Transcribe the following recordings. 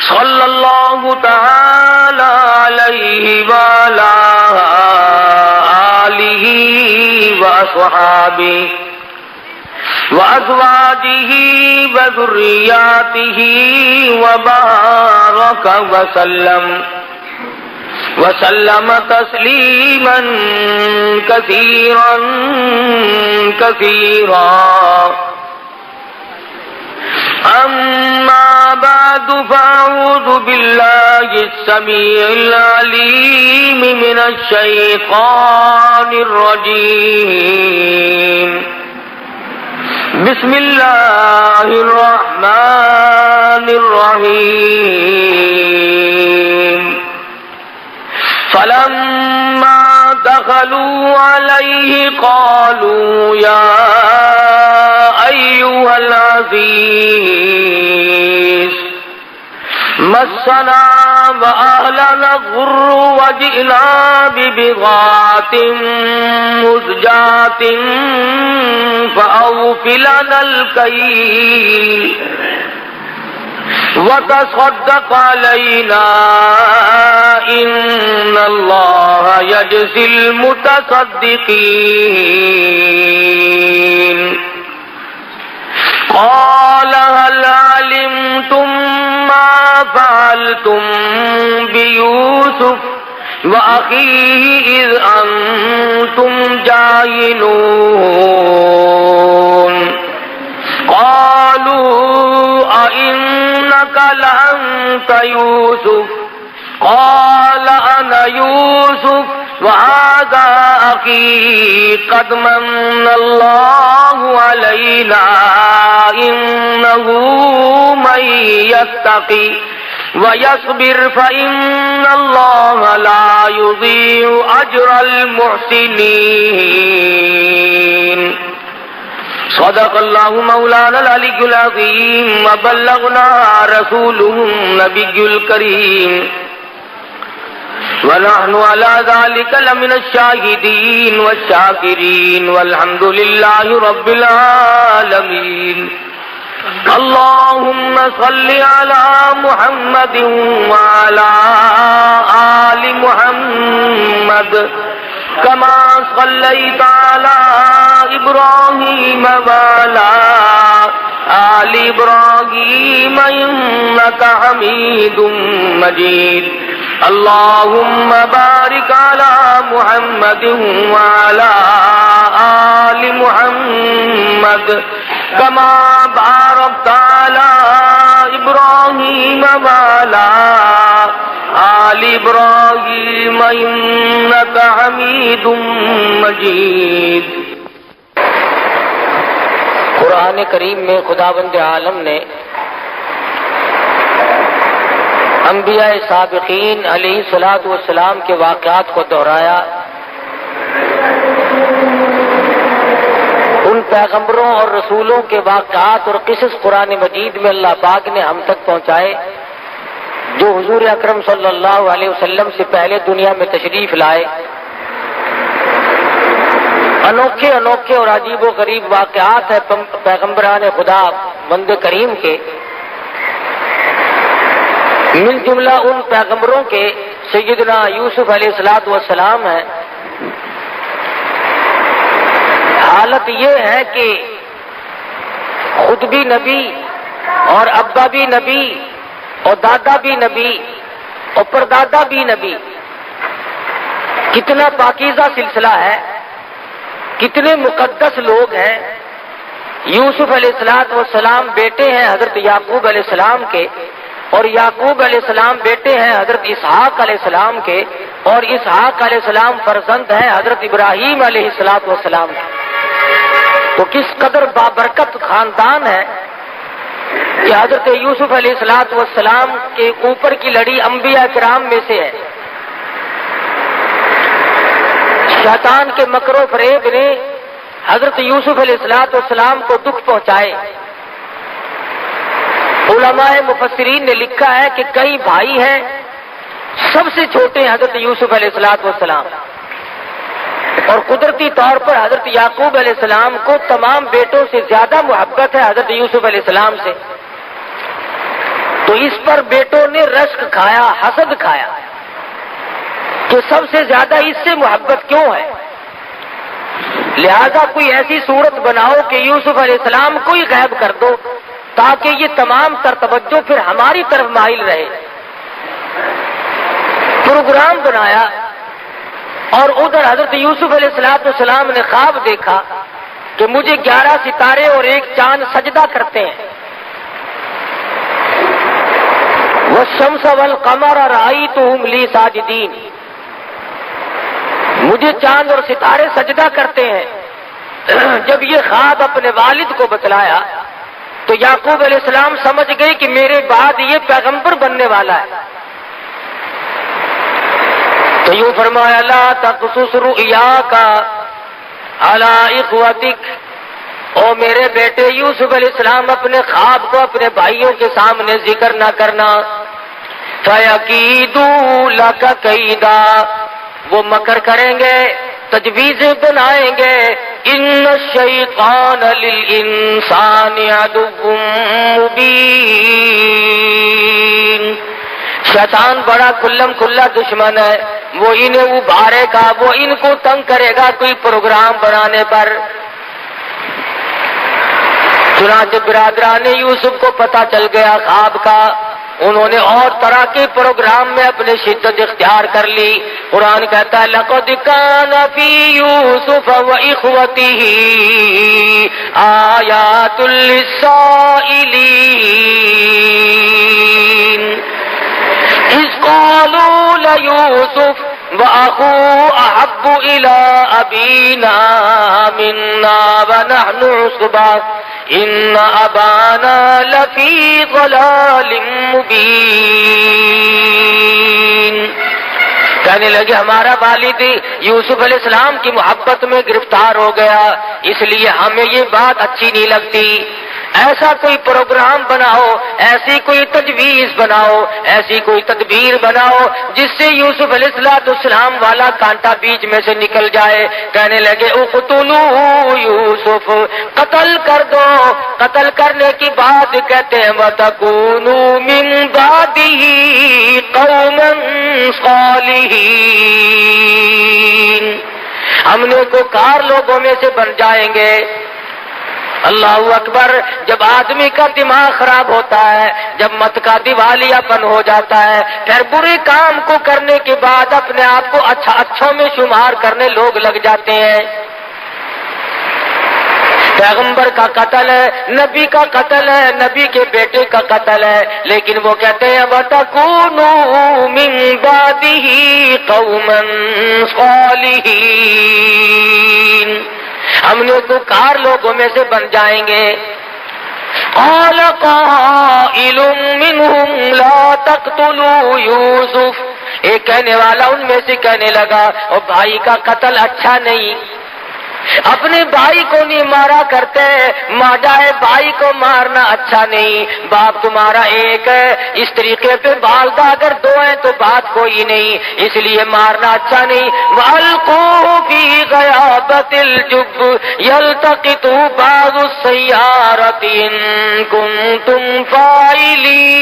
صلی اللہ تعالی علیہ وعلی آلہ وصحابہ وازواجہ وذریاتہ وبارک وسلم تسلیما کثیرا کثیرا أما بعد فأعوذ بالله السميع العليم من الشيطان الرجيم بسم الله الرحمن الرحيم فلما دخلوا عليه قالوا يا أيها العزيز مسنا وأهلنا الضر وجئنا ببضاعة مزجاة فأوف لنا الكيل وتصدق علينا إن الله يجزي المتصدقين قال هل علمتم ما فعلتم بيوسف وأخيه إذ أنتم جاهلون قالوا أئنك لأنت يوسف قال أنا يوسف وهذا أخي قد من الله علينا إنه من يتقي ويصبر فإن الله لا يضيع أجر المحسنين صدق الله مولانا العلي العظيم وبلغنا رسوله النبي الكريم ونحن على ذلك لمن الشاهدين والشاكرين والحمد لله رب العالمين اللهم صل على محمد وعلى آل محمد كما صليت على إبراهيم وعلى آل إبراهيم إنك حميد مجيد اللهم بارك على محمد وعلى آل محمد كما باركت على إبراهيم وعلى آل إبراهيم إنك حميد مجيد۔ قرآن کریم میں خداوند عالم نے انبیاء سابقین علیہ الصلوۃ والسلام کے واقعات کو دہرایا، ان پیغمبروں اور رسولوں کے واقعات اور قصص قرآن مجید میں اللہ پاک نے ہم تک پہنچائے جو حضور اکرم صلی اللہ علیہ وسلم سے پہلے دنیا میں تشریف لائے۔ انوکھے انوکھے اور عجیب و غریب واقعات ہیں پیغمبران خدا بند کریم کے، من جملہ ان پیغمبروں کے سیدنا یوسف علیہ الصلوۃ والسلام ہیں۔ حالت یہ ہے کہ خود بھی نبی اور ابا بھی نبی اور دادا بھی نبی اور پردادا بھی نبی، کتنا پاکیزہ سلسلہ ہے، کتنے مقدس لوگ ہیں۔ یوسف علیہ السلام بیٹے ہیں حضرت یعقوب علیہ السلام کے، اور یعقوب علیہ السلام بیٹے ہیں حضرت اسحاق علیہ السلام کے، اور اسحاق علیہ السلام فرزند ہیں حضرت ابراہیم علیہ السلام کے۔ تو کس قدر بابرکت خاندان ہے کہ حضرت یوسف علیہ السلام کے اوپر کی لڑی انبیاء کرام میں سے ہے۔ شیطان کے مکر و فریب نے حضرت یوسف علیہ السلام کو دکھ پہنچائے۔ علماء مفسرین نے لکھا ہے کہ کئی بھائی ہیں، سب سے چھوٹے حضرت یوسف علیہ السلام، اور قدرتی طور پر حضرت یعقوب علیہ السلام کو تمام بیٹوں سے زیادہ محبت ہے حضرت یوسف علیہ السلام سے، تو اس پر بیٹوں نے رشک کھایا، حسد کھایا کہ سب سے زیادہ اس سے محبت کیوں ہے، لہذا کوئی ایسی صورت بناؤ کہ یوسف علیہ السلام کو ہی غائب کر دو تاکہ یہ تمام تر توجہ پھر ہماری طرف مائل رہے۔ پروگرام بنایا اور ادھر حضرت یوسف علیہ السلام نے خواب دیکھا کہ مجھے 11 ستارے اور ایک چاند سجدہ کرتے ہیں۔ والشمس والقمر رأیتهم لی ساجدین، مجھے چاند اور ستارے سجدہ کرتے ہیں۔ جب یہ خواب اپنے والد کو بتلایا تو یعقوب علیہ السلام سمجھ گئے کہ میرے بعد یہ پیغمبر بننے والا ہے، تو یوں فرمایا لا تقصص رؤیاک علی اخوتک، او میرے بیٹے یوسف علیہ السلام اپنے خواب کو اپنے بھائیوں کے سامنے ذکر نہ کرنا، فَيَكِيدُوا لَكَ كَيْدًا، وہ مکر کریں گے، تجویزیں بنائیں گے، ان الشیطان للانسان عدو مبین، شیطان بڑا کھلم کھلا دشمن ہے، وہ انہیں ابھارے گا، وہ ان کو تنگ کرے گا کوئی پروگرام بنانے پر۔ چنانچہ برادران یوسف کو پتہ چل گیا خواب کا، انہوں نے اور طرح کے پروگرام میں اپنے شدت اختیار کر لی۔ قرآن کہتا ہے لَقَدْ كَانَ فِي يُوسُفَ وَإِخْوَتِهِ آيَاتٌ لِّلسَّائِلِينَ إِذْ قَالُوا لَيُوسُفَ وَأَخُوهُ أَحَبُّ إِلَىٰ أَبِينَا مِنَّا وَنَحْنُ عُصْبَةٌ إِنَّ أَبَانَا لَفِي ضَلَالٍ مُّبِينٍ، کہنے لگے ہمارا والد یوسف علیہ السلام کی محبت میں گرفتار ہو گیا، اس لیے ہمیں یہ بات اچھی نہیں لگتی۔ ایسا کوئی پروگرام بناؤ، ایسی کوئی تجویز بناؤ، ایسی کوئی تدبیر بناؤ جس سے یوسف علیہ السلام والا کانٹا بیچ میں سے نکل جائے۔ کہنے لگے اقتلوا یوسف، قتل کر دو۔ قتل کرنے کی بعد کہتے ہیں وَتَكُونُوا مِن بَعْدِهِ قَوْمًا صَالِحِينَ، ہم نیکوکار لوگوں میں سے بن جائیں گے۔ اللہ اکبر، جب آدمی کا دماغ خراب ہوتا ہے، جب مت کا دیوالیہ پن ہو جاتا ہے، پھر برے کام کو کرنے کے بعد اپنے آپ کو اچھوں میں شمار کرنے لوگ لگ جاتے ہیں۔ پیغمبر کا قتل ہے، نبی کا قتل ہے، نبی کے بیٹے کا قتل ہے، لیکن وہ کہتے ہیں وَتَكُونُوا مِن بَعْدِهِ قَوْمًا صَالِحِينَ، ہم نیکوکار لوگوں میں سے بن جائیں گے۔ قَالَ قَائِلٌ مِّنْهُمْ لَا تَقْتُلُوا يُوسُفَ، ایک کہنے والا ان میں سے کہنے لگا اور بھائی کا قتل اچھا نہیں، اپنے بھائی کو نہیں مارا کرتے، ماجائے بھائی کو مارنا اچھا نہیں، باپ تمہارا ایک ہے، اس طریقے پہ والدہ اگر دو ہیں تو بات کوئی نہیں، اس لیے مارنا اچھا نہیں۔ وَأَلْقُوهُ فِي غَيَابَتِ الْجُبِّ يَلْتَقِطْهُ بَعْضُ السَّيَّارَةِ إِن كُنتُمْ فَاعِلِينَ،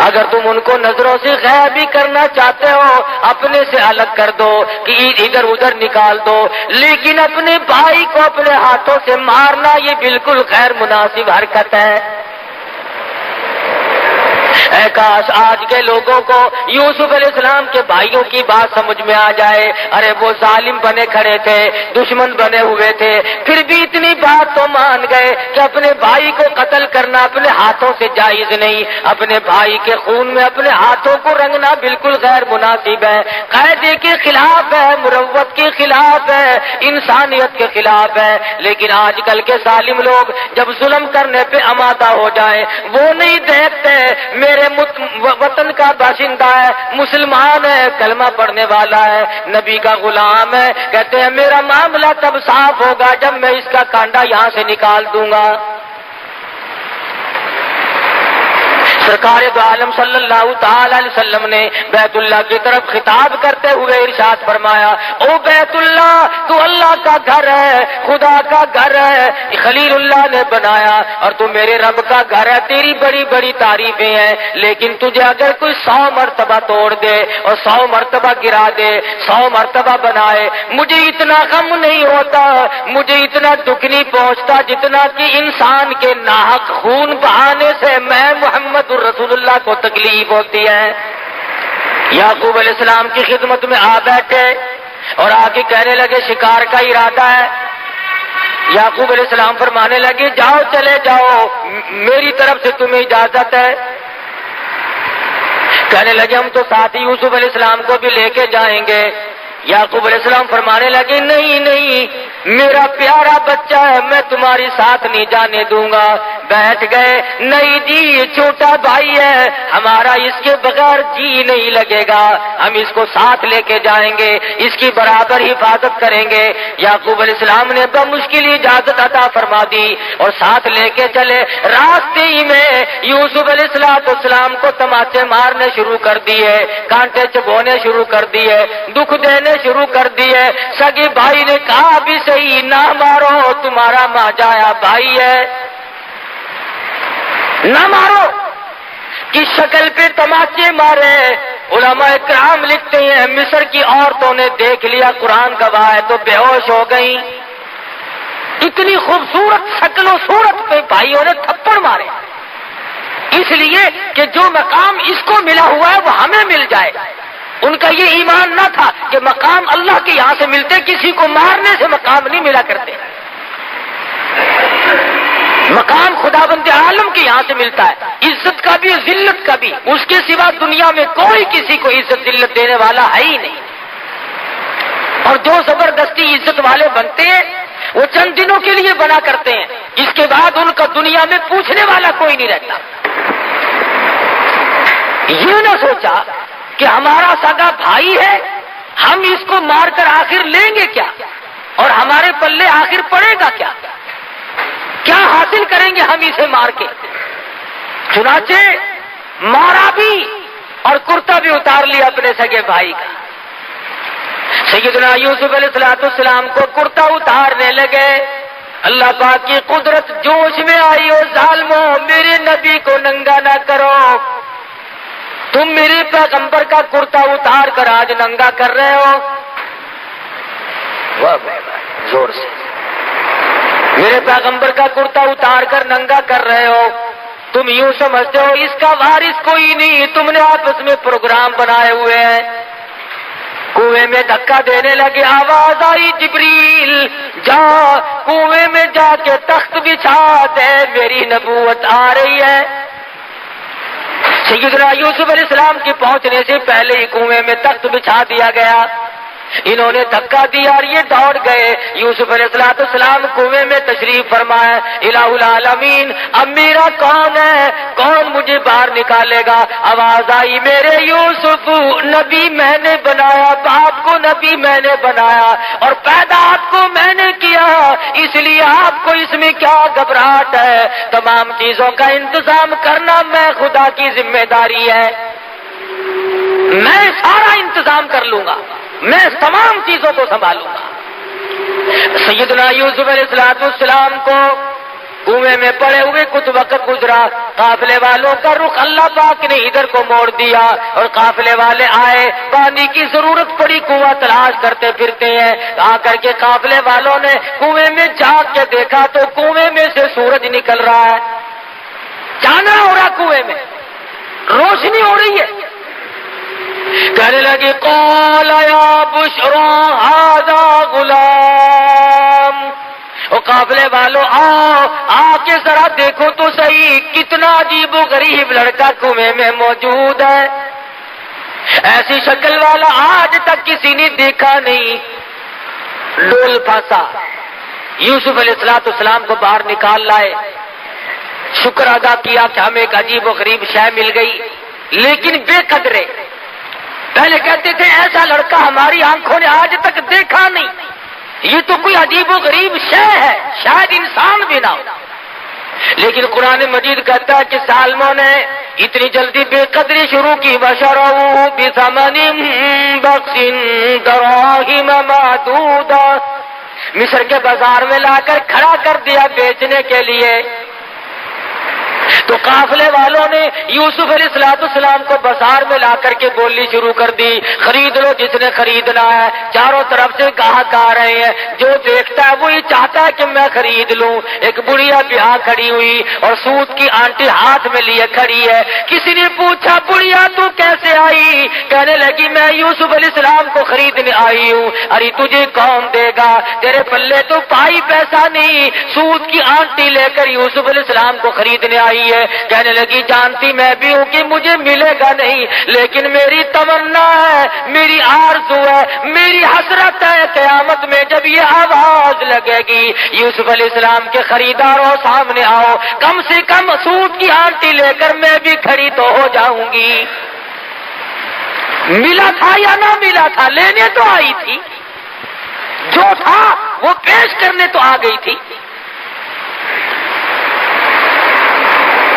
اگر تم ان کو نظروں سے غائب بھی کرنا چاہتے ہو اپنے سے الگ کر دو کہ ادھر ادھر نکال دو، لیکن اپنے بھائی کو اپنے ہاتھوں سے مارنا یہ بالکل غیر مناسب حرکت ہے۔ اے کاش آج کے لوگوں کو یوسف علیہ السلام کے بھائیوں کی بات سمجھ میں آ جائے، ارے وہ ظالم بنے کھڑے تھے، دشمن بنے ہوئے تھے، پھر بھی اتنی بات تو مان گئے کہ اپنے بھائی کو قتل کرنا اپنے ہاتھوں سے جائز نہیں، اپنے بھائی کے خون میں اپنے ہاتھوں کو رنگنا بالکل غیر مناسب ہے، قاعدے کے خلاف ہے، مروت کے خلاف ہے، انسانیت کے خلاف ہے۔ لیکن آج کل کے ظالم لوگ جب ظلم کرنے پہ آمادہ ہو جائیں وہ نہیں دیکھتے میرے وطن کا باشندہ ہے، مسلمان ہے، کلمہ پڑھنے والا ہے، نبی کا غلام ہے، کہتے ہیں میرا معاملہ تب صاف ہوگا جب میں اس کا کانڈا یہاں سے نکال دوں گا۔ سرکار دو عالم صلی اللہ تعالی علیہ وسلم نے بیت اللہ کی طرف خطاب کرتے ہوئے ارشاد فرمایا، او بیت اللہ تو اللہ کا گھر ہے، خدا کا گھر ہے، خلیل اللہ نے بنایا اور تو میرے رب کا گھر ہے، تیری بڑی بڑی تعریفیں ہیں، لیکن تجھے اگر کوئی 100 مرتبہ توڑ دے اور 100 مرتبہ گرا دے، 100 مرتبہ بنائے، مجھے اتنا غم نہیں ہوتا، مجھے اتنا دکھ نہیں پہنچتا جتنا کہ انسان کے ناحق خون بہانے سے میں محمد رسول اللہ کو تکلیف ہوتی ہے۔ یعقوب علیہ السلام کی خدمت میں آ بیٹھے اور آ کے کہنے لگے شکار کا ارادہ ہے۔ یعقوب علیہ السلام فرمانے لگے جاؤ چلے جاؤ، میری طرف سے تمہیں اجازت ہے۔ کہنے لگے ہم تو ساتھ ہی یوسف علیہ السلام کو بھی لے کے جائیں گے۔ یعقوب علیہ السلام فرمانے لگے نہیں نہیں، میرا پیارا بچہ ہے، میں تمہاری ساتھ نہیں جانے دوں گا۔ بیٹھ گئے، نہیں جی یہ چھوٹا بھائی ہے ہمارا، اس کے بغیر جی نہیں لگے گا، ہم اس کو ساتھ لے کے جائیں گے، اس کی برابر حفاظت کریں گے۔ یعقوب علیہ السلام نے بمشکل اجازت عطا فرما دی اور ساتھ لے کے چلے۔ راستے ہی میں یوسف علیہ السلام کو تماچے مارنے شروع کر دیے، کانٹے چبونے شروع کر دیے، دکھ دینے شروع کر دیے۔ سگے بھائی نے کہا بھی صحیح نہ مارو، تمہارا ماجایا بھائی ہے، نہ مارو، کی شکل پہ تماچے مارے۔ علماء کرام لکھتے ہیں مصر کی عورتوں نے دیکھ لیا، قرآن گواہ ہے، تو بے ہوش ہو گئی۔ اتنی خوبصورت شکل و صورت پہ بھائیوں نے تھپڑ مارے، اس لیے کہ جو مقام اس کو ملا ہوا ہے وہ ہمیں مل جائے۔ ان کا یہ ایمان نہ تھا کہ مقام اللہ کے یہاں سے ملتے، کسی کو مارنے سے مقام نہیں ملا کرتے، مقام خداوند عالم کے یہاں سے ملتا ہے، عزت کا بھی ذلت کا بھی، اس کے سوا دنیا میں کوئی کسی کو عزت ذلت دینے والا ہے ہی نہیں۔ اور جو زبردستی عزت والے بنتے ہیں وہ چند دنوں کے لیے بنا کرتے ہیں، اس کے بعد ان کا دنیا میں پوچھنے والا کوئی نہیں رہتا۔ یہ نہ سوچا کہ ہمارا سگا بھائی ہے، ہم اس کو مار کر آخر لیں گے کیا، اور ہمارے پلے آخر پڑے گا کیا، کیا حاصل کریں گے ہم اسے مار کے۔ چنانچہ مارا بھی اور کرتا بھی اتار لیا اپنے سگے بھائی کا۔ سیدنا یوسف علیہ السلام کو کرتا اتارنے لگے، اللہ پاک کی قدرت جوش میں آئی، اور ظالموں میرے نبی کو ننگا نہ کرو، تم میرے پیغمبر کا کرتا اتار کر آج ننگا کر رہے ہو۔ واہ زور سے، میرے پیغمبر کا کرتا اتار کر ننگا کر رہے ہو، تم یوں سمجھتے ہو اس کا وارث کوئی نہیں، تم نے آپس میں پروگرام بنائے ہوئے ہیں۔ کنویں میں دھکا دینے لگے، آواز آئی جبریل جا کنویں میں جا کے تخت بچھا دے، میری نبوت آ رہی ہے۔ سیدنا یوسف علیہ السلام کے پہنچنے سے پہلے ہی کنویں میں تخت بچھا دیا گیا۔ انہوں نے دھکا دیا اور یہ دوڑ گئے۔ یوسف علیہ السلام کنویں میں تشریف فرمائے، الہ العالمین اب میرا کون ہے، کون مجھے باہر نکالے گا؟ آواز آئی میرے یوسف نبی میں نے بنایا، باپ کو نبی میں نے بنایا اور پیدا آپ کو میں نے کیا، اس لیے آپ کو اس میں کیا گھبراہٹ ہے؟ تمام چیزوں کا انتظام کرنا میں خدا کی ذمہ داری ہے، میں سارا انتظام کر لوں گا، میں تمام چیزوں کو سنبھالوں گا۔ سیدنا یوسف علیہ السلام کو کنویں میں پڑے ہوئے کچھ وقت گزرا، قافلے والوں کا رخ اللہ پاک نے ادھر کو موڑ دیا اور قافلے والے آئے، پانی کی ضرورت پڑی، کنواں تلاش کرتے پھرتے ہیں، آ کر کے قافلے والوں نے کنویں میں جھانک کے دیکھا تو کنویں میں سے سورج نکل رہا ہے، چاندنا ہو رہا، کنویں میں روشنی ہو رہی ہے۔ کہنے لگے قال یا بشرا ھذا غلام، او قافلے والوں آؤ، آ کے ذرا دیکھو تو صحیح کتنا عجیب و غریب لڑکا کنویں میں موجود ہے، ایسی شکل والا آج تک کسی نے دیکھا نہیں۔ ڈول پھنسا، یوسف علیہ السلام کو باہر نکال لائے، شکر ادا کیا کہ ہمیں ایک عجیب و غریب شے مل گئی، لیکن بے قدرے پہلے کہتے تھے ایسا لڑکا ہماری آنکھوں نے آج تک دیکھا نہیں، یہ تو کوئی عجیب و غریب شے ہے، شاید انسان بھی نہ ہو، لیکن قرآن مجید کہتا ہے کہ ظالموں نے اتنی جلدی بے قدری شروع کی، بشروا بثمن بخس دراہم معدودہ، مصر کے بازار میں لا کر کھڑا کر دیا بیچنے کے لیے۔ تو قافلے والوں نے یوسف علیہ السلام کو بازار میں لا کر کے بولنی شروع کر دی، خرید لو جس نے خریدنا ہے۔ چاروں طرف سے گاہک آ رہے ہیں، جو دیکھتا ہے وہی چاہتا ہے کہ میں خرید لوں۔ ایک بڑھیا بیاہ کھڑی ہوئی اور سوت کی آنٹی ہاتھ میں لیے کھڑی ہے۔ کسی نے پوچھا بڑھیا تو کیسے آئی؟ کہنے لگی میں یوسف علیہ السلام کو خریدنے آئی ہوں۔ ارے تجھے کون دے گا، تیرے پلے تو پائی پیسہ نہیں، سوت کی آنٹی لے کر یوسف علیہ السلام کو خریدنے آئی ہے۔ کہنے لگی جانتی میں بھی ہوں کہ مجھے ملے گا نہیں، لیکن میری تمنا ہے، میری آرزو ہے، میری حسرت ہے، قیامت میں جب یہ آواز لگے گی یوسف علیہ السلام کے خریداروں سامنے آؤ، کم سے کم سوت کی آنٹی لے کر میں بھی کھڑی تو ہو جاؤں گی۔ ملا تھا یا نہ ملا تھا، لینے تو آئی تھی، جو تھا وہ پیش کرنے تو آ گئی تھی۔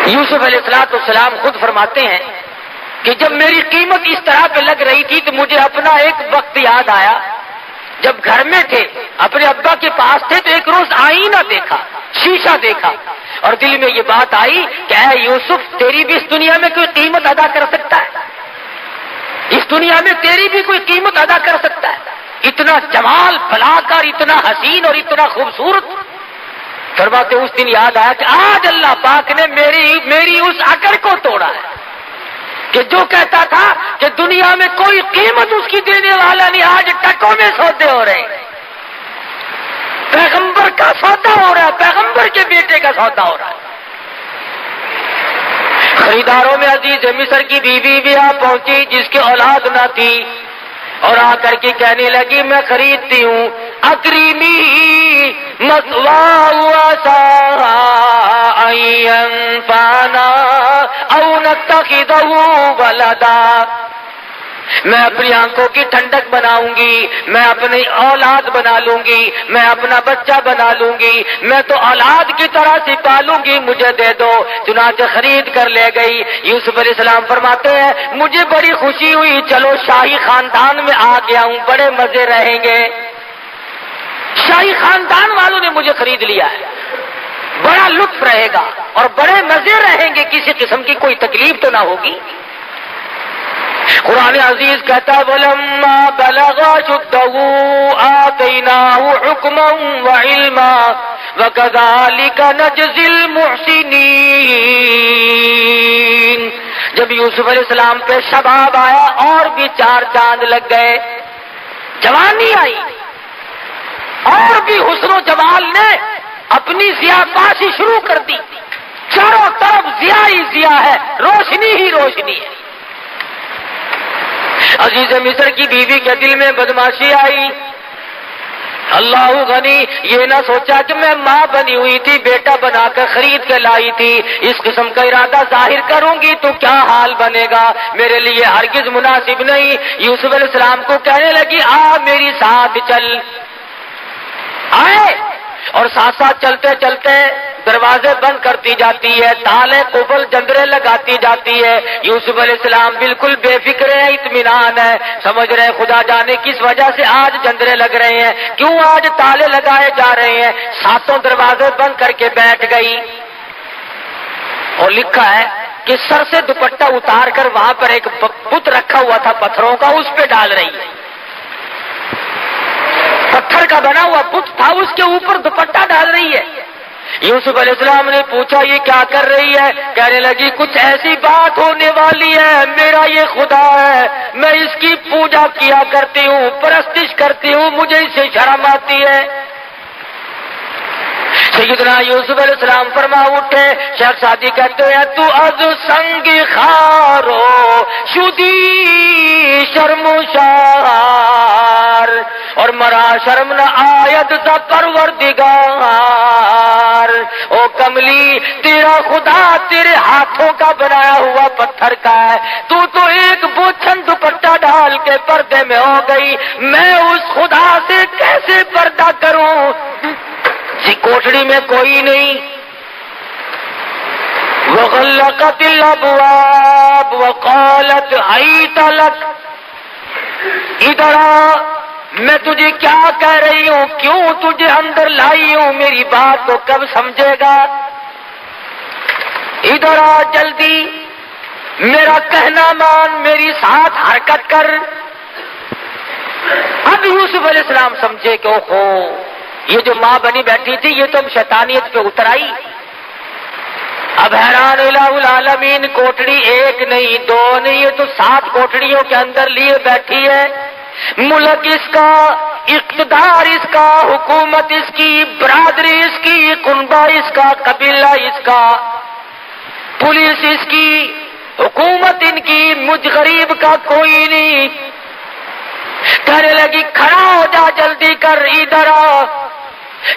یوسف علیہ السلام خود فرماتے ہیں کہ جب میری قیمت اس طرح پہ لگ رہی تھی تو مجھے اپنا ایک وقت یاد آیا، جب گھر میں تھے اپنے ابا کے پاس تھے تو ایک روز آئینہ دیکھا، شیشہ دیکھا، اور دل میں یہ بات آئی کہ اے یوسف تیری بھی اس دنیا میں کوئی قیمت ادا کر سکتا ہے، اس دنیا میں تیری بھی کوئی قیمت ادا کر سکتا ہے، اتنا جمال بھلا کر، اتنا حسین اور اتنا خوبصورت۔ فرماتے اس دن یاد آیا کہ آج اللہ پاک نے میری اس عقل کو توڑا ہے کہ جو کہتا تھا کہ دنیا میں کوئی قیمت اس کی دینے والا نہیں، آج ٹکوں میں سودے ہو رہے ہیں، پیغمبر کا سودا ہو رہا ہے، پیغمبر کے بیٹے کا سودا ہو رہا ہے۔ خریداروں میں عزیز مصر کی بیوی بھی آ پہنچی جس کی اولاد نہ تھی، اور آ کر کے کہنے لگی میں خریدتی ہوں، اکریمی مثواہ وعسیٰ ان ینفعنا او نتخذہ ولدا، میں اپنی آنکھوں کی ٹھنڈک بناؤں گی، میں اپنی اولاد بنا لوں گی، میں اپنا بچہ بنا لوں گی، میں تو اولاد کی طرح سے پالوں گی، مجھے دے دو۔ چنانچہ خرید کر لے گئی۔ یوسف علیہ السلام فرماتے ہیں مجھے بڑی خوشی ہوئی، چلو شاہی خاندان میں آ گیا ہوں، بڑے مزے رہیں گے، شاہی خاندان والوں نے مجھے خرید لیا ہے، بڑا لطف رہے گا اور بڑے مزے رہیں گے، کسی قسم کی کوئی تکلیف تو نہ ہوگی۔ قرآن عزیز کہتا وَلَمَّا بَلَغَ أَشُدَّهُ آتَيْنَاهُ حُكْمًا وَعِلْمًا وَكَذَلِكَ نَجْزِي الْمُحْسِنِينَ۔ جب یوسف علیہ السلام پہ شباب آیا اور بھی 4 چاند لگ گئے، جوانی آئی اور بھی حسن و جمال نے اپنی ضیاءباشی شروع کر دی، چاروں طرف ضیاء ہی ضیاء ہے، روشنی ہی روشنی ہے۔ عزیز مصر کی بیوی کے دل میں بدماشی آئی، اللہ غنی یہ نہ سوچا کہ میں ماں بنی ہوئی تھی، بیٹا بنا کر خرید کے لائی تھی، اس قسم کا ارادہ ظاہر کروں گی تو کیا حال بنے گا، میرے لیے ہرگز مناسب نہیں۔ یوسف علیہ السلام کو کہنے لگی آ میری ساتھ چل، آئے اور ساتھ ساتھ چلتے چلتے دروازے بند کرتی جاتی ہے، تالے قفل جندرے لگاتی جاتی ہے۔ یوسف علیہ السلام بالکل بے فکر ہے، اطمینان ہے، سمجھ رہے ہیں خدا جانے کس وجہ سے آج جندرے لگ رہے ہیں، کیوں آج تالے لگائے جا رہے ہیں۔ ساتوں دروازے بند کر کے بیٹھ گئی اور لکھا ہے کہ سر سے دوپٹہ اتار کر وہاں پر ایک بت رکھا ہوا تھا پتھروں کا، اس پہ ڈال رہی ہے، پتھر کا بنا ہوا بت تھا، اس کے اوپر دوپٹہ ڈال رہی ہے۔ یوسف علیہ السلام نے پوچھا یہ کیا کر رہی ہے؟ کہنے لگی کچھ ایسی بات ہونے والی ہے، میرا یہ خدا ہے، میں اس کی پوجا کیا کرتی ہوں، پرستش کرتی ہوں، مجھے اس سے شرم آتی ہے۔ سیدنا یوسف علیہ السلام فرما اٹھے، شیخ سعدی کہتے ہیں تو از سنگ خارو شدی شرمشار اور مرا شرم نہ آیت سا پروردگار۔ او کملی تیرا خدا تیرے ہاتھوں کا بنایا ہوا پتھر کا ہے، تو ایک بوچھن دوپٹہ ڈال کے پردے میں ہو گئی، میں اس خدا سے کیسے پردہ کروں؟ کوٹڑی میں کوئی نہیں، وغلقت الابواب وقالت حیت لک، ادھر آ، میں تجھے کیا کہہ رہی ہوں، کیوں تجھے اندر لائی ہوں، میری بات کو کب سمجھے گا، ادھر آ جلدی، میرا کہنا مان، میری ساتھ حرکت کر۔ اب یوسف علیہ السلام سمجھے کہ اوہو، یہ جو ماں بنی بیٹھی تھی یہ تو اب شیطانیت پہ اتر آئی۔ اب حیران الہ العالمین، کوٹڑی ایک نہیں دو نہیں، یہ تو 7 کوٹڑیوں کے اندر لیے بیٹھی ہے، ملک اس کا، اقتدار اس کا، حکومت اس کی، برادری اس کی، کنبہ اس کا، قبیلہ اس کا، پولیس اس کی، حکومت ان کی، مجھ غریب کا کوئی نہیں۔ کہنے لگی کھڑا ہو جا، جلدی کر، ادھر آ۔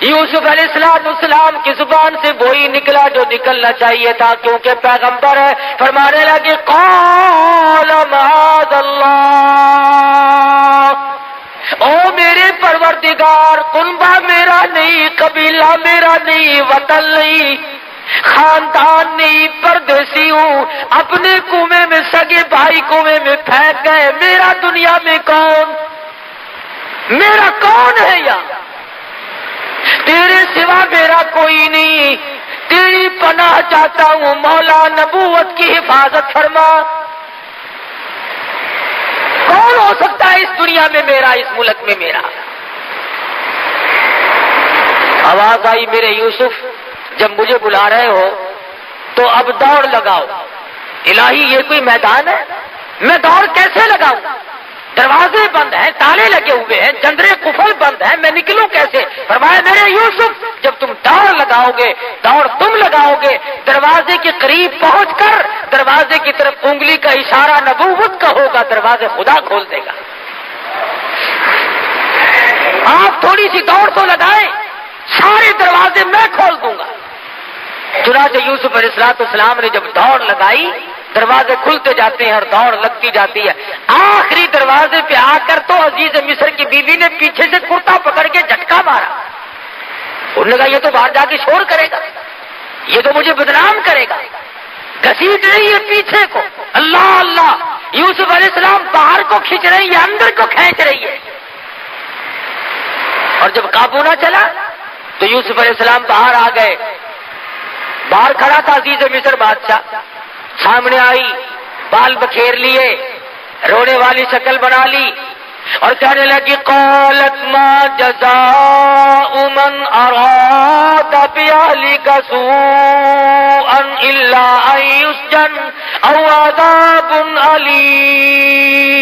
یوسف علیہ السلام کی زبان سے وہی نکلا جو نکلنا چاہیے تھا، کیونکہ پیغمبر ہے۔ فرمانے لگے قال معاذ اللہ، او میرے پروردگار، کنبہ میرا نہیں، قبیلہ میرا نہیں، وطن نہیں، خاندان نہیں، پردیسی ہوں، اپنے کنویں میں سگے بھائی کنویں میں پھینک گئے، میرا دنیا میں کون، میرا کون ہے یا تیرے سوا میرا کوئی نہیں، تیری پناہ چاہتا ہوں مولا، نبوت کی حفاظت فرما۔ کون ہو سکتا ہے اس دنیا میں میرا، اس ملک میں میرا؟ آواز آئی میرے یوسف، جب مجھے بلا رہے ہو تو اب دوڑ لگاؤ۔ الہی یہ کوئی میدان ہے، میں دوڑ کیسے لگاؤں؟ دروازے بند ہیں، تالے لگے ہوئے ہیں، جندرے قفل بند ہیں، میں نکلوں کیسے؟ فرمایا میرے یوسف، جب تم دوڑ لگاؤ گے، دوڑ تم لگاؤ گے، دروازے کے قریب پہنچ کر دروازے کی طرف انگلی کا اشارہ نبوت کا ہوگا، دروازے خدا کھول دے گا۔ آپ تھوڑی سی دوڑ تو لگائیں، سارے دروازے میں کھول دوں گا۔ چنانچہ یوسف علیہ السلام نے جب دوڑ لگائی، دروازے کھلتے جاتے ہیں اور دوڑ لگتی جاتی ہے۔ آخری دروازے پہ آ کر تو عزیز مصر کی بیوی نے پیچھے سے کرتا پکڑ کے جھٹکا مارا۔ انہوں نے کہا یہ تو باہر جا کے شور کرے گا، یہ تو مجھے بدنام کرے گا، گھسیٹ رہی ہے پیچھے کو۔ اللہ اللہ، یوسف علیہ السلام باہر کو کھینچ رہی ہے، اندر کو کھینچ رہی ہے، اور جب قابو نہ چلا تو یوسف علیہ السلام باہر آ گئے۔ باہر کھڑا تھا عزیز مصر بادشاہ، سامنے آئی، بال بکھیر لیے، رونے والی شکل بنا لی اور کہنے لگی قالت ما جزاء من اراد باہلک سوءا الا ان یسجن او عذاب علیم۔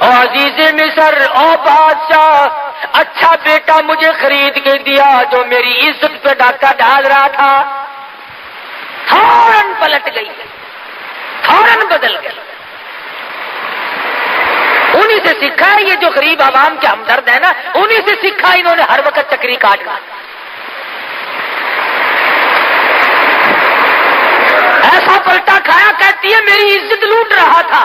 او عزیز مصر، او بادشاہ، اچھا بیٹا مجھے خرید کے دیا جو میری عزت پہ ڈاکہ ڈال رہا تھا، فوراً پلٹ گئی، فوراً بدل گئی۔ انہی سے سیکھا ہے یہ جو غریب عوام کے ہمدرد ہیں نا، انہی سے سیکھا انہوں نے ہر وقت چکری کاٹنا۔ ایسا پلٹا کھایا، کہتی ہے میری عزت لوٹ رہا تھا۔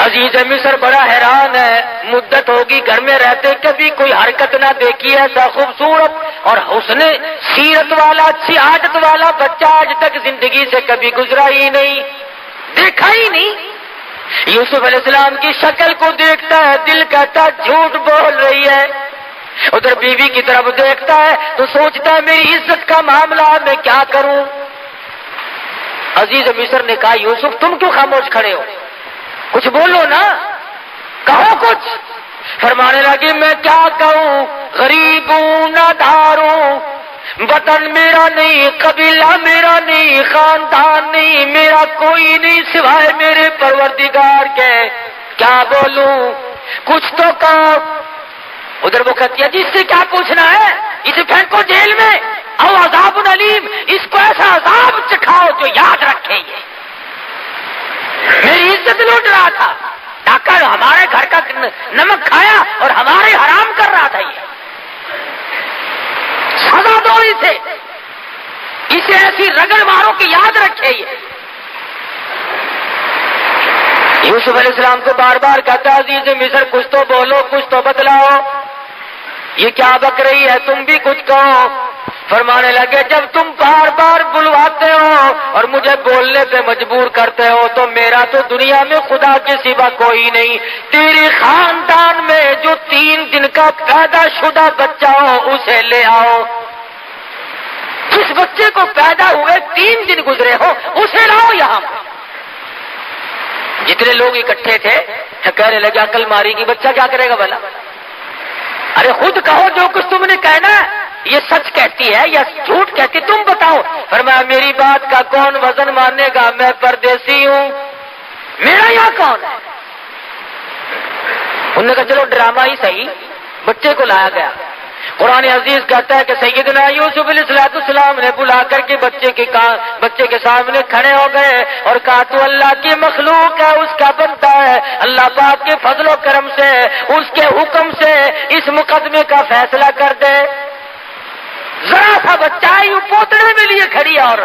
عزیز مصر بڑا حیران ہے، مدت ہوگی گھر میں رہتے کبھی کوئی حرکت نہ دیکھی، ایسا خوبصورت اور حسن سیرت والا، اچھی عادت والا بچہ آج تک زندگی سے کبھی گزرا ہی نہیں، دیکھا ہی نہیں۔ یوسف علیہ السلام کی شکل کو دیکھتا ہے، دل کہتا ہے جھوٹ بول رہی ہے، ادھر بیوی کی طرف دیکھتا ہے تو سوچتا ہے میری عزت کا معاملہ میں کیا کروں۔ عزیز مصر نے کہا یوسف تم کیوں خاموش کھڑے ہو، کچھ بولو نا، کہو کچھ۔ فرمانے لگی میں کیا کہوں، غریب ہوں، نادار ہوں، وطن میرا نہیں، قبیلہ میرا نہیں، خاندان نہیں، میرا کوئی نہیں سوائے میرے پروردگار کے، کیا بولوں، کچھ تو کہو۔ ادھر وہ کہتی ہے جس سے کیا پوچھنا ہے، اسے پھینکو جیل میں، او عذاب علیم، اس کو ایسا عذاب چکھاؤ جو یاد رکھے یہ میری عزت لوٹ رہا تھا، ڈاکہ ہمارے گھر کا نمک کھایا اور ہمارے حرام کر رہا تھا، یہ سزا دو اسے ایسی رگڑ مارو کہ یاد رکھے یہ۔ یوسف علیہ السلام کو بار بار کہتا عزیز مصر کچھ تو بولو، کچھ تو بتلاؤ، یہ کیا بک رہی ہے، تم بھی کچھ کہو۔ فرمانے لگے جب تم بار بار بلواتے ہو اور مجھے بولنے پہ مجبور کرتے ہو تو میرا تو دنیا میں خدا کے سوا کوئی نہیں، تیری خاندان میں جو 3 دن کا پیدا شدہ بچہ ہو اسے لے آؤ، جس بچے کو پیدا ہوئے 3 دن گزرے ہو اسے لاؤ یہاں۔ جتنے لوگ اکٹھے تھے کہنے لگے عقل ماری کی بچہ کیا کرے گا بھلا؟ ارے خود کہو جو کچھ تم نے کہنا ہے، یہ سچ کہتی ہے یا جھوٹ کہتی تم بتاؤ۔ فرمایا میری بات کا کون وزن مانے گا، میں پردیسی ہوں، میرا یہاں کون ہے؟ انہوں نے کہا چلو ڈرامہ ہی صحیح، بچے کو لایا گیا۔ قرآن عزیز کہتا ہے کہ سیدنا یوسف علیہ السلام نے بلا کر کے بچے کے سامنے کھڑے ہو گئے اور کہا تو اللہ کی مخلوق ہے، اس کا بنتا ہے، اللہ پاک کے فضل و کرم سے اس کے حکم سے اس مقدمے کا فیصلہ کر دے۔ ذرا سا بچہ یوں پوتڑے میں لیے کھڑی ہے اور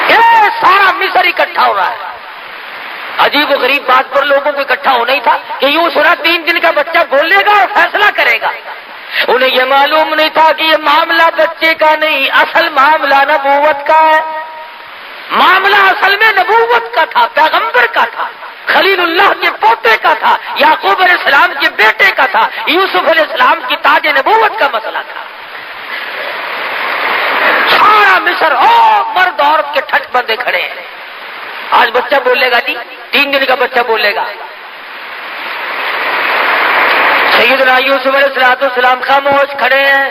یہ سارا مصر اکٹھا ہو رہا ہے۔ عجیب و غریب بات پر لوگوں کو اکٹھا ہونا ہی تھا کہ یوں سنا 3 دن کا بچہ بولے گا اور فیصلہ کرے گا۔ انہیں یہ معلوم نہیں تھا کہ یہ معاملہ بچے کا نہیں، اصل معاملہ نبوت کا ہے۔ معاملہ اصل میں نبوت کا تھا، پیغمبر کا تھا، خلیل اللہ کے پوتے کا تھا، یعقوب علیہ السلام کے بیٹے کا تھا، یوسف علیہ السلام کی تاج نبوت کا مسئلہ تھا۔ سارا مصر مرد عورت کے ٹھٹ بندے کھڑے ہیں۔ آج بچہ بولے گا جی، 3 دن کا بچہ بولے گا۔ سیدنا یوسف علیہ السلام خاموش کھڑے ہیں،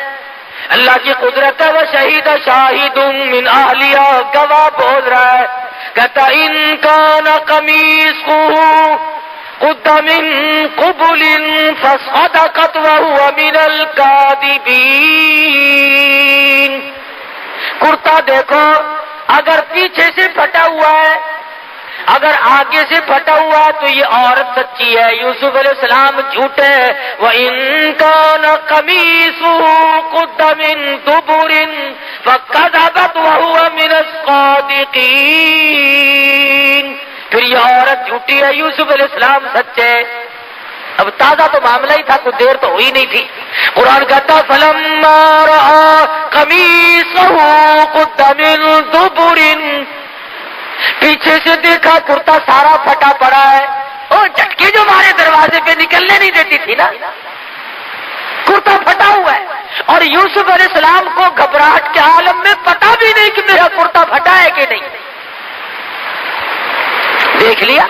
اللہ کی قدرت ہے۔ وہ شہید شاہد من اہلیہ، گواہ بول رہا ہے، کہتا ان کان قمیصہ قد من قبل فصدقت وهو من الكاذبین۔ کرتا دیکھو، اگر پیچھے سے پھٹا ہوا ہے، اگر آگے سے پھٹا ہوا ہے تو یہ عورت سچی ہے، یوسف علیہ السلام جھوٹے ہیں۔ وَإِن كَانَ قَمِيصُهُ قُدَّ مِن دُبُرٍ فَكَذَبَتْ وَهُوَ مِنَ الصَّادِقِينَ۔ پھر یہ عورت جھوٹی ہے، یوسف علیہ السلام سچے۔ اب تازہ تو معاملہ ہی تھا، کچھ دیر تو ہوئی نہیں تھی۔ قرآن کہتا فَلَمَّا رَأَىٰ قَمِيصَهُ قُدَّ مِن دُبُرٍ، پیچھے سے دیکھا کرتا سارا پھٹا پڑا ہے۔ وہ جھٹکے جو ہمارے دروازے پہ نکلنے نہیں دیتی تھی نا، کرتا پھٹا ہوا ہے، اور یوسف علیہ السلام کو گھبراہٹ کے عالم میں پتا بھی نہیں کہ میرا کرتا پھٹا ہے کہ نہیں۔ دیکھ لیا،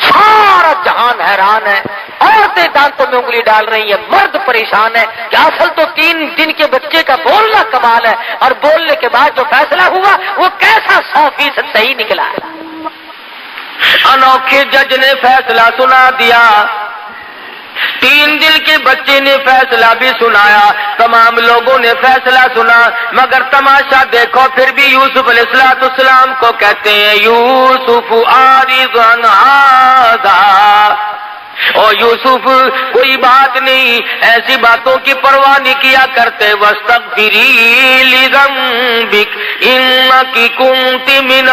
سارا جہان حیران ہے، عورتیں دانتوں میں انگلی ڈال رہی ہیں، مرد پریشان ہے کہ اصل تو 3 دن کے بچے کا بولنا کمال ہے، اور بولنے کے بعد جو فیصلہ ہوا وہ کیسا 100% صحیح نکلا ہے۔ انوکھے جج نے فیصلہ سنا دیا، 3 دن کے بچے نے فیصلہ بھی سنایا، تمام لوگوں نے فیصلہ سنا، مگر تماشا دیکھو پھر بھی یوسف علیہ السلام کو کہتے ہیں یوسف عارض عن ھذا، او یوسف کوئی بات نہیں، ایسی باتوں کی پرواہ نہیں کیا کرتے، واستغفری لذنبک انک کنت من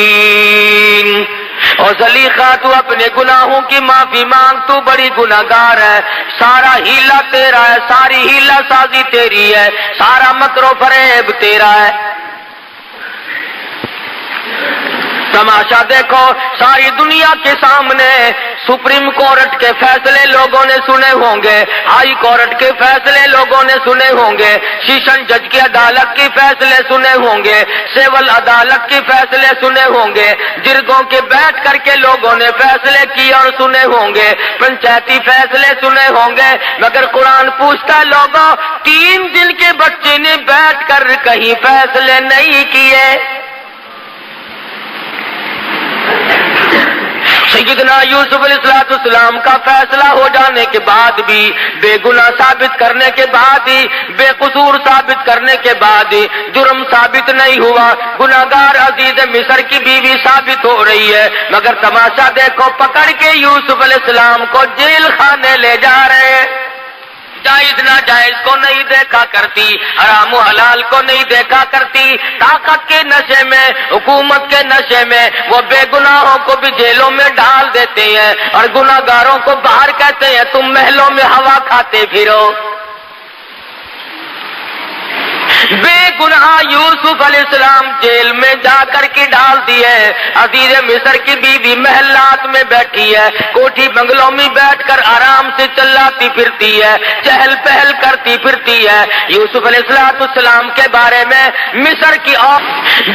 الخاطئین۔ اور زلیخا تو اپنے گناہوں کی معافی مانگ، تو بڑی گناہگار ہے، سارا ہیلا تیرا ہے، ساری ہیلا سازی تیری ہے، سارا مکر و فریب تیرا ہے۔ تماشا دیکھو، ساری دنیا کے سامنے سپریم کورٹ کے فیصلے لوگوں نے سنے ہوں گے، ہائی کورٹ کے فیصلے لوگوں نے سنے ہوں گے، سیشن جج کی عدالت کے فیصلے سنے ہوں گے، سول عدالت کے فیصلے سنے ہوں گے، جرگوں کے بیٹھ کر کے لوگوں نے فیصلے کیے اور سنے ہوں گے، پنچایتی فیصلے سنے ہوں گے، مگر قرآن پوچھتا لوگوں 3 دن کے بچے نے بیٹھ کر کہیں فیصلے نہیں کیے۔ سیدنا یوسف علیہ السلام کا فیصلہ ہو جانے کے بعد بھی، بے گناہ ثابت کرنے کے بعد ہی، بے قصور ثابت کرنے کے بعد ہی جرم ثابت نہیں ہوا، گناہگار عزیز مصر کی بیوی ثابت ہو رہی ہے، مگر تماشا دیکھو، پکڑ کے یوسف علیہ السلام کو جیل خانے لے جا رہے ہیں۔ جائز ناجائز کو نہیں دیکھا کرتی، حرام و حلال کو نہیں دیکھا کرتی، طاقت کے نشے میں، حکومت کے نشے میں وہ بے گناہوں کو بھی جیلوں میں ڈال دیتے ہیں اور گناہگاروں کو باہر کہتے ہیں تم محلوں میں ہوا کھاتے پھرو۔ بے گناہ یوسف علیہ السلام جیل میں جا کر کے ڈال دیے، عزیز مصر کی بیوی محلات میں بیٹھی ہے، کوٹھی بنگلوں میں بیٹھ کر آرام سے چلاتی پھرتی ہے، چہل پہل کرتی پھرتی ہے۔ یوسف علیہ السلام کے بارے میں مصر کی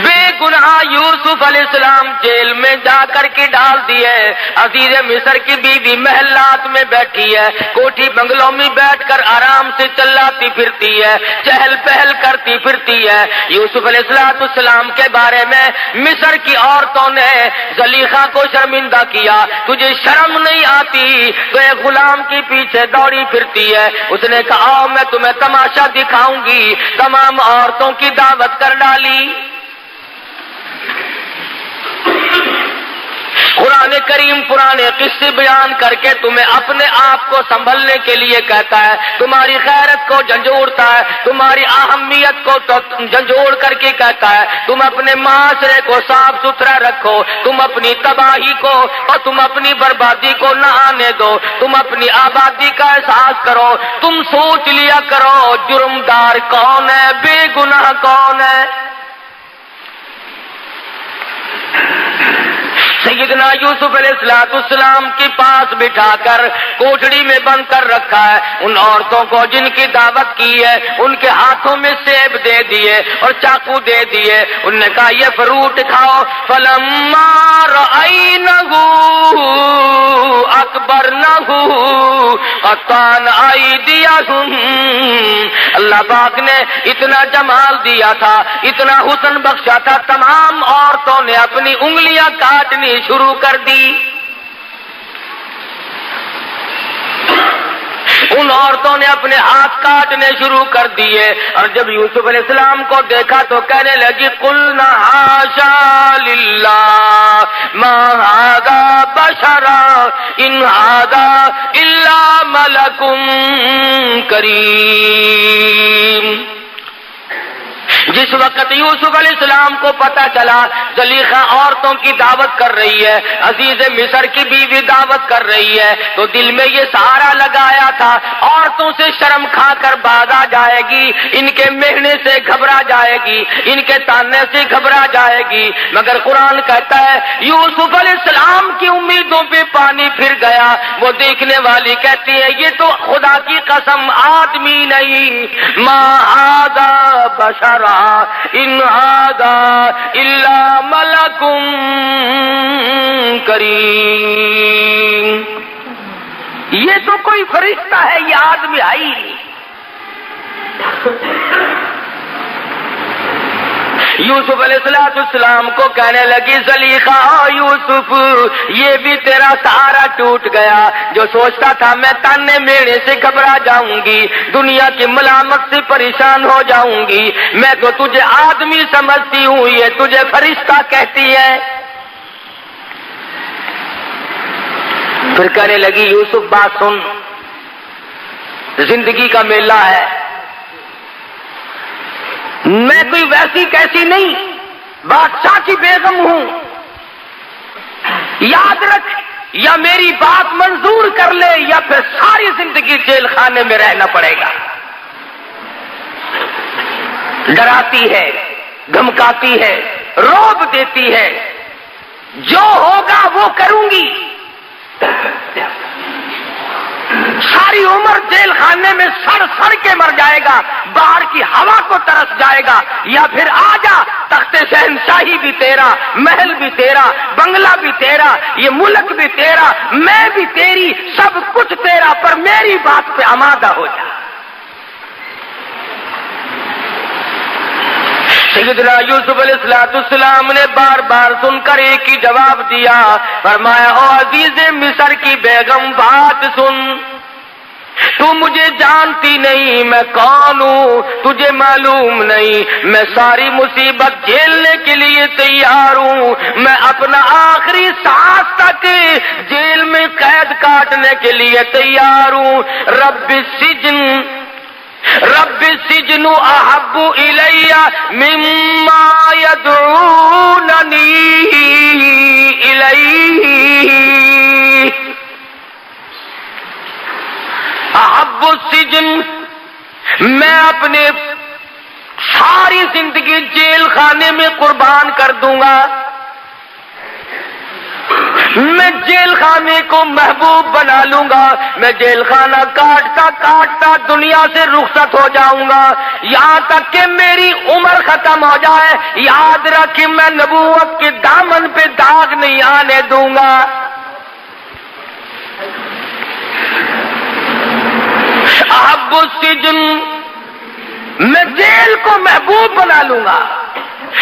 بے گناہ یوسف علیہ السلام جیل میں جا کر کے ڈال دیے، عزیز مصر کی بیوی محلات میں بیٹھی ہے، کوٹھی بنگلوں میں بیٹھ کر آرام سے چلاتی پھرتی ہے، چہل پہل کرتی پھرتی ہے۔ یوسف علیہ السلام کے بارے میں مصر کی عورتوں نے زلیخا کو شرمندہ کیا، تجھے شرم نہیں آتی تو ایک غلام کے پیچھے دوڑی پھرتی ہے۔ اس نے کہا آؤ میں تمہیں تماشا دکھاؤں گی، تمام عورتوں کی دعوت کر ڈالی۔ قرآن کریم پرانے قصے بیان کر کے تمہیں اپنے آپ کو سنبھلنے کے لیے کہتا ہے، تمہاری غیرت کو جھنجھوڑتا ہے، تمہاری اہمیت کو جھنجھوڑ کر کے کہتا ہے تم اپنے معاشرے کو صاف ستھرا رکھو، تم اپنی تباہی کو اور تم اپنی بربادی کو نہ آنے دو، تم اپنی آبادی کا احساس کرو، تم سوچ لیا کرو جرمدار کون ہے، بے گناہ کون ہے۔ سیدنا یوسف علیہ السلام کے پاس بٹھا کر کوٹڑی میں بند کر رکھا ہے، ان عورتوں کو جن کی دعوت کی ہے ان کے ہاتھوں میں سیب دے دیے اور چاقو دے دیے، انہوں نے کہا یہ فروٹ کھاؤ۔ فلما رأینہ اکبرنہ قطعن ایدیہم، اللہ پاک نے اتنا جمال دیا تھا، اتنا حسن بخشا تھا، تمام عورتوں نے اپنی انگلیاں کاٹنی شروع کر دی۔ ان عورتوں نے اپنے ہاتھ کاٹنے شروع کر دیے، اور جب یوسف علیہ السلام کو دیکھا تو کہنے لگی قلنا حاشا للہ ما ھذا بشرا ان ھذا الا ملک کریم۔ جس وقت یوسف علیہ السلام کو پتا چلا زلیخا عورتوں کی دعوت کر رہی ہے، عزیز مصر کی بیوی دعوت کر رہی ہے، تو دل میں یہ سہارا لگایا تھا عورتوں سے شرم کھا کر باز آ جائے گی، ان کے مہنے سے گھبرا جائے گی، ان کے تانے سے گھبرا جائے گی، مگر قرآن کہتا ہے یوسف علیہ السلام کی امیدوں پہ پانی پھر گیا۔ وہ دیکھنے والی کہتی ہے یہ تو خدا کی قسم آدمی نہیں، ما ھذا بشرا ان ھذا الا ملک کریم، یہ تو کوئی فرشتہ ہے، یہ آدمی ہے ہی نہیں۔ یوسف علیہ السلام کو کہنے لگی زلیخا یوسف یہ بھی تیرا سہارا ٹوٹ گیا، جو سوچتا تھا میں تانے میرے سے گھبرا جاؤں گی، دنیا کی ملامت سے پریشان ہو جاؤں گی، میں تو تجھے آدمی سمجھتی ہوں، یہ تجھے فرشتہ کہتی ہے۔ پھر کہنے لگی یوسف بات سن، زندگی کا میلہ ہے، میں کوئی ویسی کیسی نہیں، بادشاہ کی بیگم ہوں، یاد رکھ یا میری بات منظور کر لے یا پھر ساری زندگی جیل خانے میں رہنا پڑے گا۔ ڈراتی ہے، دھمکاتی ہے، رعب دیتی ہے، جو ہوگا وہ کروں گی، ساری عمر جیل خانے میں سڑ سڑ کے مر جائے گا، باہر کی ہوا کو ترس جائے گا، یا پھر آ جا تخت شہنشاہی بھی تیرا، محل بھی تیرا، بنگلہ بھی تیرا، یہ ملک بھی تیرا، میں بھی تیری، سب کچھ تیرا، پر میری بات پہ آمادہ ہو جا۔ سیدنا یوسف علیہ السلام نے بار بار سن کر ایک ہی جواب دیا، فرمایا او عزیز مصر کی بیگم بات سن، تو مجھے جانتی نہیں میں کون ہوں، تجھے معلوم نہیں میں ساری مصیبت جھیلنے کے لیے تیار ہوں، میں اپنا آخری سانس تک جیل میں قید کاٹنے کے لیے تیار ہوں۔ رب السجن احب الی مما یدعوننی الیہ، احب احب السجن، میں اپنے ساری زندگی جیل خانے میں قربان کر دوں گا، میں جیل خانے کو محبوب بنا لوں گا، میں جیل خانہ کاٹتا کاٹتا دنیا سے رخصت ہو جاؤں گا، یہاں تک کہ میری عمر ختم ہو جائے، یاد رکھ میں نبوت کے دامن پہ داغ نہیں آنے دوں گا۔ احب السجن، میں جیل کو محبوب بنا لوں گا،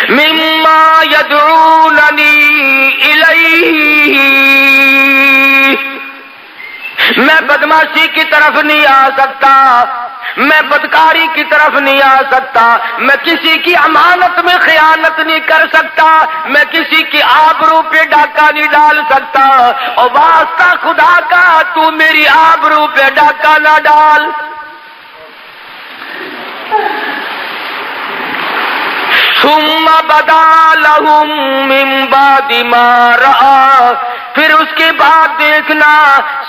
مما یدعوننی الیہ، میں بدماشی کی طرف نہیں آ سکتا، میں بدکاری کی طرف نہیں آ سکتا، میں کسی کی امانت میں خیانت نہیں کر سکتا، میں کسی کی آبرو پہ ڈاکہ نہیں ڈال سکتا، اور واسطہ خدا کا تو میری آبرو پہ ڈاکہ نہ ڈال۔ ثم بدا لهم من بعد ما رأى، پھر اس کے بعد دیکھنا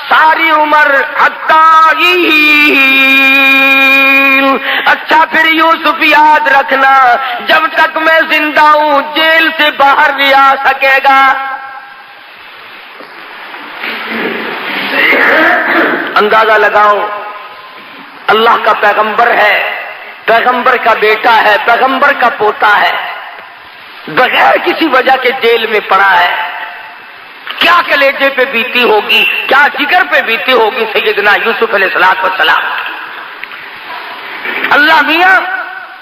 ساری عمر حتی، اچھا پھر یوسف یاد رکھنا جب تک میں زندہ ہوں جیل سے باہر نہیں آ سکے گا۔ اندازہ لگاؤ، اللہ کا پیغمبر ہے، پیغمبر کا بیٹا ہے، پیغمبر کا پوتا ہے، بغیر کسی وجہ کے جیل میں پڑا ہے، کیا کلیجے پہ بیتی ہوگی، کیا جگر پہ بیتی ہوگی سیدنا یوسف علیہ السلام۔ اللہ میاں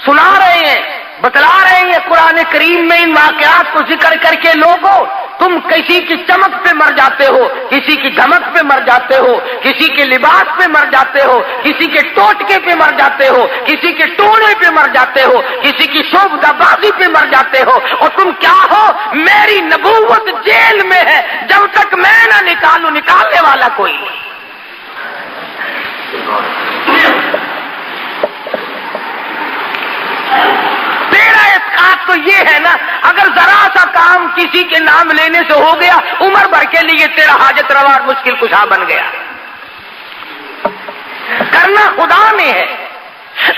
سنا رہے ہیں، بتلا رہے ہیں قرآن کریم میں ان واقعات کو ذکر کر کے، لوگوں تم کسی کی چمک پہ مر جاتے ہو، کسی کی دھمک پہ مر جاتے ہو، کسی کے لباس پہ مر جاتے ہو، کسی کے ٹوٹکے پہ مر جاتے ہو، کسی کے ٹونے پہ مر جاتے ہو، کسی کی شوبدہ بازی پہ مر جاتے ہو، اور تم کیا ہو؟ میری نبوت جیل میں ہے، جب تک میں نہ نکالوں نکالنے والا کوئی نہیں۔ تیرا اعتقاد تو یہ ہے نا، اگر ذرا سا کام کسی کے نام لینے سے ہو گیا عمر بھر کے لیے تیرا حاجت روا اور مشکل کشا بن گیا۔ کرنا خدا نے ہے،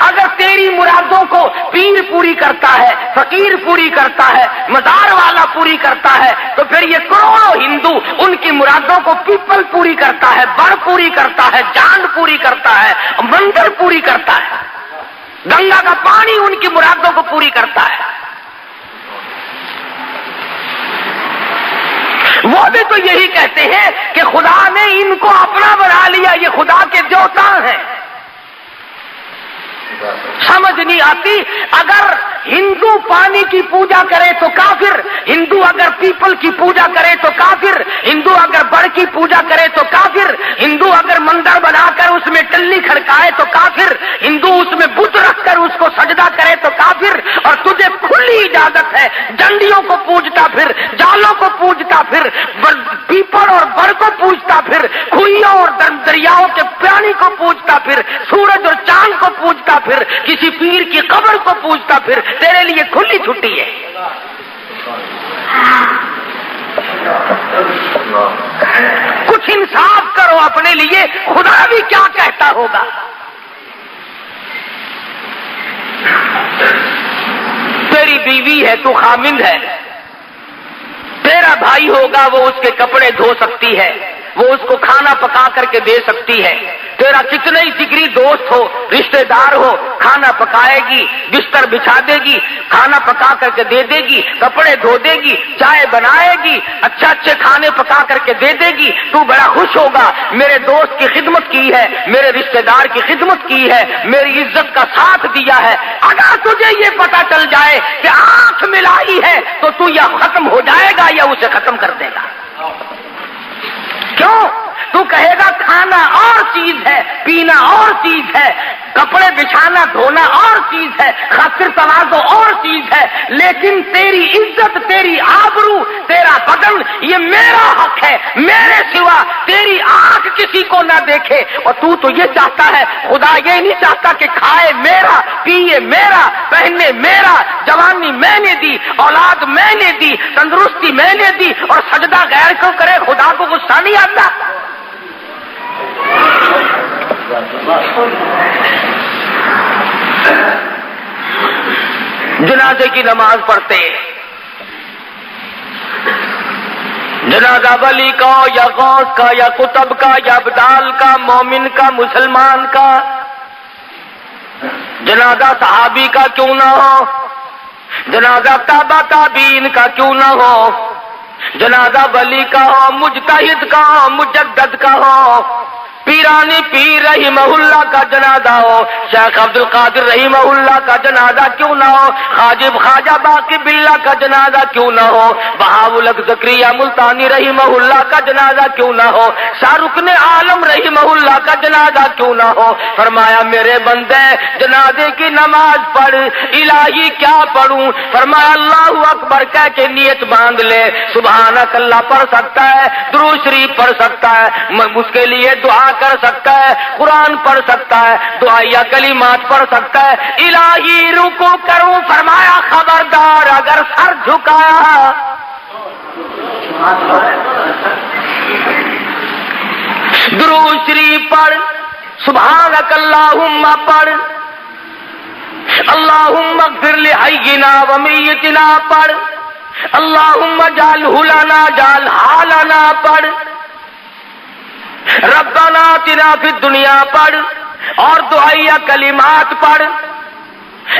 اگر تیری مرادوں کو پیر پوری کرتا ہے، فقیر پوری کرتا ہے، مزار والا پوری کرتا ہے، تو پھر یہ کروڑوں ہندو ان کی مرادوں کو پیپل پوری کرتا ہے، بڑ پوری کرتا ہے، جانڈ پوری کرتا ہے، مندر پوری کرتا ہے، گنگا کا پانی ان کی مرادوں کو پوری کرتا ہے۔ وہ بھی تو یہی کہتے ہیں کہ خدا نے ان کو اپنا بنا لیا، یہ خدا کے دیوتا ہیں۔ سمجھ نہیں آتی، اگر ہندو پانی کی پوجا کرے تو کافر، ہندو اگر پیپل کی پوجا کرے تو کافر، ہندو اگر بڑ کی پوجا کرے تو کافر، ہندو اگر مندر بنا کر اس میں ٹلی کھڑکائے تو کافر، ہندو اس میں بت رکھ کر اس کو سجدہ کرے تو کافر، اور تجھے کھلی اجازت ہے ڈنڈیوں کو پوجتا پھر، جالوں کو پوجتا پھر، پیپل اور بڑ کو پوجتا پھر، کھوئیوں اور دریاؤں کے پانی کو پوجتا پھر، سورج اور چاند کو پوجتا پھر، کسی پیر کی قبر کو پوجتا پھر، تیرے لیے کھلی چھٹی ہے۔ کچھ انصاف کرو اپنے لیے، خدا بھی کیا کہتا ہوگا۔ تیری بیوی ہے، تو خامند ہے، تیرا بھائی ہوگا وہ اس کے کپڑے دھو سکتی ہے، وہ اس کو کھانا پکا کر کے دے سکتی ہے، تیرا کتنے ہی جگری دوست ہو، رشتہ دار ہو، کھانا پکائے گی، بستر بچھا دے گی، کھانا پکا کر کے دے دے گی، کپڑے دھو دے گی، چائے بنائے گی، اچھے کھانے پکا کر کے دے دے گی، تو بڑا خوش ہوگا، میرے دوست کی خدمت کی ہے، میرے رشتہ دار کی خدمت کی ہے، میری عزت کا ساتھ دیا ہے۔ اگر تجھے یہ پتا چل جائے کہ آنکھ ملائی ہے تو تو یا ختم ہو جائے گا یا اسے ختم کر دے گا۔ کیوں؟ تو کہے گا کھانا اور چیز ہے، پینا اور چیز ہے، کپڑے بچھانا دھونا اور چیز ہے، خاطر تواضع اور چیز ہے، لیکن تیری عزت، تیری آبرو، تیرا بدن یہ میرا حق ہے، میرے سوا تیری آنکھ کسی کو نہ دیکھے۔ اور تو یہ چاہتا ہے، خدا یہ نہیں چاہتا کہ کھائے میرا، پیے میرا، پہنے میرا، جوانی میں نے دی، اولاد میں نے دی، تندرستی میں نے دی، اور سجدہ غیر کو کرے، خدا کو غصہ نہیں آتا؟ جنازے کی نماز پڑھتے، جنازہ ولی کا یا غوث کا یا قطب کا یا ابدال کا، مومن کا، مسلمان کا، جنازہ صحابی کا کیوں نہ ہو، جنازہ تابع تابعین کا کیوں نہ ہو، جنازہ ولی کا ہو، مجتہد کا ہو، مجدد کا ہو، پیرانی پیر رحمہ اللہ کا جنازہ ہو، شیخ عبد القادر رحمہ اللہ کا جنازہ کیوں نہ ہو، خواجہ باقی باللہ کا جنازہ کیوں نہ ہو، بہاء الحق زکریا ملتانی رحمہ اللہ کا جنازہ کیوں نہ ہو، شاہ رکن عالم رحمہ اللہ کا جنازہ کیوں نہ ہو، فرمایا میرے بندے جنازے کی نماز پڑھ، الہی کیا پڑھوں، فرمایا اللہ اکبر کہہ کے نیت باندھ لے، سبحانک اللہ پڑھ سکتا ہے، درود شریف پڑھ سکتا ہے، اس کے لیے دعا کر سکتا ہے، قرآن پڑھ سکتا ہے، دعائیہ کلمات پڑھ سکتا ہے، الہی رکوع کروں، فرمایا خبردار اگر سر جھکایا، درود شریف پڑھ، سبحانک اللہم پڑھ، اللہم اغفر لحینا ومیتنا پڑھ، اللہم اجعلہ لنا اجعلہا لنا پڑھ، ربنا آتنا فی الدنیا پڑھ، اور دعائیہ کلمات پڑھ،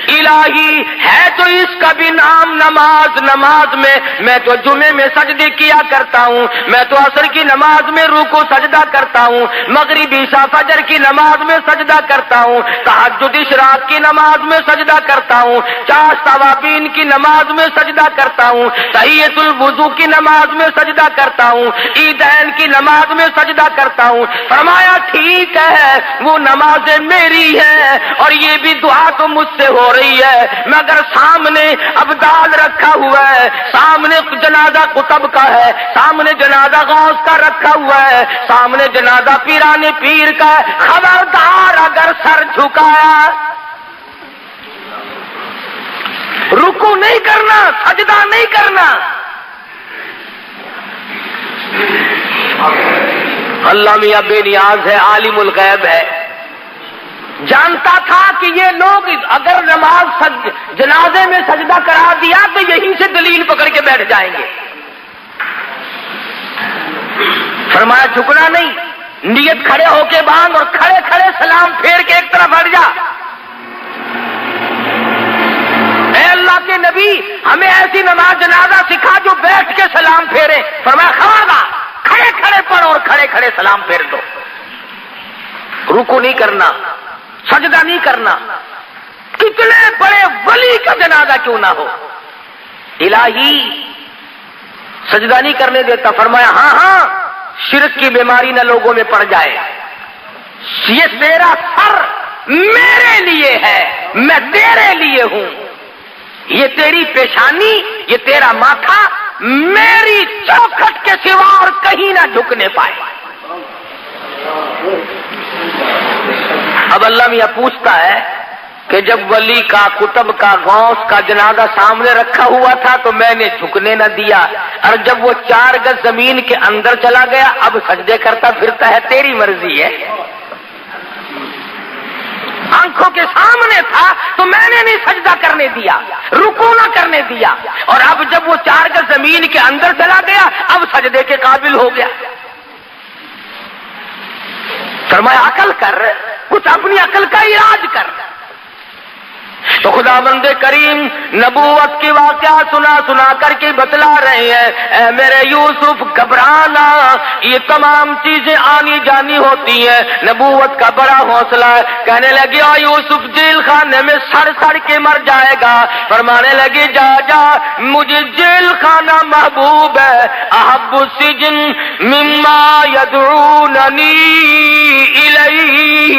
الہی ہے تو اس کا بھی نام نماز میں تو جمعے میں سجدے کیا کرتا ہوں، میں تو عصر کی نماز میں رکوع سجدہ کرتا ہوں، مغرب عشاء فجر کی نماز میں سجدہ کرتا ہوں، تہجد اشراق کی نماز میں سجدہ کرتا ہوں، چاش توابین کی نماز میں سجدہ کرتا ہوں، تحیۃ الوضو کی نماز میں سجدہ کرتا ہوں، عیدین کی نماز میں سجدہ کرتا ہوں، فرمایا ٹھیک ہے وہ نمازیں میری ہیں اور یہ بھی دعا تو مجھ سے ہو رہی ہے، مگر سامنے ابدال رکھا ہوا ہے، سامنے جنازہ قطب کا ہے، سامنے جنازہ غوث کا رکھا ہوا ہے، سامنے جنازہ پیرانے پیر کا ہے، خبردار اگر سر جھکایا، رکوع نہیں کرنا، سجدہ نہیں کرنا۔ اللہ میاں بے نیاز ہے، عالم الغیب ہے، جانتا تھا کہ یہ لوگ اگر جنازے میں سجدہ کرا دیا تو یہیں سے دلیل پکڑ کے بیٹھ جائیں گے، فرمایا جھکنا نہیں، نیت کھڑے ہو کے باندھ اور کھڑے کھڑے سلام پھیر کے ایک طرف ہٹ جا۔ اے اللہ کے نبی ہمیں ایسی نماز جنازہ سکھا جو بیٹھ کے سلام پھیرے، فرمایا خبردار کھڑے کھڑے پڑھ اور کھڑے کھڑے سلام پھیر دو، رکوع نہیں کرنا، سجدہ نہیں کرنا، کتنے بڑے ولی کا جنازہ کیوں نہ ہو، الہی سجدہ نہیں کرنے دیتا، فرمایا ہاں شرک کی بیماری نہ لوگوں میں پڑ جائے، یہ تیرا سر میرے لیے ہے، میں تیرے لیے ہوں، یہ تیری پیشانی، یہ تیرا ماتھا میری چوکھٹ کے سوا اور کہیں نہ جھکنے پائے۔ اب اللہ میاں پوچھتا ہے کہ جب ولی کا، قطب کا، غوث کا جنازہ سامنے رکھا ہوا تھا تو میں نے جھکنے نہ دیا، اور جب وہ 4 گز زمین کے اندر چلا گیا اب سجدے کرتا پھرتا ہے، تیری مرضی ہے، آنکھوں کے سامنے تھا تو میں نے نہیں سجدہ کرنے دیا، رکوع نہ کرنے دیا، اور اب جب وہ 4 گز زمین کے اندر چلا گیا اب سجدے کے قابل ہو گیا۔ فرمایا عقل کر، کچھ اپنی عقل کا علاج کر۔ تو خدا بند کریم نبوت کی واقعہ سنا کر کے بتلا رہے ہیں، اے میرے یوسف گھبرانا، یہ تمام چیزیں آنی جانی ہوتی ہیں، نبوت کا بڑا حوصلہ ہے۔ کہنے لگی او یوسف جیل خانے میں سڑ کے مر جائے گا، فرمانے لگی جا مجھے جیل خانہ محبوب ہے، احب السجن مما یدعوننی الیہ،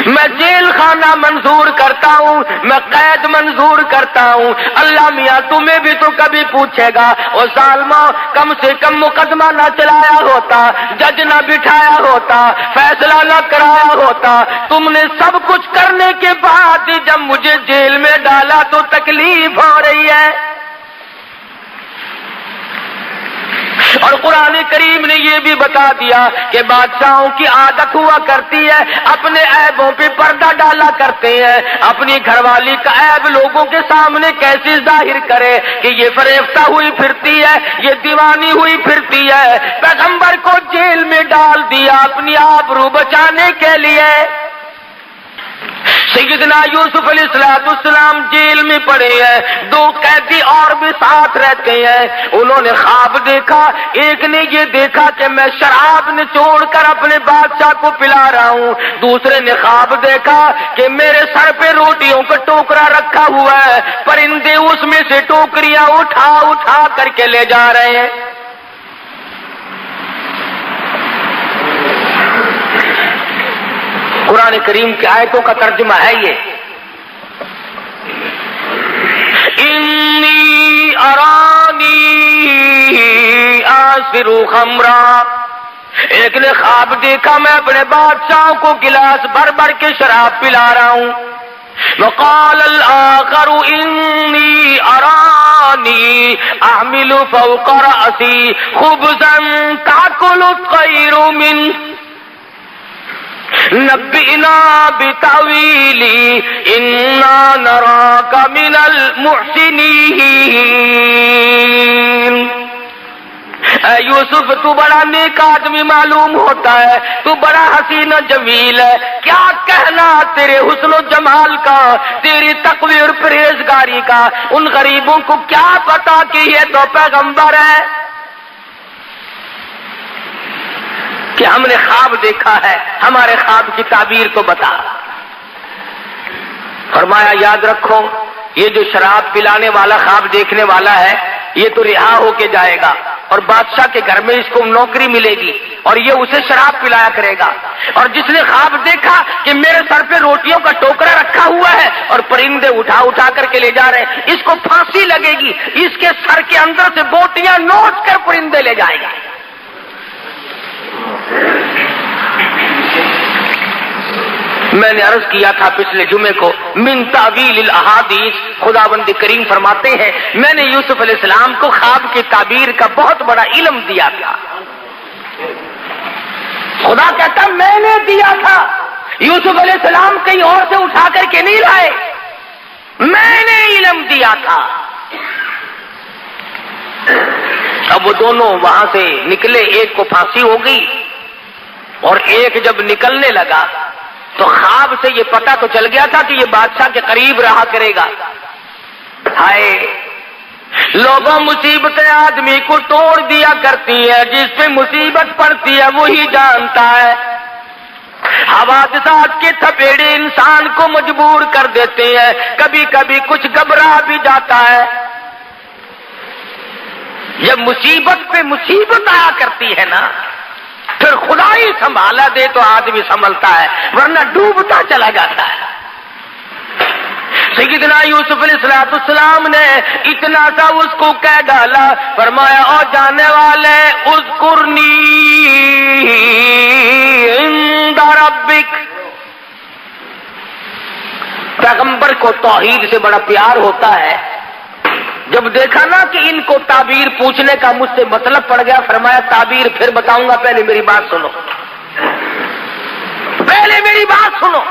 میں جیل خانہ منظور کرتا ہوں، میں قید منظور کرتا ہوں۔ اللہ میاں تمہیں بھی تو کبھی پوچھے گا، او ظالمو کم سے کم مقدمہ نہ چلایا ہوتا، جج نہ بٹھایا ہوتا، فیصلہ نہ کرایا ہوتا، تم نے سب کچھ کرنے کے بعد جب مجھے جیل میں ڈالا تو تکلیف ہو رہی ہے۔ اور قرآن کریم نے یہ بھی بتا دیا کہ بادشاہوں کی عادت ہوا کرتی ہے اپنے عیبوں پہ پردہ ڈالا کرتے ہیں، اپنی گھر والی کا عیب لوگوں کے سامنے کیسے ظاہر کرے کہ یہ فریفتہ ہوئی پھرتی ہے، یہ دیوانی ہوئی پھرتی ہے۔ پیغمبر کو جیل میں ڈال دیا اپنی آبرو بچانے کے لیے۔ سیدنا یوسف علیہ السلام جیل میں پڑے ہیں، دو قیدی اور بھی ساتھ رہتے ہیں۔ انہوں نے خواب دیکھا، ایک نے یہ دیکھا کہ میں شراب نچوڑ کر اپنے بادشاہ کو پلا رہا ہوں، دوسرے نے خواب دیکھا کہ میرے سر پہ روٹیوں کا ٹوکرا رکھا ہوا ہے، پرندے اس میں سے ٹوکریاں اٹھا اٹھا کر کے لے جا رہے ہیں۔ قرآن کریم کی آیتوں کا ترجمہ ہے یہ، انی ارانی آسر خمرا۔ ایک نے خواب دیکھا میں اپنے بادشاہوں کو گلاس بھر بھر کے شراب پلا رہا ہوں۔ وقال الآخر انی ارانی احمل فوق رأسی خبزا تأکل الطیر منه نبئنا بتاویلی انا نراک من المحسنین۔ اے یوسف تو بڑا نیک آدمی معلوم ہوتا ہے، تو بڑا حسین و جمیل ہے، کیا کہنا تیرے حسن و جمال کا، تیری تقوی اور پرہیزگاری کا، ان غریبوں کو کیا پتا کہ یہ تو پیغمبر ہے کہ ہم نے خواب دیکھا ہے، ہمارے خواب کی تعبیر کو بتا۔ فرمایا یاد رکھو یہ جو شراب پلانے والا خواب دیکھنے والا ہے یہ تو رہا ہو کے جائے گا اور بادشاہ کے گھر میں اس کو نوکری ملے گی اور یہ اسے شراب پلایا کرے گا، اور جس نے خواب دیکھا کہ میرے سر پہ روٹیوں کا ٹوکرا رکھا ہوا ہے اور پرندے اٹھا اٹھا کر کے لے جا رہے ہیں، اس کو پھانسی لگے گی، اس کے سر کے اندر سے بوٹیاں نوچ کر پرندے لے جائے گا۔ میں نے عرض کیا تھا پچھلے جمعے کو، من تعویل الاحادیث، خداوند کریم فرماتے ہیں میں نے یوسف علیہ السلام کو خواب کی تعبیر کا بہت بڑا علم دیا تھا۔ خدا کہتا میں نے دیا تھا، یوسف علیہ السلام کہیں اور سے اٹھا کر کے نہیں لائے، میں نے علم دیا تھا۔ اب وہ دونوں وہاں سے نکلے، ایک کو پھانسی ہو گئی اور ایک جب نکلنے لگا تو خواب سے یہ پتہ تو چل گیا تھا کہ یہ بادشاہ کے قریب رہا کرے گا۔ ہائے لوگوں، مصیبتیں آدمی کو توڑ دیا کرتی ہے، جس پہ مصیبت پڑتی ہے وہی جانتا ہے۔ حوادثات کے تھپیڑے انسان کو مجبور کر دیتے ہیں، کبھی کبھی کچھ گھبرا بھی جاتا ہے۔ جب مصیبت پہ مصیبت آیا کرتی ہے نا پھر خدا ہی سنبھالا دے تو آدمی سنبھلتا ہے، ورنہ ڈوبتا چلا جاتا ہے۔ سیدنا یوسف علیہ السلام نے اتنا سا اس کو کہہ ڈالا، فرمایا او جانے والے اذکرنی عند ربک۔ پیغمبر کو توحید سے بڑا پیار ہوتا ہے، جب دیکھا نا کہ ان کو تعبیر پوچھنے کا مجھ سے مطلب پڑ گیا، فرمایا تعبیر پھر بتاؤں گا، پہلے میری بات سنو، پہلے میری بات سنو۔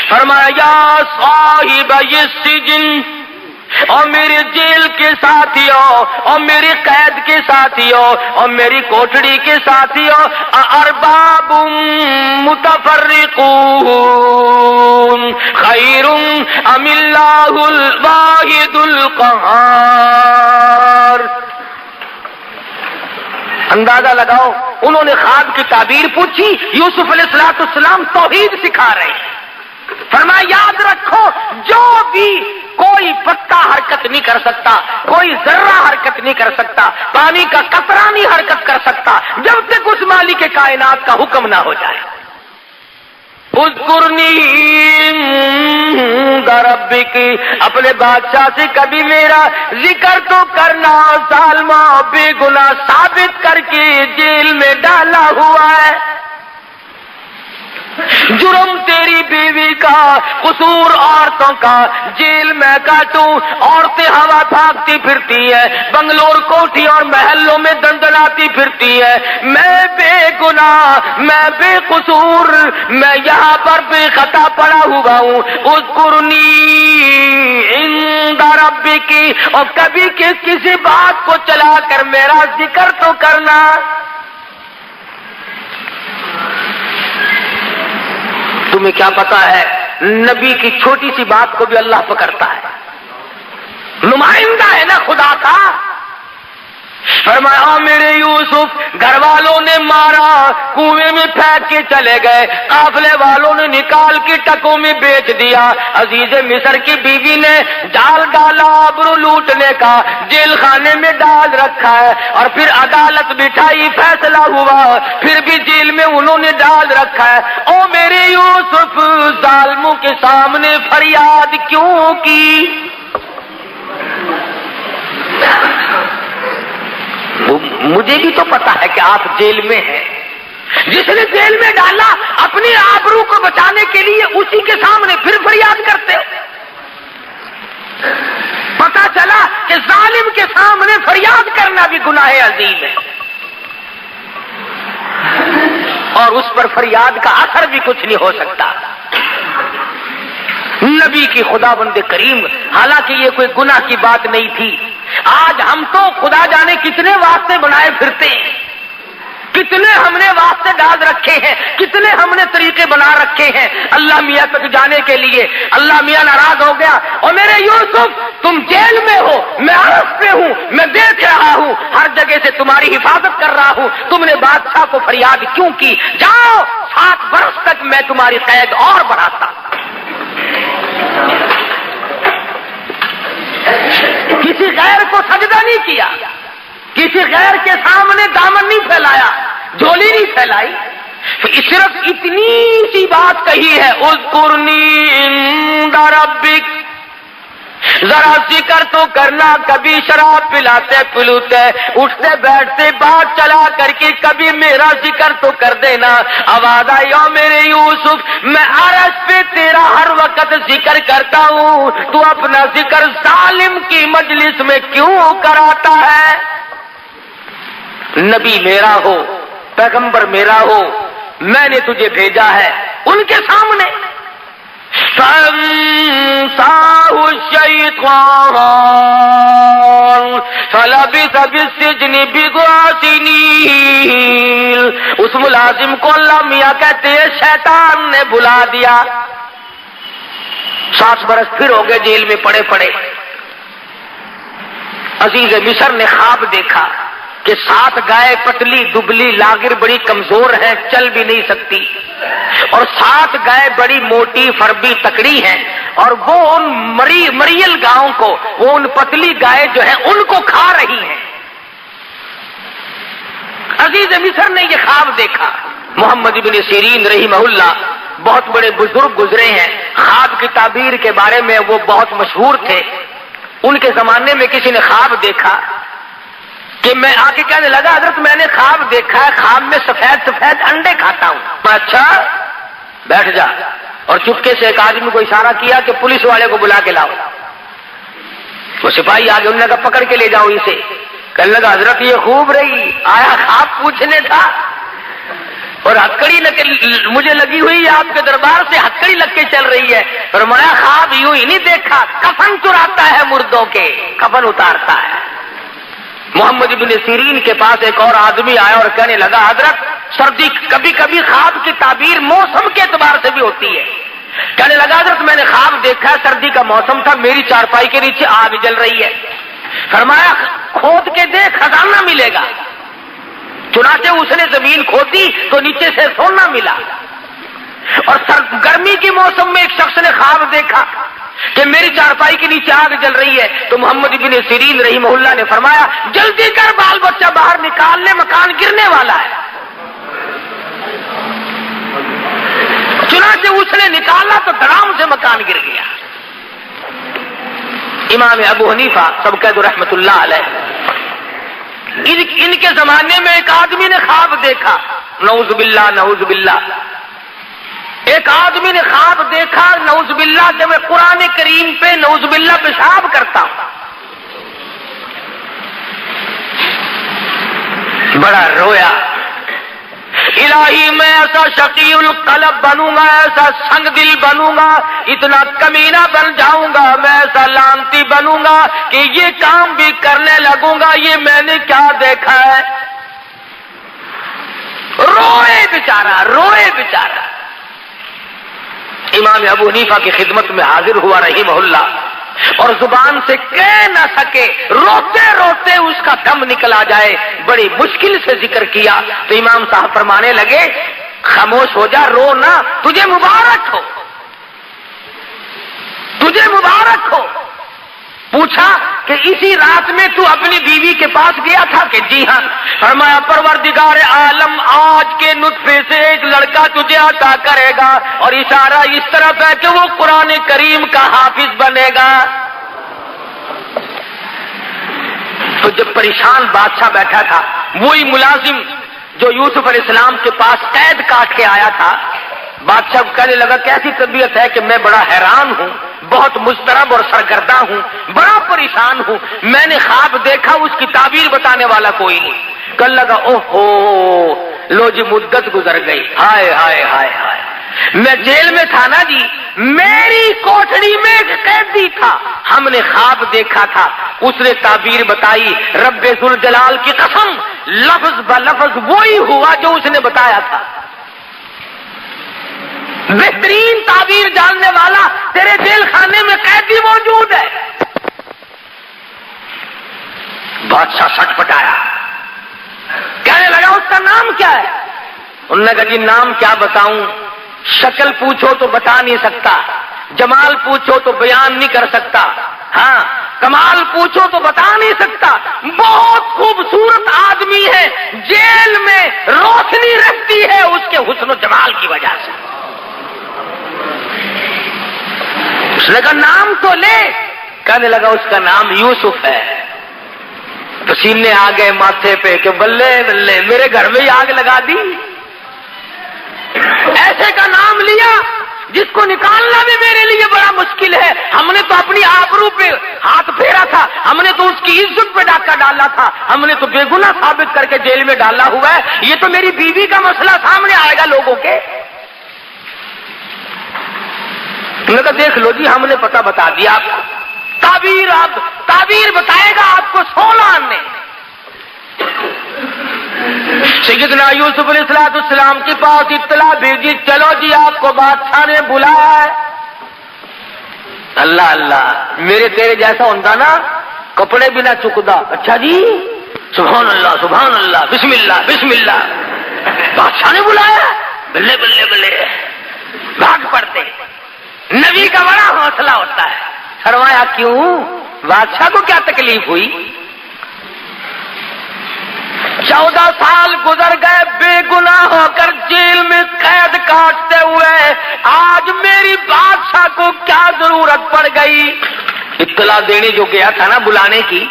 فرمایا یا صاحب السجن، اور میرے جیل کے ساتھیوں اور میری قید کے ساتھیوں اور میری کوٹڑی کے ساتھیوں، ارباب متفرقون خیر ام اللہ الواحد القہار۔ اندازہ لگاؤ، انہوں نے خواب کی تعبیر پوچھی، یوسف علیہ السلام توحید سکھا رہے ہیں۔ فرمایا یاد رکھو جو بھی کوئی پتا حرکت نہیں کر سکتا، کوئی ذرہ حرکت نہیں کر سکتا، پانی کا قطرہ نہیں حرکت کر سکتا جب تک اس مالک کائنات کا حکم نہ ہو جائے۔ اذکرنی عند ربک، اپنے بادشاہ سے کبھی میرا ذکر تو کرنا، ظالمہ بے گناہ ثابت کر کے جیل میں ڈالا ہوا ہے، جرم تیری بیوی کا، قصور عورتوں کا جیل میں کاٹوں، عورتیں ہوا بھاگتی پھرتی ہیں، بنگلور کوٹھی اور محلوں میں دندناتی پھرتی ہیں، میں بے گناہ، میں بے قصور، میں یہاں پر بے خطا پڑا ہوا ہوں، اذکرنی عند ربک، اور کبھی کسی بات کو چلا کر میرا ذکر تو کرنا۔ تمہیں کیا پتا ہے نبی کی چھوٹی سی بات کو بھی اللہ پکڑتا ہے، نمائندہ ہے نا خدا کا۔ فرمایا میرے یوسف گھر والوں نے مارا، کنویں میں پھینک کے چلے گئے، قافلے والوں نے نکال کے ٹکوں میں بیچ دیا، عزیز مصر کی بیوی نے ڈال ڈالا آبرو لوٹنے کا، جیل خانے میں ڈال رکھا ہے، اور پھر عدالت بٹھائی، فیصلہ ہوا، پھر بھی جیل میں انہوں نے ڈال رکھا ہے۔ او میرے یوسف ظالموں کے سامنے فریاد کیوں کی؟ مجھے بھی تو پتا ہے کہ آپ جیل میں ہیں، جس نے جیل میں ڈالا اپنی آبرو کو بچانے کے لیے اسی کے سامنے پھر فریاد کرتے ہو۔ پتا چلا کہ ظالم کے سامنے فریاد کرنا بھی گناہ عظیم ہے، اور اس پر فریاد کا اثر بھی کچھ نہیں ہو سکتا۔ نبی کی خداوند کریم، حالانکہ یہ کوئی گناہ کی بات نہیں تھی، آج ہم تو خدا جانے کتنے واسطے بنائے پھرتے ہیں، کتنے ہم نے واسطے ڈال رکھے ہیں، کتنے ہم نے طریقے بنا رکھے ہیں اللہ میاں تک جانے کے لیے۔ اللہ میاں ناراض ہو گیا، اور میرے یوسف تم جیل میں ہو، میں عرف پہ ہوں، میں دیکھ رہا ہوں، ہر جگہ سے تمہاری حفاظت کر رہا ہوں، تم نے بادشاہ کو فریاد کیوں کی؟ جاؤ 7 برس تک میں تمہاری قید اور بڑھاتا۔ کسی غیر کو سجدہ نہیں کیا، کسی غیر کے سامنے دامن نہیں پھیلایا، جھولی نہیں پھیلائی، صرف اتنی سی بات کہی ہے، اذکرنی عند ربک، ذرا ذکر تو کرنا، کبھی شراب پلاتے پلوتے اٹھتے بیٹھتے بات چلا کر کے کبھی میرا ذکر تو کر دینا۔ آواز آئی او میرے یوسف میں عرش پہ تیرا ہر وقت ذکر کرتا ہوں، تو اپنا ذکر ظالم کی مجلس میں کیوں کراتا ہے؟ نبی میرا ہو، پیغمبر میرا ہو، میں نے تجھے بھیجا ہے ان کے سامنے۔ فَأَنسَاهُ الشَّيْطَانُ فَلَبِثَ فِي السِّجْنِ بِضْعَ سِنِينَ، اس ملازم کو اللہ میاں کہتے ہیں شیطان نے بلا دیا، 7 برس پھر ہو گئے جیل میں پڑے پڑے۔ عزیز مصر نے خواب دیکھا کہ 7 گائے پتلی دبلی لاغر بڑی کمزور ہیں، چل بھی نہیں سکتی، اور 7 گائے بڑی موٹی فربی تکڑی ہیں، اور وہ ان مریل گاؤں کو، وہ ان پتلی گائے جو ہیں ان کو کھا رہی ہیں۔ عزیز مصر نے یہ خواب دیکھا۔ محمد ابن سیرین رحمہ اللہ بہت بڑے بزرگ گزرے ہیں، خواب کی تعبیر کے بارے میں وہ بہت مشہور تھے۔ ان کے زمانے میں کسی نے خواب دیکھا کہ میں آ کے کہنے لگا حضرت میں نے خواب دیکھا ہے، خواب میں سفید سفید انڈے کھاتا ہوں۔ اچھا بیٹھ جا، اور چپکے سے ایک آدمی کو اشارہ کیا کہ پولیس والے کو بلا کے لاؤ۔ وہ سپاہی آگے انہوں نے کہا پکڑ کے لے جاؤ اسے۔ کہنے لگا حضرت یہ خوب رہی، آیا خواب پوچھنے تھا، اور ہتکڑی مجھے لگی ہوئی آپ کے دربار سے ہتکڑی لگ کے چل رہی ہے۔ فرمایا خواب یوں ہی نہیں دیکھا، کفن چراتا ہے مردوں کے، کفن اتارتا ہے۔ محمد ابن سیرین کے پاس ایک اور آدمی آیا اور کہنے لگا حضرت سردی، کبھی کبھی خواب کی تعبیر موسم کے اعتبار سے بھی ہوتی ہے۔ کہنے لگا حضرت میں نے خواب دیکھا ہے، سردی کا موسم تھا، میری چارپائی کے نیچے آگ جل رہی ہے۔ فرمایا کھود کے دیکھ خزانہ ملے گا۔ چنانچہ اس نے زمین کھودی تو نیچے سے سونا ملا۔ اور گرمی کے موسم میں ایک شخص نے خواب دیکھا کہ میری چارپائی کے نیچے آگ جل رہی ہے، تو محمد ابن سیرین رحمہ اللہ نے فرمایا جلدی کر بال بچہ باہر نکال لے، مکان گرنے والا ہے۔ چنانچہ اس نے نکالا تو دڑام سے مکان گر گیا۔ امام ابو حنیفہ سب کہہ دو رحمت اللہ علیہ، ان کے زمانے میں ایک آدمی نے خواب دیکھا، نعوذ باللہ نعوذ باللہ، ایک آدمی نے خواب دیکھا نعوذ باللہ کہ میں قرآن کریم پہ نعوذ باللہ پیشاب کرتا ہوں. بڑا رویا. الہی میں ایسا شقی القلب بنوں گا، ایسا سنگ دل بنوں گا، اتنا کمینہ بن جاؤں گا، میں ایسا لعنتی بنوں گا کہ یہ کام بھی کرنے لگوں گا. یہ میں نے کیا دیکھا ہے؟ روئے بیچارہ، روئے بیچارہ. امام ابو حنیفہ کی خدمت میں حاضر ہوا رحمہ اللہ، اور زبان سے کہہ نہ سکے، روتے روتے اس کا دم نکل آ جائے. بڑی مشکل سے ذکر کیا تو امام صاحب فرمانے لگے خاموش ہو جا، رو نہ، تجھے مبارک ہو، تجھے مبارک ہو. پوچھا کہ اسی رات میں تو اپنی بیوی کے پاس گیا تھا؟ کہ جی ہاں. فرمایا پروردگار عالم آج کے نطفے سے ایک لڑکا تجھے عطا کرے گا، اور اشارہ اس طرف ہے کہ وہ قرآن کریم کا حافظ بنے گا. تو جب پریشان بادشاہ بیٹھا تھا، وہی ملازم جو یوسف علیہ السلام کے پاس قید کاٹ کے آیا تھا، بادشاہ کو کہنے لگا کیسی طبیعت ہے کہ میں بڑا حیران ہوں، بہت مضطرب اور سرگرداں ہوں، بڑا پریشان ہوں. میں نے خواب دیکھا، اس کی تعبیر بتانے والا کوئی نہیں. کہنے لگا اوہو لو جی مدت گزر گئی، ہائے ہائے ہائے ہائے. میں جیل میں تھا نا جی، میری کوٹڑی میں ایک قیدی تھا، ہم نے خواب دیکھا تھا، اس نے تعبیر بتائی. رب ذوالجلال کی قسم لفظ بلفظ وہی ہوا جو اس نے بتایا تھا. بہترین تعبیر جاننے والا تیرے جیل خانے میں قیدی موجود ہے. بادشاہ سٹ پٹایا، کہنے لگا اس کا نام کیا ہے؟ انہوں نے کہا جی نام کیا بتاؤں، شکل پوچھو تو بتا نہیں سکتا، جمال پوچھو تو بیان نہیں کر سکتا، ہاں کمال پوچھو تو بتا نہیں سکتا. بہت خوبصورت آدمی ہے، جیل میں روشنی رہتی ہے اس کے حسن و جمال کی وجہ سے. اس نے کہا نام تو لے. کہنے لگا اس کا نام یوسف ہے. پسینے آ گئے ماتھے پہ کہ بلے بلے میرے گھر میں ہی آگ لگا دی. ایسے کا نام لیا جس کو نکالنا بھی میرے لیے بڑا مشکل ہے. ہم نے تو اپنی آبرو پہ ہاتھ پھیرا تھا، ہم نے تو اس کی عزت پہ ڈاکہ ڈالا تھا، ہم نے تو بے گناہ ثابت کر کے جیل میں ڈالا ہوا ہے. یہ تو میری بیوی کا مسئلہ سامنے آئے گا لوگوں کے. انہوں نے کہا دیکھ لو جی ہم نے پتہ بتا دیا آپ کو، تعبیر آپ تعبیر بتائے گا آپ کو 16 نے. سیدنا یوسف علیہ السلام کے پاس اطلاع بھیجی، چلو جی آپ کو بادشاہ نے بلایا ہے. اللہ اللہ، میرے تیرے جیسا ہوتا نا کپڑے بھی نہ چکدا. اچھا جی سبحان اللہ سبحان اللہ بسم اللہ بسم اللہ، بادشاہ نے بلایا، بلے بلے بلے بھاگ پڑتے. نبی کا بڑا حوصلہ ہوتا ہے. فرمایا کیوں، بادشاہ کو کیا تکلیف ہوئی؟ 14 سال گزر گئے بے گناہ ہو کر جیل میں قید کاٹتے ہوئے، آج میری بادشاہ کو کیا ضرورت پڑ گئی؟ اطلاع دینے جو گیا تھا نا بلانے کی،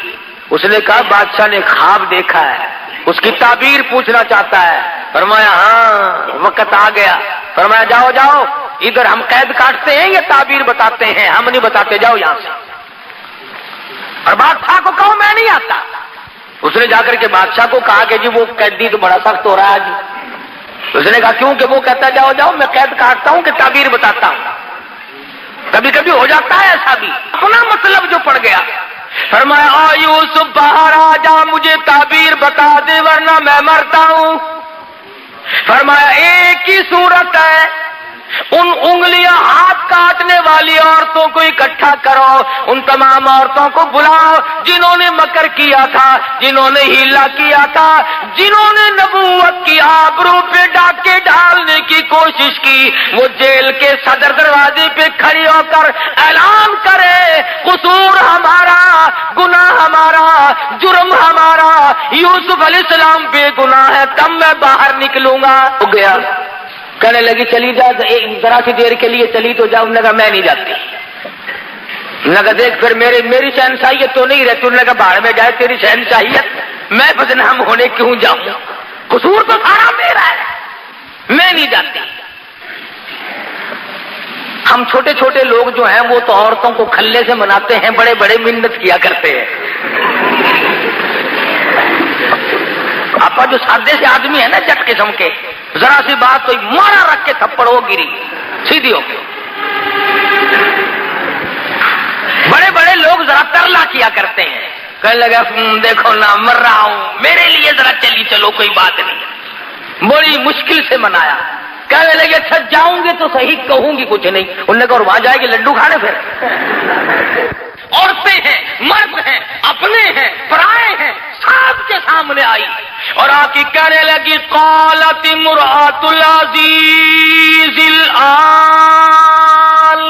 اس نے کہا بادشاہ نے خواب دیکھا ہے، اس کی تعبیر پوچھنا چاہتا ہے. فرمایا ہاں وقت آ گیا. فرمایا جاؤ جاؤ، ادھر ہم قید کاٹتے ہیں یا تعبیر بتاتے ہیں؟ ہم نہیں بتاتے، جاؤ یہاں سے. اور بادشاہ کو کہو میں نہیں آتا. اس نے جا کر کے بادشاہ کو کہا کہ جی وہ قیدی تو بڑا سخت ہو رہا ہے جی. اس نے کہا کیوں؟ کہ وہ کہتا جاؤ جاؤ میں قید کاٹتا ہوں کہ تعبیر بتاتا ہوں. کبھی کبھی ہو جاتا ہے ایسا بھی، اپنا مطلب جو پڑ گیا. فرمایا آ یوسف باہر آ جا، مجھے تعبیر بتا دے ورنہ میں مرتا ہوں. فرمایا ایک ہی صورت ہے، ان انگلیاں ہاتھ کاٹنے والی عورتوں کو اکٹھا کرو، ان تمام عورتوں کو بلاؤ جنہوں نے مکر کیا تھا، جنہوں نے ہیلا کیا تھا، جنہوں نے نبوت کی آبرو پہ ڈاکے ڈالنے کی کوشش کی. وہ جیل کے صدر دروازے پہ کھڑی ہو کر اعلان کرے قصور ہمارا، گناہ ہمارا، جرم ہمارا، یوسف علیہ السلام بے گناہ ہے، تب میں باہر نکلوں گا. ہو گیا. کہنے لگی چلی جا، ذرا سی دیر کے لیے چلی تو جاؤ. انہوں نے کہا میں نہیں جاتی. انہوں نے کہا دیکھ پھر میری شہنشاہیت تو نہیں رہتی. انہوں نے کہا باہر میں جائے تیری شہنشاہیت، میں بدنام ہونے کیوں جاؤں؟ قصور تو سارا میرا ہے، میں نہیں جاتی. ہم چھوٹے چھوٹے لوگ جو ہیں وہ تو عورتوں کو کھلے سے مناتے ہیں، بڑے بڑے منت کیا کرتے ہیں۔ آپ جو سادے سے آدمی ہے نا جٹ قسم کے، ذرا سی بات کوئی مارا رکھ کے تھپڑ ہو گری سیدھی ہو گئی۔ بڑے بڑے لوگ ذرا ترلا کیا کرتے ہیں، کہنے لگا دیکھو نا مر رہا ہوں، میرے لیے ذرا چلی چلو کوئی بات نہیں۔ بڑی مشکل سے منایا، کہنے لگے اچھا جاؤں گے تو صحیح، کہوں گی کچھ نہیں۔ انہوں نے کہا وہاں جائے گی لڈو کھانے پھر؟ عورتیں ہیں، مرد ہیں، اپنے ہیں، پرائے ہیں، سب کے سامنے آئی اور آ کے کہنے لگی قالت امرأۃ العزیز الآن،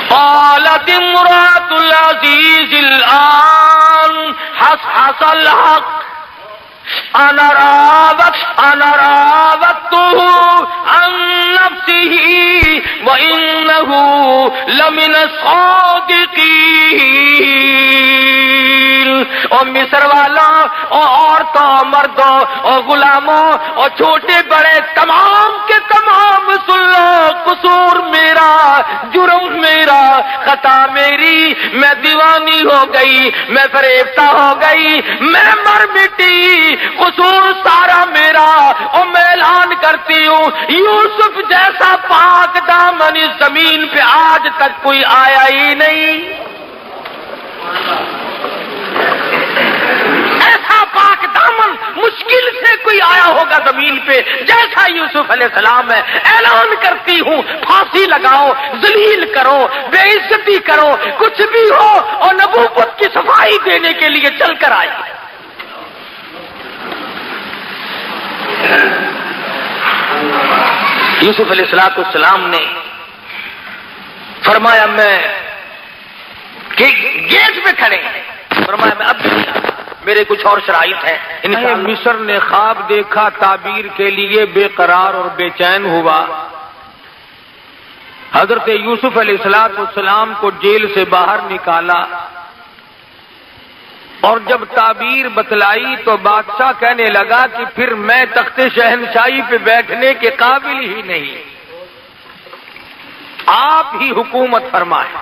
قالت امرأۃ العزیز الآن حصحص الحق انا راودته عن نفسه وانه لمن الصادقین۔ اور مصر والا اور عورتوں، مردوں اور غلاموں اور چھوٹے بڑے تمام کے تمام سن لو، قصور میرا، جرم میرا، خطا میری، میں دیوانی ہو گئی، میں فریفتہ ہو گئی، میں مر مٹی، قصور سارا میرا۔ اور میں اعلان کرتی ہوں یوسف جیسا پاک دامن اس زمین پہ آج تک کوئی آیا ہی نہیں۔ ایسا پاک دامن مشکل سے کوئی آیا ہوگا زمین پہ جیسا یوسف علیہ السلام ہے۔ اعلان کرتی ہوں پھانسی لگاؤ، ذلیل کرو، بے عزتی کرو، کچھ بھی ہو، اور نبوت کی صفائی دینے کے لیے چل کر آئی۔ یوسف علیہ السلام نے فرمایا میں گیٹ پہ کھڑے ہیں، فرمایا میں اب میرے کچھ اور شرائط ہیں۔ مصر نے خواب دیکھا، تعبیر کے لیے بے قرار اور بے چین ہوا۔ حضرت یوسف علیہ السلام کو جیل سے باہر نکالا اور جب تعبیر بتلائی تو بادشاہ کہنے لگا کہ پھر میں تخت شہنشاہی پہ بیٹھنے کے قابل ہی نہیں، آپ ہی حکومت فرمائیں۔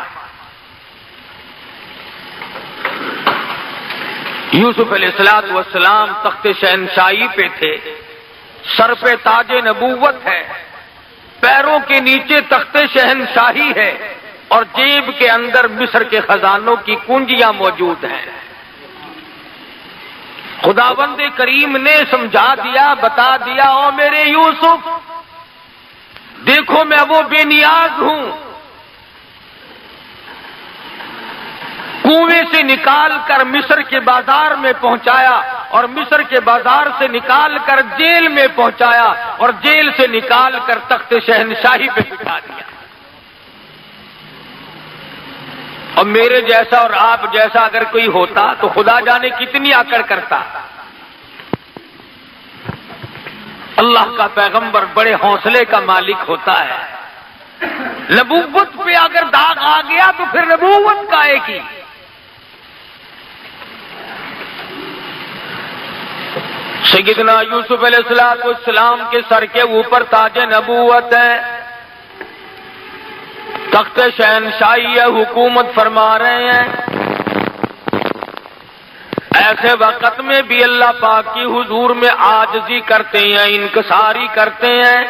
یوسف علیہ السلام تخت شہنشاہی پہ تھے، سر پہ تاج نبوت ہے، پیروں کے نیچے تخت شہنشاہی ہے، اور جیب کے اندر مصر کے خزانوں کی کنجیاں موجود ہیں۔ خداوند کریم نے سمجھا دیا، بتا دیا، او میرے یوسف دیکھو میں وہ بے نیاز ہوں، کنویں سے نکال کر مصر کے بازار میں پہنچایا، اور مصر کے بازار سے نکال کر جیل میں پہنچایا، اور جیل سے نکال کر تخت شہنشاہی پہ بٹھا دیا۔ اور میرے جیسا اور آپ جیسا اگر کوئی ہوتا تو خدا جانے کتنی آکڑ کرتا۔ اللہ کا پیغمبر بڑے حوصلے کا مالک ہوتا ہے۔ نبوت پہ اگر داغ آ گیا تو پھر نبوت کائے کی۔ سیدنا یوسف علیہ السلام کے سر کے اوپر تاج نبوت ہے، تخت شہنشاہی ہے، حکومت فرما رہے ہیں۔ ایسے وقت میں بھی اللہ پاک کی حضور میں عاجزی کرتے ہیں، انکساری کرتے ہیں،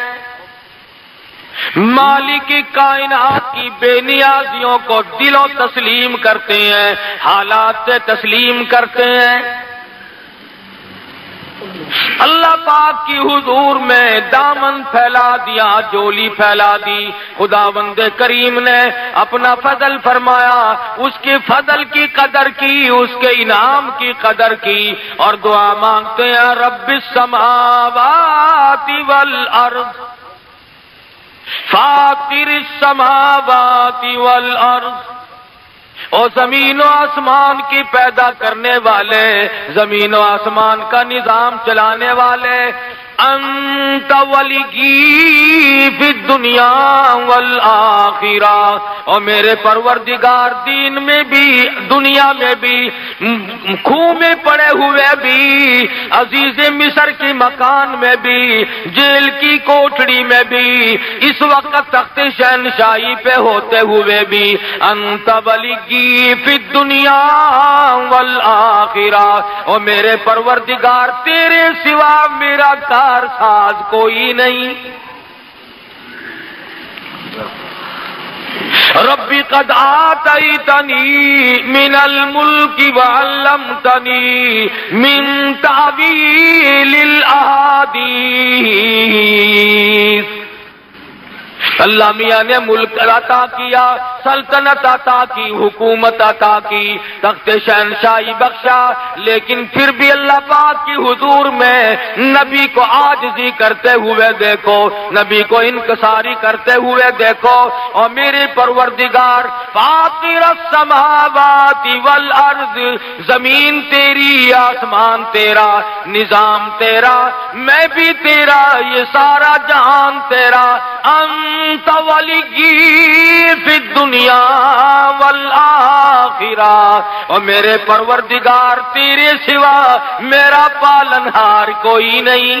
مالک کائنات کی بے نیازیوں کو دلوں تسلیم کرتے ہیں، حالات سے تسلیم کرتے ہیں۔ اللہ پاک کی حضور میں دامن پھیلا دیا، جولی پھیلا دی۔ خداوند کریم نے اپنا فضل فرمایا، اس کے فضل کی قدر کی، اس کے انعام کی قدر کی، اور دعا مانگتے ہیں رب السماوات والارض فاطر السماوات والارض اور زمین و آسمان کی پیدا کرنے والے، زمین و آسمان کا نظام چلانے والے، انت ولی فی الدنیا والآخرہ، اور میرے پروردگار دین میں بھی دنیا میں بھی، خون میں پڑے ہوئے بھی، عزیز مصر کی مکان میں بھی، جیل کی کوٹڑی میں بھی، اس وقت تخت شہنشاہی پہ ہوتے ہوئے بھی، انت ولی فی الدنیا والآخرہ، اور میرے پروردگار تیرے سوا میرا ساز کوئی نہیں۔ ربی قد آتیتنی من الملک وعلمتنی من تعویل الاحادیث۔ اللہ میاں نے ملک عطا کیا، سلطنت عطا کی، حکومت عطا کی، تخت شہنشاہی بخشا، لیکن پھر بھی اللہ پاک کی حضور میں نبی کو عاجزی کرتے ہوئے دیکھو، نبی کو انکساری کرتے ہوئے دیکھو۔ اور میرے پروردگار فاطر السماوات والارض، زمین تیری، آسمان تیرا، نظام تیرا، میں بھی تیرا، یہ سارا جہان تیرا، انت ولی فی الدنیا والآخرہ، اور میرے پروردگار تیرے سوا میرا پالنہار کوئی نہیں۔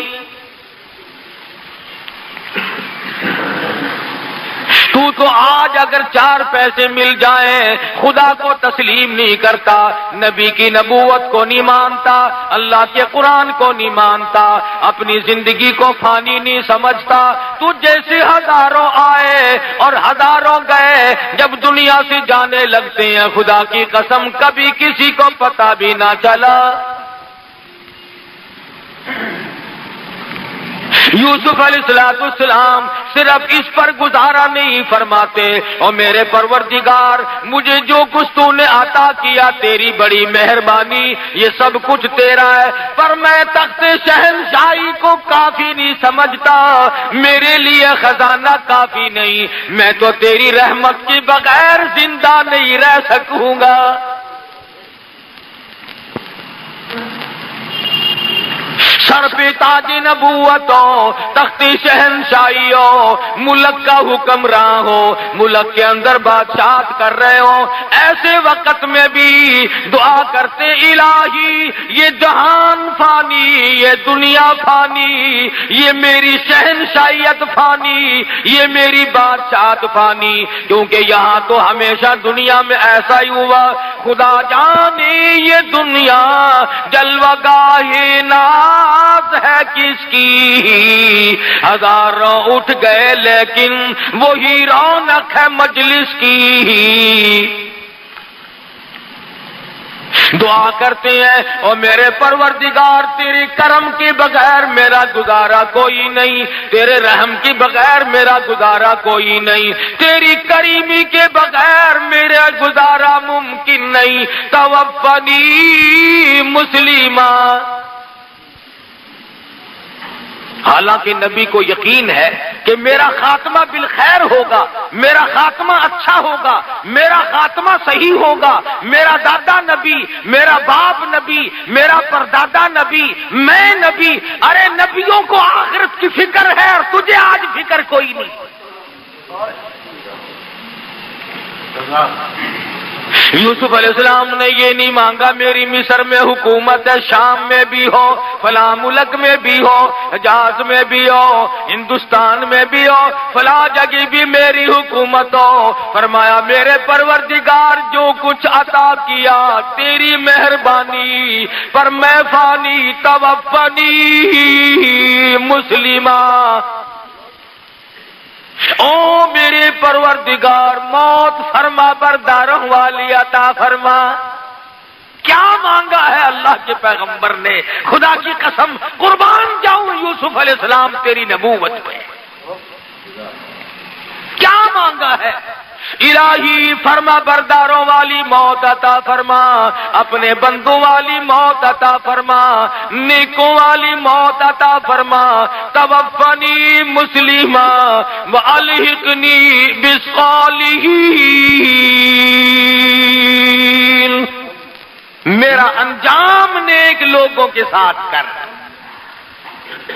تو آج اگر 4 پیسے مل جائیں خدا کو تسلیم نہیں کرتا، نبی کی نبوت کو نہیں مانتا، اللہ کے قرآن کو نہیں مانتا، اپنی زندگی کو فانی نہیں سمجھتا، تو جیسے ہزاروں آئے اور ہزاروں گئے، جب دنیا سے جانے لگتے ہیں خدا کی قسم کبھی کسی کو پتہ بھی نہ چلا۔ یوسف علیہ السلام صرف اس پر گزارا نہیں فرماتے، اور میرے پروردگار مجھے جو کچھ تو نے عطا کیا تیری بڑی مہربانی، یہ سب کچھ تیرا ہے، پر میں تخت شہنشاہی کو کافی نہیں سمجھتا، میرے لیے خزانہ کافی نہیں، میں تو تیری رحمت کے بغیر زندہ نہیں رہ سکوں گا۔ سر پہ تاج نبوتوں، تخت شہنشاہیوں، ملک کا حکمراں ہو، ملک کے اندر بادشاہت کر رہے ہو، ایسے وقت میں بھی دعا کرتے الہی یہ جہان فانی، یہ دنیا فانی، یہ میری شہنشاہیت فانی، یہ میری بادشاہت فانی، کیونکہ یہاں تو ہمیشہ دنیا میں ایسا ہی ہوا، خدا جانے یہ دنیا جلوہ گاہ ناز ہے کس کی، ہزاروں اٹھ گئے لیکن وہی رونق ہے مجلس کی۔ دعا کرتے ہیں اور میرے پروردگار تیرے کرم کے بغیر میرا گزارا کوئی نہیں، تیرے رحم کے بغیر میرا گزارا کوئی نہیں، تیری کریمی کے بغیر میرا گزارا ممکن نہیں، توفنی مسلمہ۔ حالانکہ نبی کو یقین ہے کہ میرا خاتمہ بالخیر ہوگا، میرا خاتمہ اچھا ہوگا، میرا خاتمہ صحیح ہوگا، میرا دادا نبی، میرا باپ نبی، میرا پردادا نبی، میں نبی، ارے نبیوں کو آخرت کی فکر ہے اور تجھے آج فکر کوئی نہیں۔ یوسف علیہ السلام نے یہ نہیں مانگا میری مصر میں حکومت ہے، شام میں بھی ہو، فلاں ملک میں بھی ہو، حجاز میں بھی ہو، ہندوستان میں بھی ہو، فلاں جگہ بھی میری حکومت ہو۔ فرمایا میرے پروردگار جو کچھ عطا کیا تیری مہربانی، پر میں فانی، توفنی مسلمہ۔ او میرے پروردگار موت فرما برداروں والی عطا فرما۔ کیا مانگا ہے اللہ کے پیغمبر نے؟ خدا کی قسم قربان جاؤں یوسف علیہ السلام تیری نبوت میں، کیا مانگا ہے؟ الہی فرما برداروں والی موت عطا فرما، اپنے بندوں والی موت عطا فرما، نیکوں والی موت عطا فرما، توفنی مسلمہ والحقنی بالصالحین۔ میرا انجام نیک لوگوں کے ساتھ کر،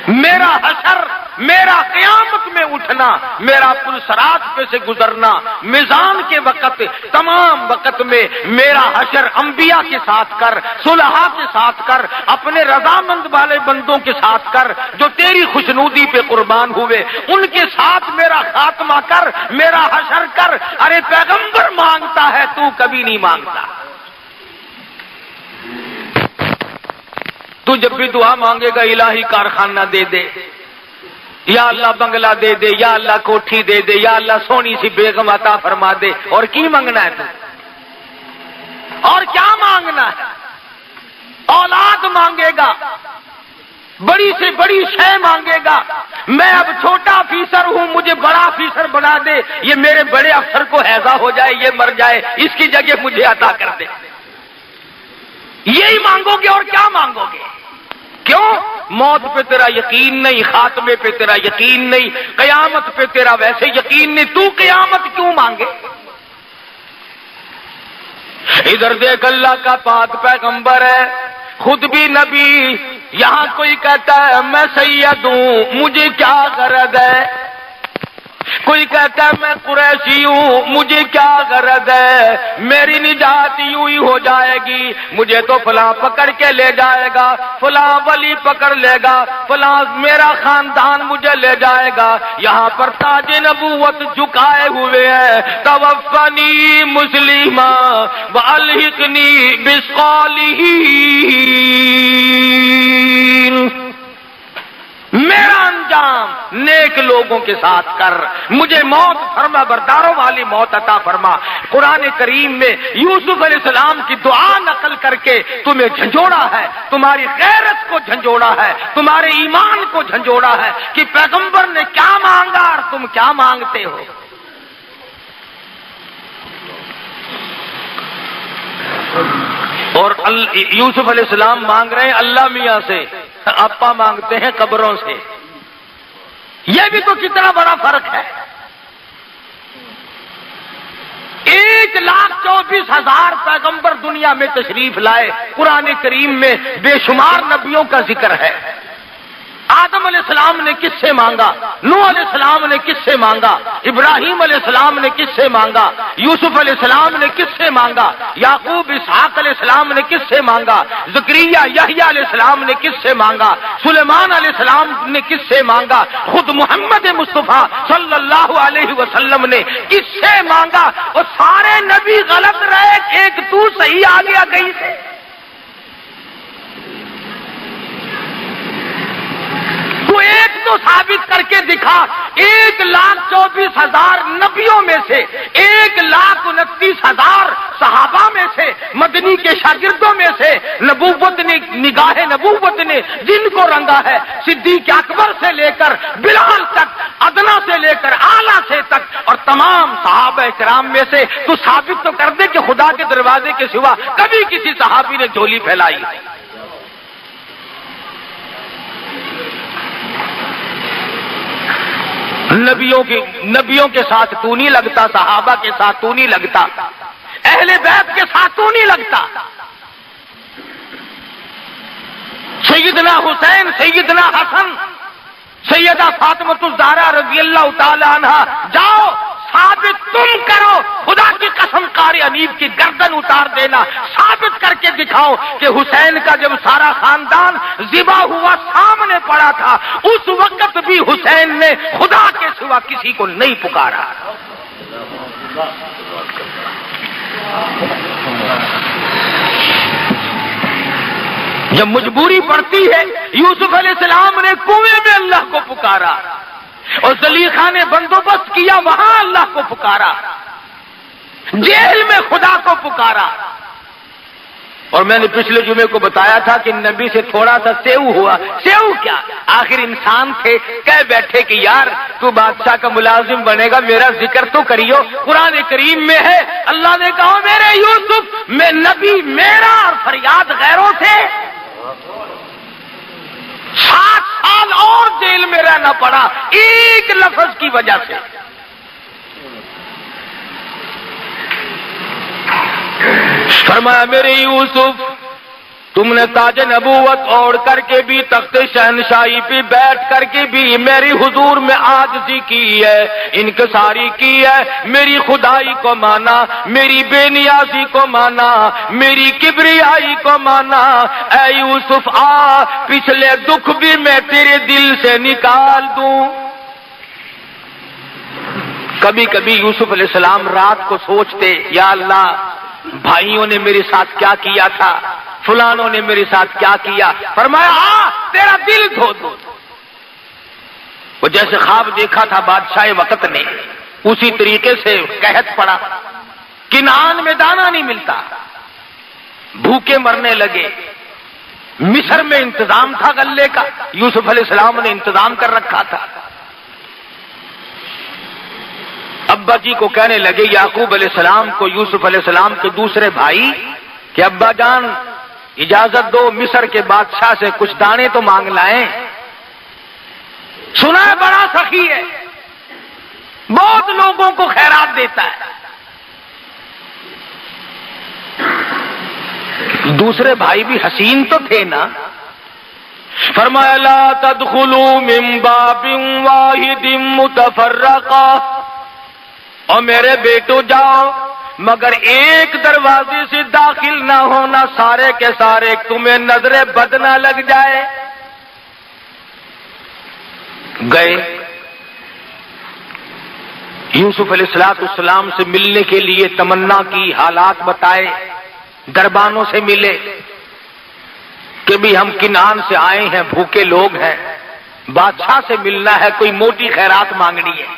میرا حشر، میرا قیامت میں اٹھنا، میرا پلسرات پہ سے گزرنا، میزان کے وقت، تمام وقت میں میرا حشر انبیاء کے ساتھ کر، صلحاء کے ساتھ کر، اپنے رضامند والے بندوں کے ساتھ کر جو تیری خوشنودی پہ قربان ہوئے، ان کے ساتھ میرا خاتمہ کر، میرا حشر کر۔ ارے پیغمبر مانگتا ہے، تو کبھی نہیں مانگتا۔ تو جب بھی دعا مانگے گا الہی کارخانہ دے دے، یا اللہ بنگلہ دے دے، یا اللہ کوٹھی دے دے، یا اللہ سونی سی بیگم عطا فرما دے، اور کی مانگنا ہے تو؟ اور کیا مانگنا ہے؟ اولاد مانگے گا، بڑی سے بڑی شے مانگے گا، میں اب چھوٹا آفیسر ہوں مجھے بڑا آفیسر بنا دے، یہ میرے بڑے افسر کو ہیضہ ہو جائے، یہ مر جائے، اس کی جگہ مجھے عطا کر دے۔ یہی مانگو گے اور کیا مانگو گے؟ کیوں؟ موت پہ تیرا یقین نہیں، خاتمے پہ تیرا یقین نہیں، قیامت پہ تیرا ویسے یقین نہیں، تو قیامت کیوں مانگے؟ ادھر دیکھ، اللہ کا پاک پیغمبر ہے، خود بھی نبی، یہاں کوئی کہتا ہے میں سید ہوں مجھے کیا غرض ہے، کوئی کہتا ہے میں قریشی ہوں مجھے کیا غرض ہے، میری نجات یوں ہی ہو جائے گی، مجھے تو فلاں پکڑ کے لے جائے گا، فلاں ولی پکڑ لے گا، فلاں میرا خاندان مجھے لے جائے گا۔ یہاں پر تاج نبوت جھکائے ہوئے ہیں، توفنی مسلما والحقنی بالصالحین، میرا انجام نیک لوگوں کے ساتھ کر، مجھے موت فرما برداروں والی موت عطا فرما۔ قرآن کریم میں یوسف علیہ السلام کی دعا نقل کر کے تمہیں جھنجھوڑا ہے، تمہاری غیرت کو جھنجھوڑا ہے، تمہارے ایمان کو جھنجھوڑا ہے کہ پیغمبر نے کیا مانگا اور تم کیا مانگتے ہو۔ اور یوسف علیہ السلام مانگ رہے ہیں اللہ میاں سے، آپا مانگتے ہیں قبروں سے۔ یہ بھی تو کتنا بڑا فرق ہے۔ 1,24,000 پیغمبر دنیا میں تشریف لائے، قرآن کریم میں بے شمار نبیوں کا ذکر ہے۔ آدم علیہ السلام نے کس سے مانگا، نوح علیہ السلام نے کس سے مانگا، ابراہیم علیہ السلام نے کس سے مانگا، یوسف علیہ السلام نے کس سے مانگا، یعقوب اسحاق علیہ السلام نے کس سے مانگا، زکریا یحییٰ علیہ السلام نے کس سے مانگا، سلیمان علیہ السلام نے کس سے مانگا، خود محمد مصطفیٰ صلی اللہ علیہ وسلم نے کس سے مانگا، اور سارے نبی غلط رہے، ایک تو صحیح آ گیا کہیں سے۔ تو ایک تو ثابت کر کے دکھا، 1,24,000 نبیوں میں سے، 1,29,000 صحابہ میں سے، مدنی کے شاگردوں میں سے، نبوت نے، نگاہ نبوت نے جن کو رنگا ہے، صدیق اکبر سے لے کر بلال تک، ادنا سے لے کر اعلیٰ سے تک، اور تمام صحابہ کرام میں سے تو ثابت تو کر دے کہ خدا کے دروازے کے سوا کبھی کسی صحابی نے جھولی پھیلائی۔ نبیوں کے ساتھ تو نہیں لگتا، صحابہ کے ساتھ تو نہیں لگتا، اہل بیت کے ساتھ تو نہیں لگتا۔ سیدنا حسین، سیدنا حسن، سیدہ فاطمہ الزہرا رضی اللہ تعالی عنہ، جاؤ ثابت تم کرو، خدا کی قسم قاری انیب کی گردن اتار دینا، ثابت کر کے دکھاؤ کہ حسین کا جب سارا خاندان ذبح ہوا سامنے پڑا تھا، اس وقت بھی حسین نے خدا کے سوا کسی کو نہیں پکارا۔ جب مجبوری پڑتی ہے، یوسف علیہ السلام نے کنویں میں اللہ کو پکارا، اور زلیخا نے بندوبست کیا وہاں اللہ کو پکارا، جیل میں خدا کو پکارا۔ اور میں نے پچھلے جمعے کو بتایا تھا کہ نبی سے تھوڑا سا سیو ہوا، سیو کیا، آخر انسان تھے، کہہ بیٹھے کہ یار تو بادشاہ کا ملازم بنے گا، میرا ذکر تو کریو۔ قرآن کریم میں ہے، اللہ نے کہا میرے یوسف میں نبی میرا، اور فریاد غیروں سے 7 سال اور جیل میں رہنا پڑا ایک لفظ کی وجہ سے۔ فرمایا میرے یوسف، تم نے تاج نبوت اوڑھ کر کے بھی، تخت شہنشاہی پہ بیٹھ کر کے بھی میری حضور میں عاجزی کی ہے، انکساری کی ہے، میری خدائی کو مانا، میری بے نیازی کو مانا، میری کبریائی کو مانا۔ اے یوسف آ، پچھلے دکھ بھی میں تیرے دل سے نکال دوں۔ کبھی کبھی یوسف علیہ السلام رات کو سوچتے، یا اللہ بھائیوں نے میرے ساتھ کیا کیا تھا، فلانوں نے میرے ساتھ کیا کیا، فرمایا ہاں تیرا دل دھو دو۔ وہ جیسے خواب دیکھا تھا بادشاہ وقت نے، اسی طریقے سے قحط پڑا، کنعان میں دانا نہیں ملتا، بھوکے مرنے لگے۔ مصر میں انتظام تھا غلے کا، یوسف علیہ السلام نے انتظام کر رکھا تھا۔ ابا جی کو کہنے لگے یعقوب علیہ السلام کو، یوسف علیہ السلام کے دوسرے بھائی، کہ ابا جان اجازت دو مصر کے بادشاہ سے کچھ دانے تو مانگ لائیں، سنا ہے بڑا سخی ہے، بہت لوگوں کو خیرات دیتا ہے۔ دوسرے بھائی بھی حسین تو تھے نا، فرمایا لا تدخلوا من باب واحد متفرقا، اور میرے بیٹو جاؤ مگر ایک دروازے سے داخل نہ ہونا، سارے کے سارے تمہیں نظر بد نہ لگ جائے۔ گئے یوسف علیہ السلام سے ملنے کے لیے تمنا کی، حالات بتائے، دربانوں سے ملے کہ بھی ہم کنعان سے آئے ہیں، بھوکے لوگ ہیں، بادشاہ سے ملنا ہے، کوئی موٹی خیرات مانگنی ہے۔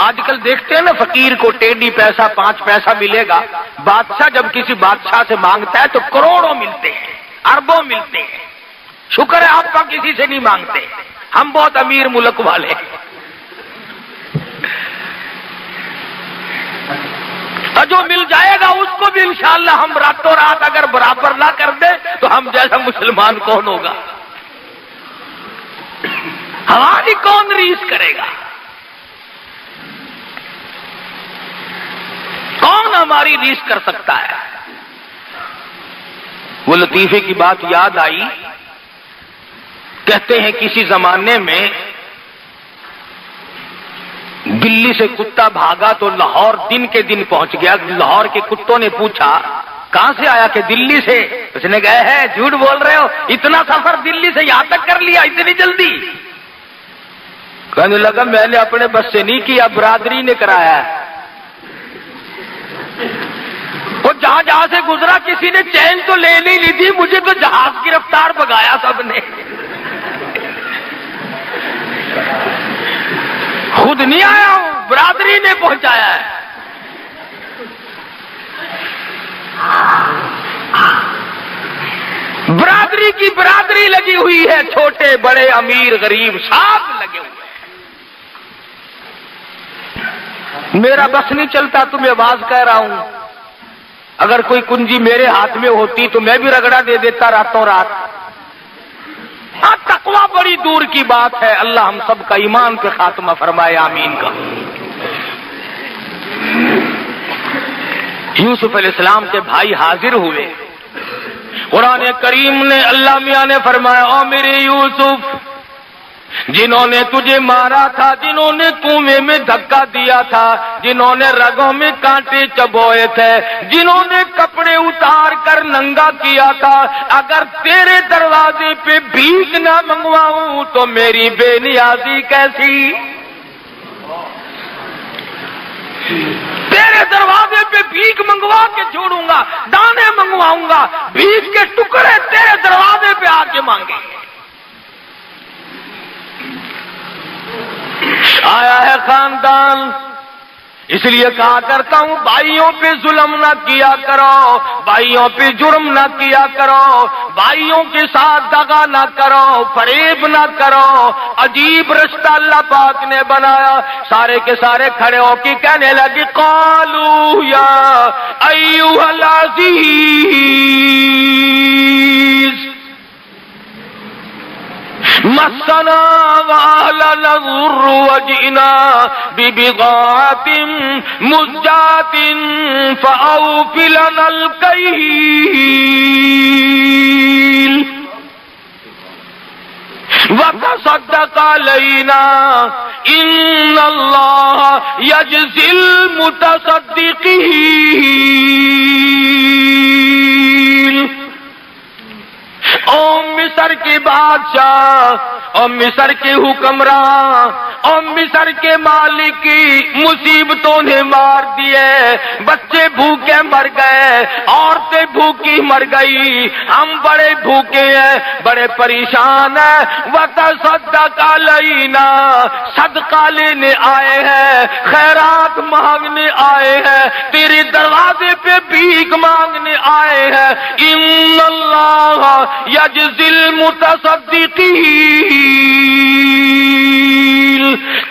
آج کل دیکھتے ہیں نا فقیر کو ٹیڈی پیسہ 5 پیسہ ملے گا، بادشاہ جب کسی بادشاہ سے مانگتا ہے تو کروڑوں ملتے ہیں، اربوں ملتے ہیں۔ شکر ہے آپ کا کسی سے نہیں مانگتے، ہم بہت امیر ملک والے ہیں۔ اور جو مل جائے گا اس کو بھی انشاءاللہ ہم راتوں رات اگر برابر نہ کر دیں تو ہم جیسا مسلمان کون ہوگا؟ ہماری کون ریس کرے گا؟ کون ہماری ریس کر سکتا ہے؟ وہ لطیفے کی بات یاد آئی، کہتے ہیں کسی زمانے میں دلی سے کتا بھاگا تو لاہور دن کے دن پہنچ گیا۔ لاہور کے کتوں نے پوچھا کہاں سے آیا؟ کہ دلی سے۔ اس نے کہا ہے جھوٹ بول رہے ہو، اتنا سفر دلی سے یہاں تک کر لیا اتنی جلدی؟ کہنے لگا میں نے اپنے بس سے نہیں کیا، برادری نے کرایا ہے۔ وہ جہاں سے گزرا کسی نے چین تو لے نہیں لی تھی، مجھے تو جہاز کی رفتار بگایا سب نے، خود نہیں آیا ہوں، برادری نے پہنچایا ہے۔ برادری کی برادری لگی ہوئی ہے، چھوٹے بڑے امیر غریب سب لگے ہوئے ہیں۔ میرا بس نہیں چلتا، تمہیں آواز کہہ رہا ہوں، اگر کوئی کنجی میرے ہاتھ میں ہوتی تو میں بھی رگڑا دے دیتا راتوں رات۔ ہاں تقویٰ بڑی دور کی بات ہے، اللہ ہم سب کا ایمان پہ خاتمہ فرمائے، آمین کا۔ یوسف علیہ السلام کے بھائی حاضر ہوئے، قرآن کریم نے اللہ میاں نے فرمایا او میرے یوسف، جنہوں نے تجھے مارا تھا، جنہوں نے کنویں میں دھکا دیا تھا، جنہوں نے رگوں میں کانٹے چبوئے تھے، جنہوں نے کپڑے اتار کر ننگا کیا تھا، اگر تیرے دروازے پہ بھیک نہ منگواؤں تو میری بے نیازی کیسی؟ تیرے دروازے پہ بھیک منگوا کے چھوڑوں گا، دانے منگواؤں گا، بھیک کے ٹکڑے تیرے دروازے پہ آ کے مانگیں گے۔ آیا ہے خاندان، اس لیے کہا کرتا ہوں بھائیوں پہ ظلم نہ کیا کرو، بھائیوں پہ جرم نہ کیا کرو، بھائیوں کے ساتھ دغا نہ کرو، فریب نہ کرو۔ عجیب رشتہ اللہ پاک نے بنایا۔ سارے کے سارے کھڑے ہو کے کہنے لگے قالوا یا ایھا العزیز مسنا وأهلنا الضر وجئنا ببضاعة مزجاة فأوف لنا الكيل وتصدق علينا إن الله يجزي المتصدقين. او مصر کے بادشاہ، اور مصر کے حکمراں، اور مصر کے مالک کی مصیبتوں نے مار دیے، بچے بھوکے مر گئے، عورتیں بھوکی مر گئی، ہم بڑے بھوکے ہیں، بڑے پریشان ہیں. وتصدق علینا، صدقہ لینے آئے ہیں، خیرات مانگنے آئے ہیں، تیرے دروازے پہ بھیک مانگنے آئے ہیں. ان اللہ یجزی المتصدقین،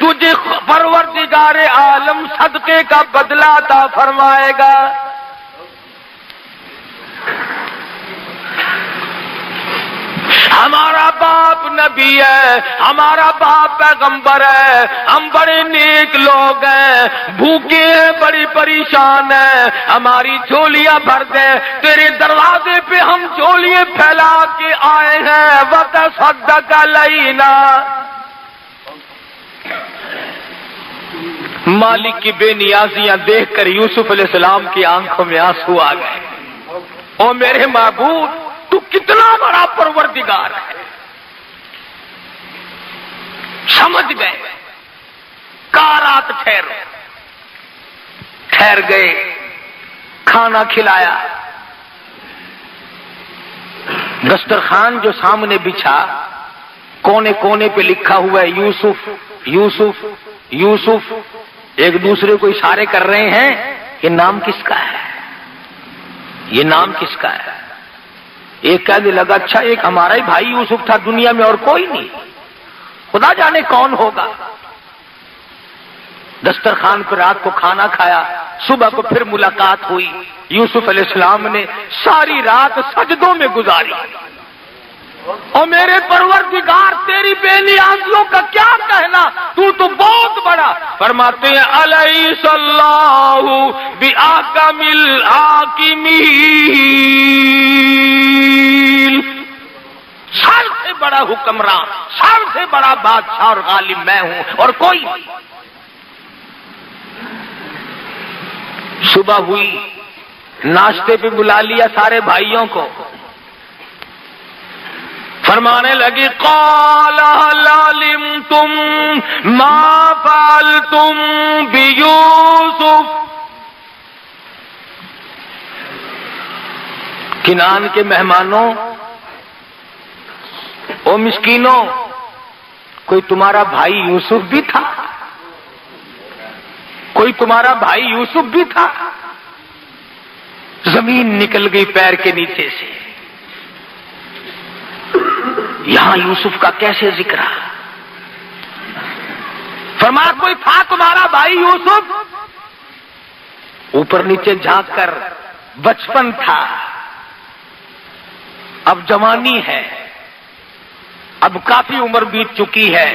تجھے پروردگار عالم صدقے کا بدلہ عطا فرمائے گا. ہمارا باپ نبی ہے، ہمارا باپ پیغمبر ہے، ہم بڑے نیک لوگ ہیں، بھوکے ہیں، بڑی پریشان ہیں، ہماری جھولیاں بھر دے. تیرے دروازے پہ ہم جھولیاں پھیلا کے آئے ہیں. وتصدق علینا. مالک کی بے نیازیاں دیکھ کر یوسف علیہ السلام کی آنکھوں میں آنسو آ گئے. او میرے معبود، تو کتنا بڑا پروردگار ہے. سمجھ گئے. کارات ٹھہر گئے، کھانا کھلایا. دسترخوان جو سامنے بچھا، کونے کونے پہ لکھا ہوا ہے یوسف یوسف یوسف. ایک دوسرے کو اشارے کر رہے ہیں، یہ نام کس کا ہے، یہ نام کس کا ہے. ایک کہنے لگا اچھا ایک ہمارا ہی بھائی یوسف تھا دنیا میں اور کوئی نہیں، خدا جانے کون ہوگا. دسترخوان پر رات کو کھانا کھایا، صبح کو پھر ملاقات ہوئی. یوسف علیہ السلام نے ساری رات سجدوں میں گزاری. اور میرے پروردگار تیری بے نیازیوں کا کیا کہنا، تو بہت بڑا. فرماتے ہیں الیس اللہ بأحکم الحاکمین، سب سے بڑا حکمراں، سب سے بڑا بادشاہ اور غالب میں ہوں اور کوئی نہیں. صبح ہوئی، ناشتے پہ بلا لیا سارے بھائیوں کو. فرمانے لگی قال هل علمتم ما فعلتم بیوسف. کنعان کے مہمانوں، او مسکینوں، کوئی تمہارا بھائی یوسف بھی تھا، کوئی تمہارا بھائی یوسف بھی تھا. زمین نکل گئی پیر کے نیچے سے. یہاں یوسف کا کیسے ذکر ہے؟ فرمایا کوئی تھا تمہارا بھائی یوسف؟ اوپر نیچے جھانک کر بچپن تھا، اب جوانی ہے، اب کافی عمر بیت چکی ہے.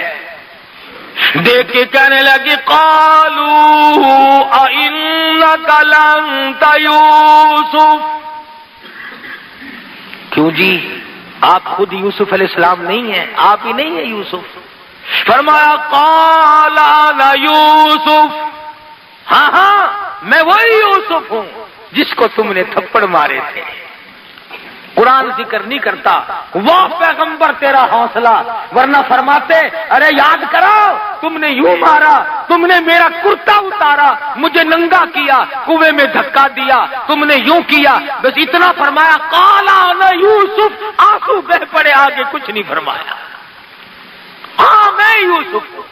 دیکھ کے کہنے لگی قالوا اِنَّكَ لَأَنْتَ یوسف. کیوں جی، آپ خود یوسف علیہ السلام نہیں ہیں، آپ ہی نہیں ہیں یوسف. فرمایا قال انا یوسف، ہاں ہاں میں وہی یوسف ہوں جس کو تم نے تھپڑ مارے تھے. قرآن ذکر نہیں کرتا، وہ پیغمبر تیرا حوصلہ، ورنہ فرماتے ارے یاد کرو تم نے یوں مارا، تم نے میرا کرتا اتارا، مجھے ننگا کیا، کنویں میں دھکا دیا، تم نے یوں کیا. بس اتنا فرمایا قال انا یوسف، آنسو بہ پڑے، آگے کچھ نہیں فرمایا. ہاں میں یوسف ہوں.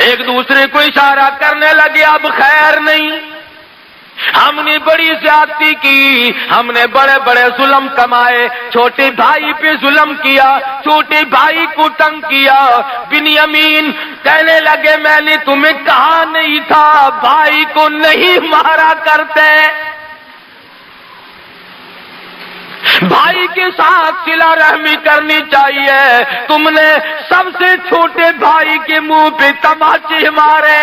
ایک دوسرے کو اشارہ کرنے لگے اب خیر نہیں، ہم نے بڑی زیادتی کی، ہم نے بڑے بڑے ظلم کمائے، چھوٹے بھائی پہ ظلم کیا، چھوٹے بھائی کو تنگ کیا. بنیامین کہنے لگے میں نے تمہیں کہا نہیں تھا بھائی کو نہیں مارا کرتے. بھائی کے ساتھ صلہ رحمی کرنی چاہیے. تم نے سب سے چھوٹے بھائی کے منہ پہ تماچے مارے،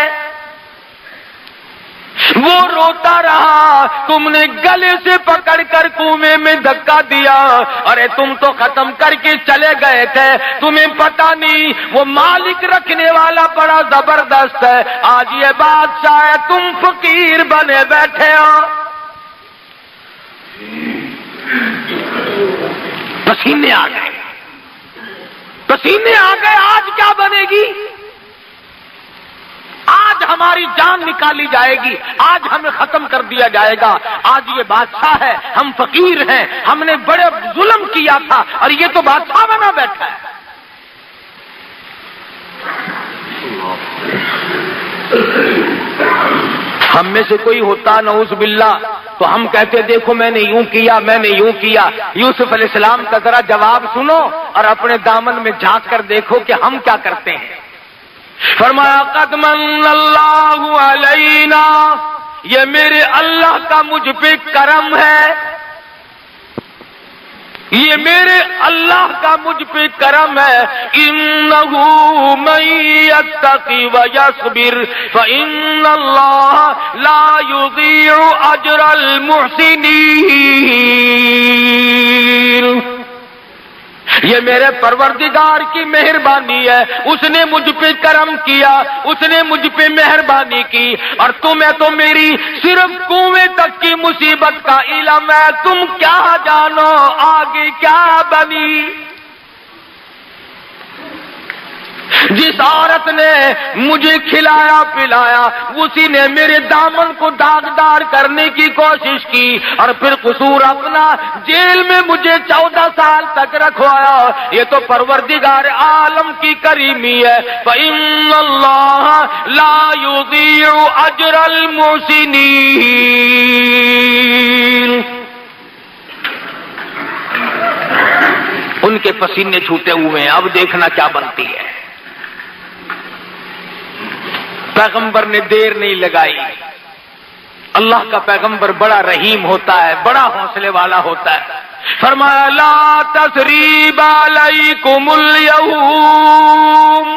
وہ روتا رہا، تم نے گلے سے پکڑ کر کنویں میں دھکا دیا. ارے تم تو ختم کر کے چلے گئے تھے، تمہیں پتہ نہیں وہ مالک رکھنے والا بڑا زبردست ہے. آج یہ بادشاہ ہے، تم فقیر بنے بیٹھے ہو. پسینے آ گئے، پسینے آ گئے. آج کیا بنے گی؟ آج ہماری جان نکالی جائے گی، آج ہمیں ختم کر دیا جائے گا. آج یہ بادشاہ ہے، ہم فقیر ہیں، ہم نے بڑے ظلم کیا تھا اور یہ تو بادشاہ بنا بیٹھا ہے. ہم میں سے کوئی ہوتا نعوذ باللہ تو ہم کہتے دیکھو میں نے یوں کیا، میں نے یوں کیا. یوسف علیہ السلام کا ذرا جواب سنو اور اپنے دامن میں جھانک کر دیکھو کہ ہم کیا کرتے ہیں. فرمایا قد من اللہ علینا، یہ میرے اللہ کا مجھ پہ کرم ہے، یہ میرے اللہ کا مجھ پہ کرم ہے. انہ من یتقی ویصبر فان اللہ لا یضیع اجر المحسنین. یہ میرے پروردگار کی مہربانی ہے، اس نے مجھ پہ کرم کیا، اس نے مجھ پہ مہربانی کی. اور تمہیں تو میری صرف کنویں تک کی مصیبت کا علم ہے، تم کیا جانو آگے کیا بنی. جس عورت نے مجھے کھلایا پلایا اسی نے میرے دامن کو داغدار کرنے کی کوشش کی اور پھر قصور اپنا جیل میں مجھے 14 سال تک رکھوایا. یہ تو پروردگار عالم کی کریمی ہے. فإن اللہ لا یضیع اجر المحسنین. ان کے پسینے چھوٹے ہوئے ہیں، اب دیکھنا کیا بنتی ہے. پیغمبر نے دیر نہیں لگائی. اللہ کا پیغمبر بڑا رحیم ہوتا ہے، بڑا حوصلے والا ہوتا ہے. فرمایا لا تثریب علیکم اليوم،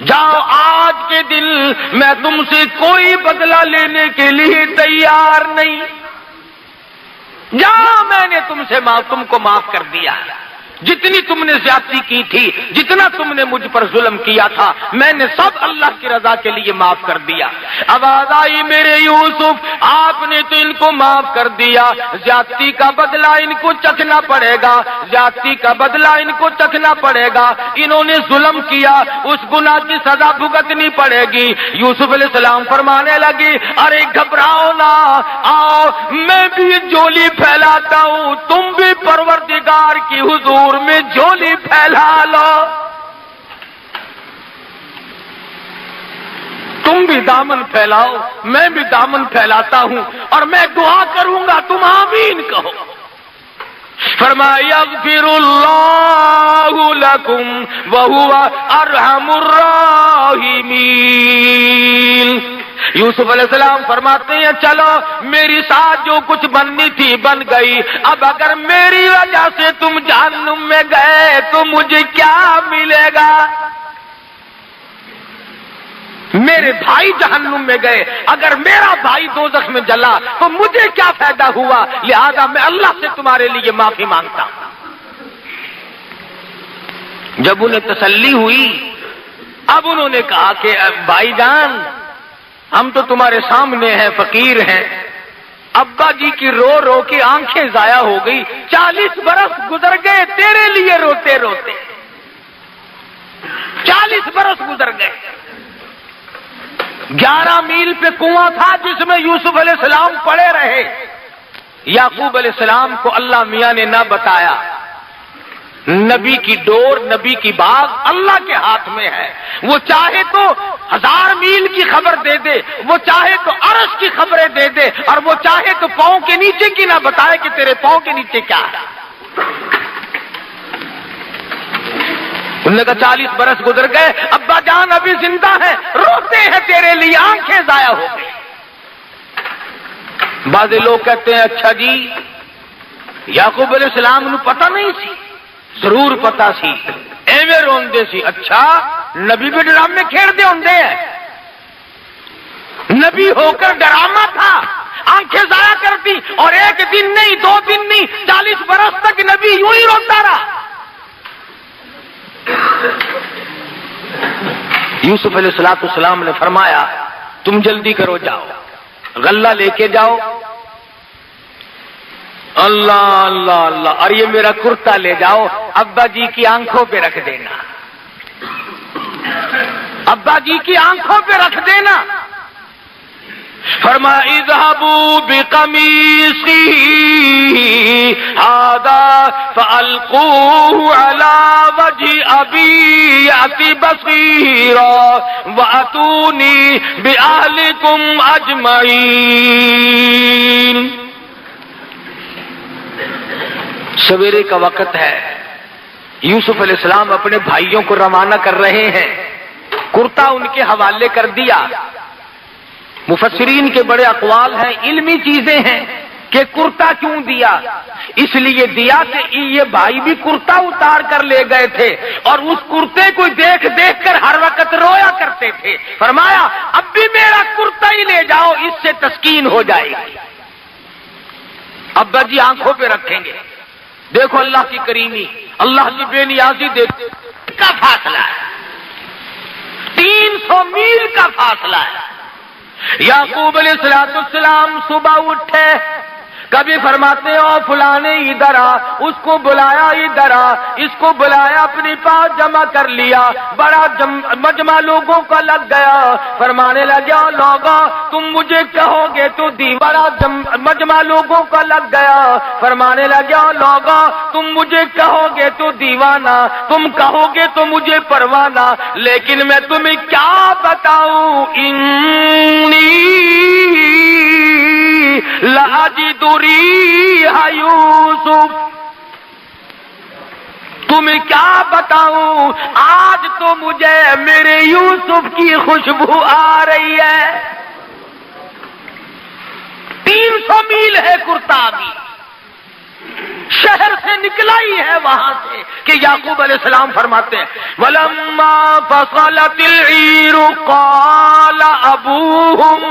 جاؤ آج کے دن میں تم سے کوئی بدلہ لینے کے لیے تیار نہیں. جاؤ میں نے تم کو معاف کر دیا. جتنی تم نے زیادتی کی تھی، جتنا تم نے مجھ پر ظلم کیا تھا، میں نے سب اللہ کی رضا کے لیے معاف کر دیا. آواز آئی میرے یوسف آپ نے تو ان کو معاف کر دیا، زیادتی کا بدلہ ان کو چکھنا پڑے گا، زیادتی کا بدلہ ان کو چکھنا پڑے گا. انہوں نے ظلم کیا، اس گناہ کی سزا بھگتنی پڑے گی. یوسف علیہ السلام فرمانے لگی ارے گھبراؤ نہ، آؤ میں بھی جولی پھیلاتا ہوں، تم بھی پروردگار کی حضور میں جھولی پھیلا لو. تم بھی دامن پھیلاؤ، میں بھی دامن پھیلاتا ہوں اور میں دعا کروں گا، تم آمین کہو. فرمایا یغفر اللہ لکم وہو ارحم الراحمین. یوسف علیہ السلام فرماتے ہیں چلو میری ساتھ جو کچھ بننی تھی بن گئی، اب اگر میری وجہ سے تم جہنم میں گئے تو مجھے کیا ملے گا؟ میرے بھائی جہنم میں گئے، اگر میرا بھائی دوزخ میں جلا تو مجھے کیا فائدہ ہوا؟ لہذا میں اللہ سے تمہارے لیے معافی مانگتا ہوں. جب انہیں تسلی ہوئی اب انہوں نے کہا کہ بھائی جان ہم تو تمہارے سامنے ہیں، فقیر ہیں. ابا جی کی رو رو کے آنکھیں ضائع ہو گئی. 40 برس گزر گئے تیرے لیے روتے روتے، 40 برس گزر گئے. 11 میل پہ کنواں تھا جس میں یوسف علیہ السلام پڑے رہے. یعقوب علیہ السلام کو اللہ میاں نے نہ بتایا. نبی کی ڈور، نبی کی باغ اللہ کے ہاتھ میں ہے. وہ چاہے تو 1000 میل کی خبر دے دے، وہ چاہے تو عرش کی خبریں دے دے، اور وہ چاہے تو پاؤں کے نیچے کی نہ بتائے کہ تیرے پاؤں کے نیچے کیا ہے. انہوں نے کہا 40 برس گزر گئے، ابا جان ابھی زندہ ہیں، روتے ہیں تیرے لیے، آنکھیں ضائع ہو گئی. بعض لوگ کہتے ہیں اچھا جی یعقوب علیہ السلام نو پتہ نہیں سی، ضرور پتہ سی، ایویں روندے سی۔ اچھا نبی بھی ڈرامے کھیڑتے ہوندے ہیں، نبی ہو کر ڈرامہ تھا، آنکھیں ضائع کرتی، اور ایک دن نہیں، 2 دن نہیں، 40 برس تک نبی یوں ہی روتا رہا۔ یوسف علیہ السلام نے فرمایا تم جلدی کرو، جاؤ غلہ لے کے جاؤ، اللہ اللہ اللہ، اور یہ میرا کرتا لے جاؤ، ابا جی کی آنکھوں پہ رکھ دینا، ابا جی کی آنکھوں پہ رکھ دینا۔ فرمایا اذهبوا بقميصي هذا فألقوه على وجه أبي يأتي بصيرا وأتوني بأهلكم أجمعين۔ سویرے کا وقت ہے، یوسف علیہ السلام اپنے بھائیوں کو روانہ کر رہے ہیں، کرتا ان کے حوالے کر دیا۔ مفسرین کے بڑے اقوال ہیں، علمی چیزیں ہیں کہ کرتا کیوں دیا؟ اس لیے دیا کہ یہ بھائی بھی کرتا اتار کر لے گئے تھے اور اس کرتے کو دیکھ دیکھ کر ہر وقت رویا کرتے تھے۔ فرمایا اب بھی میرا کرتا ہی لے جاؤ، اس سے تسکین ہو جائے گی۔ ابا جی آنکھوں پہ رکھیں گے۔ دیکھو اللہ کی کریمی، اللہ کی بے نیازی، دیکھو کا فاصلہ ہے، 300 میل کا فاصلہ ہے۔ یعقوب علیہ السلام صبح اٹھے، کبھی فرماتے ہو فلانے ادھر آ، اس کو بلایا ادھر آ، اس کو بلایا، اپنی پاس جمع کر لیا، بڑا مجمع لوگوں کا لگ گیا۔ فرمانے لگا لوگوں تم مجھے کہو گے تو بڑا مجمع لوگوں کا لگ گیا۔ فرمانے لگا لوگوں تم مجھے کہو گے تو دیوانہ، تم کہو گے تو مجھے پروانہ، لیکن میں تمہیں کیا بتاؤں، انی لاجد ریح یوسف، تمہیں کیا بتاؤں، آج تو مجھے میرے یوسف کی خوشبو آ رہی ہے۔ 300 میل ہے کرتا، بھی شہر سے نکلا ہی ہے وہاں سے کہ یعقوب علیہ السلام فرماتے ہیں وَلَمَّا فَصَلَتِ الْعِيرُ قَالَ أَبُوهُمْ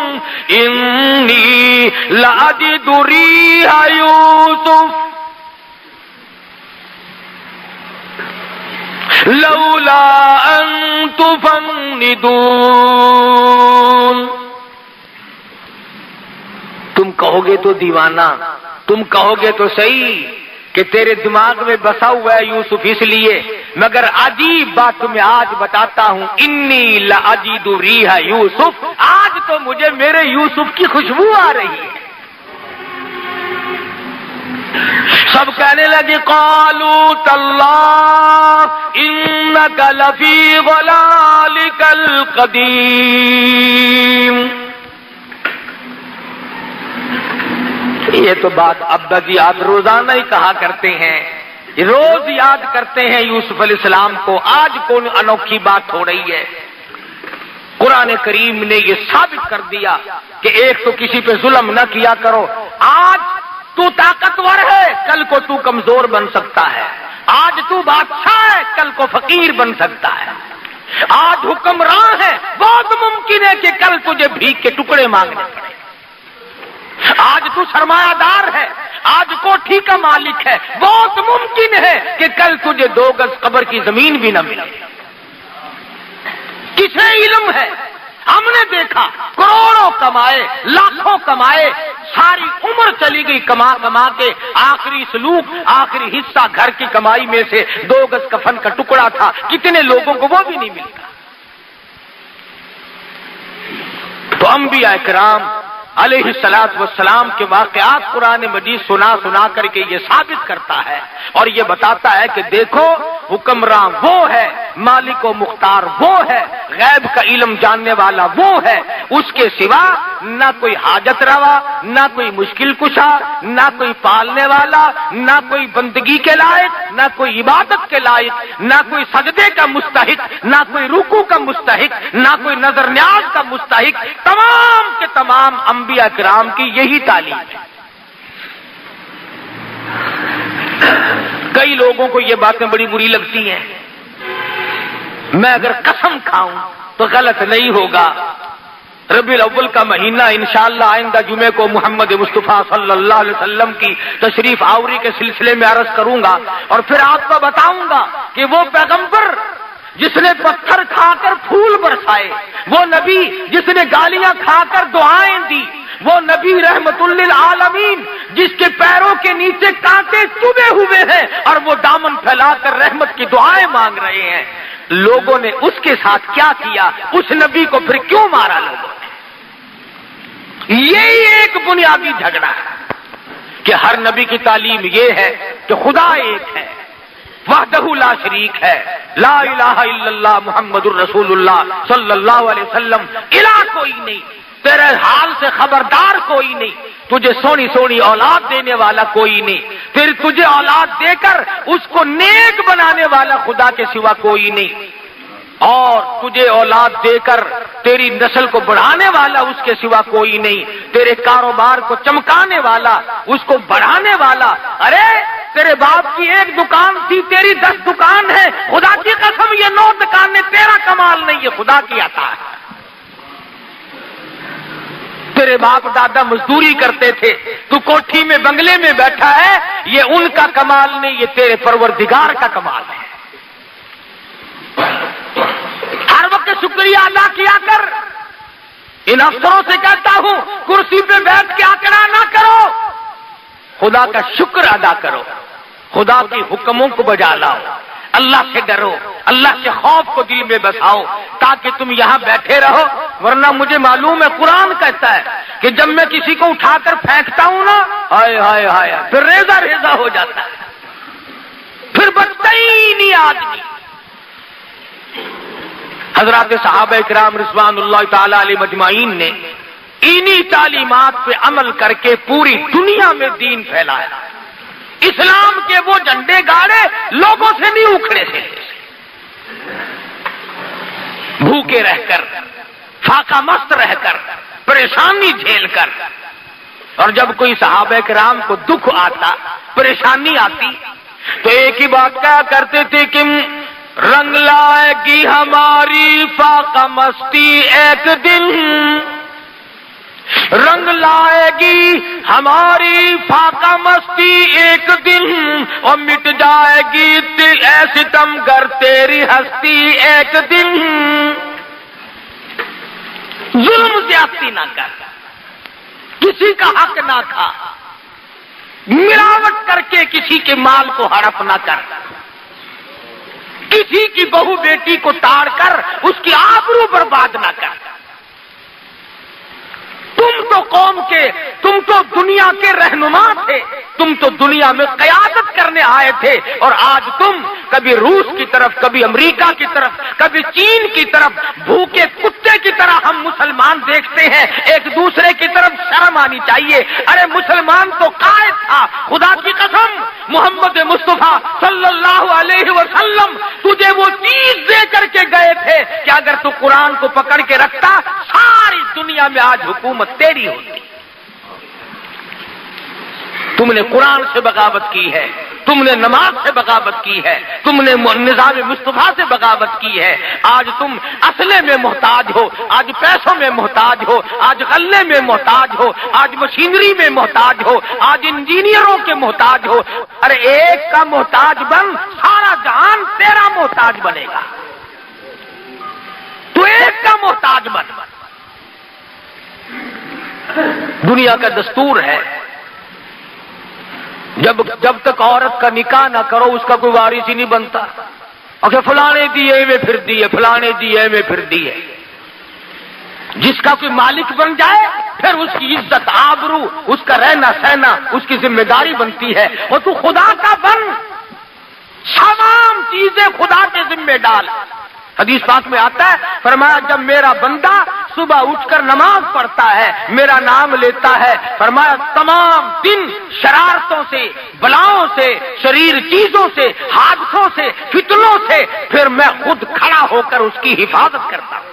إِنِّي لَأَجِدُ رِيحَ يُوسُفَ لَوْلَا أَن تُفَنِّدُونَ۔ تم کہو گے تو دیوانہ، تم کہو گے تو صحیح کہ تیرے دماغ میں بسا ہوا ہے یوسف، اس لیے، مگر عجیب بات تمہیں آج بتاتا ہوں، انی لاجد ریح یوسف، آج تو مجھے میرے یوسف کی خوشبو آ رہی ہے۔ سب کہنے لگے قالوا تاللہ انک لفی ضلالک القدیم۔ یہ تو بات ابا جی آپ روزانہ ہی کہا کرتے ہیں، روز یاد کرتے ہیں یوسف علیہ السلام کو، آج کون انوکھی بات ہو رہی ہے؟ قرآن کریم نے یہ ثابت کر دیا کہ ایک تو کسی پہ ظلم نہ کیا کرو۔ آج تو طاقتور ہے، کل کو تو کمزور بن سکتا ہے، آج تو بادشاہ ہے، کل کو فقیر بن سکتا ہے، آج حکمراں ہے، بہت ممکن ہے کہ کل تجھے بھیک کے ٹکڑے مانگنے پڑے، آج تو سرمایہ دار ہے، آج کوٹھی کا مالک ہے، بہت ممکن ہے کہ کل تجھے 2 گز قبر کی زمین بھی نہ ملے۔ کسے علم ہے؟ ہم نے دیکھا کروڑوں کمائے، لاکھوں کمائے، ساری عمر چلی گئی کما کما کے، آخری سلوک، آخری حصہ گھر کی کمائی میں سے 2 گز کفن کا ٹکڑا تھا، کتنے لوگوں کو وہ بھی نہیں ملتا۔ تو انبیاء کرام علیہ السلام کے واقعات قرآن مجید سنا سنا کر کے یہ ثابت کرتا ہے اور یہ بتاتا ہے کہ دیکھو حکمراں وہ ہے، مالک و مختار وہ ہے، غیب کا علم جاننے والا وہ ہے، اس کے سوا نہ کوئی حاجت روا، نہ کوئی مشکل کشا، نہ کوئی پالنے والا، نہ کوئی بندگی کے لائق، نہ کوئی عبادت کے لائق، نہ کوئی سجدے کا مستحق، نہ کوئی رکوع کا مستحق، نہ کوئی نظر نیاز کا مستحق، تمام کے تمام انبیاء کرام کی یہی تعلیم ہے۔ کئی لوگوں کو یہ باتیں بڑی بری لگتی ہیں. میں اگر قسم کھاؤں تو غلط نہیں ہوگا. ربیع الاول کا مہینہ انشاءاللہ آئندہ جمعے کو محمد مصطفیٰ صلی اللہ علیہ وسلم کی تشریف آوری کے سلسلے میں عرض کروں گا، اور پھر آپ کو بتاؤں گا کہ وہ پیغمبر جس نے پتھر کھا کر پھول برسائے، وہ نبی جس نے گالیاں کھا کر دعائیں دی، وہ نبی رحمت للعالمین جس کے پیروں کے نیچے کانٹے چبھے ہوئے ہیں اور وہ دامن پھیلا کر رحمت کی دعائیں مانگ رہے ہیں، لوگوں نے اس کے ساتھ کیا کیا؟ اس نبی کو پھر کیوں مارا لوگوں نے؟ یہی ایک بنیادی جھگڑا ہے کہ ہر نبی کی تعلیم یہ ہے کہ خدا ایک ہے، وحدہ لا شریک ہے، لا الہ الا اللہ محمد الرسول اللہ صلی اللہ علیہ وسلم، الہ کوئی نہیں، تیرے حال سے خبردار کوئی نہیں، تجھے سونی سونی اولاد دینے والا کوئی نہیں، پھر تجھے اولاد دے کر اس کو نیک بنانے والا خدا کے سوا کوئی نہیں، اور تجھے اولاد دے کر تیری نسل کو بڑھانے والا اس کے سوا کوئی نہیں، تیرے کاروبار کو چمکانے والا، اس کو بڑھانے والا. ارے تیرے باپ کی ایک دکان تھی، تیری 10 دکان ہے، خدا کی قسم یہ 9 دکانیں تیرا کمال نہیں، یہ خدا کی عطا ہے. تیرے باپ دادا مزدوری کرتے تھے، تو کوٹھی میں بنگلے میں بیٹھا ہے، یہ ان کا کمال نہیں، یہ تیرے پروردگار کا کمال ہے. ہر وقت شکریہ ادا کیا کر. ان افسروں سے کہتا ہوں کرسی پہ بیٹھ کے آکڑا نہ کرو، خدا کا شکر ادا کرو، خدا کے حکموں کو بجا لاؤ، اللہ سے ڈرو، اللہ سے خوف کو دل میں بساؤ تاکہ تم یہاں بیٹھے رہو. ورنہ مجھے معلوم ہے قرآن کہتا ہے کہ جب میں کسی کو اٹھا کر پھینکتا ہوں نا، ہائے ہائے ہائے، پھر ریزہ ریزہ ہو جاتا ہے، پھر بچتا ہی نہیں آدمی. حضرات صحابہ کرام رضوان اللہ تعالی علیہ مجمعین نے انہی تعلیمات پہ عمل کر کے پوری دنیا میں دین پھیلایا. اسلام کے وہ جھنڈے گاڑے لوگوں سے نہیں اکھڑے تھے. بھوکے رہ کر، فاقہ مست رہ کر، پریشانی جھیل کر، اور جب کوئی صحابہ کرام کو دکھ آتا، پریشانی آتی، تو ایک ہی بات کہا کرتے تھے کہ رنگ لائے گی ہماری فاقہ مستی ایک دن، رنگ لائے گی ہماری فاقہ مستی ایک دن، اور مٹ جائے گی اے ستم گر تیری ہستی ایک دن. ظلم زیادتی نہ کر، کسی کا حق نہ کھا، ملاوٹ کر کے کسی کے مال کو ہڑپ نہ کر، کسی کی بہو بیٹی کو تاڑ کر اس کی آبرو برباد نہ کر. تم تو قوم کے، تم تو دنیا کے رہنما تھے، تم تو دنیا میں قیادت کرنے آئے تھے، اور آج تم کبھی روس کی طرف، کبھی امریکہ کی طرف، کبھی چین کی طرف، بھوکے کتے کی طرح ہم مسلمان دیکھتے ہیں. ایک دوسرے کی طرف شرم آنی چاہیے. ارے مسلمان تو قائد تھا، خدا کی قسم محمد مصطفیٰ صلی اللہ علیہ وسلم تجھے وہ چیز دے کر کے گئے تھے کہ اگر تو قرآن کو پکڑ کے رکھتا ساری دنیا میں آج حکومت تیری ہوتی. تم نے قرآن سے بغاوت کی ہے، تم نے نماز سے بغاوت کی ہے، تم نے نظام مصطفیٰ سے بغاوت کی ہے. آج تم اسلحے میں محتاج ہو، آج پیسوں میں محتاج ہو، آج غلے میں محتاج ہو، آج مشینری میں محتاج ہو، آج انجینئروں کے محتاج ہو. ارے ایک کا محتاج بن، سارا جہان تیرا محتاج بنے گا. تو ایک کا محتاج بن. دنیا کا دستور ہے جب تک عورت کا نکاح نہ کرو اس کا کوئی وارث ہی نہیں بنتا. اور فلانے دیے میں پھر دیے، فلانے دیے میں پھر دیے. جس کا کوئی مالک بن جائے پھر اس کی عزت، آبرو، اس کا رہنا سہنا اس کی ذمہ داری بنتی ہے. اور تو خدا کا بن، تمام چیزیں خدا کے ذمہ ڈال. حدیث پاک میں آتا ہے، فرمایا جب میرا بندہ صبح اٹھ کر نماز پڑھتا ہے، میرا نام لیتا ہے، فرمایا تمام دن شرارتوں سے، بلاؤں سے، شریر چیزوں سے، حادثوں سے، فتنوں سے پھر میں خود کھڑا ہو کر اس کی حفاظت کرتا ہوں.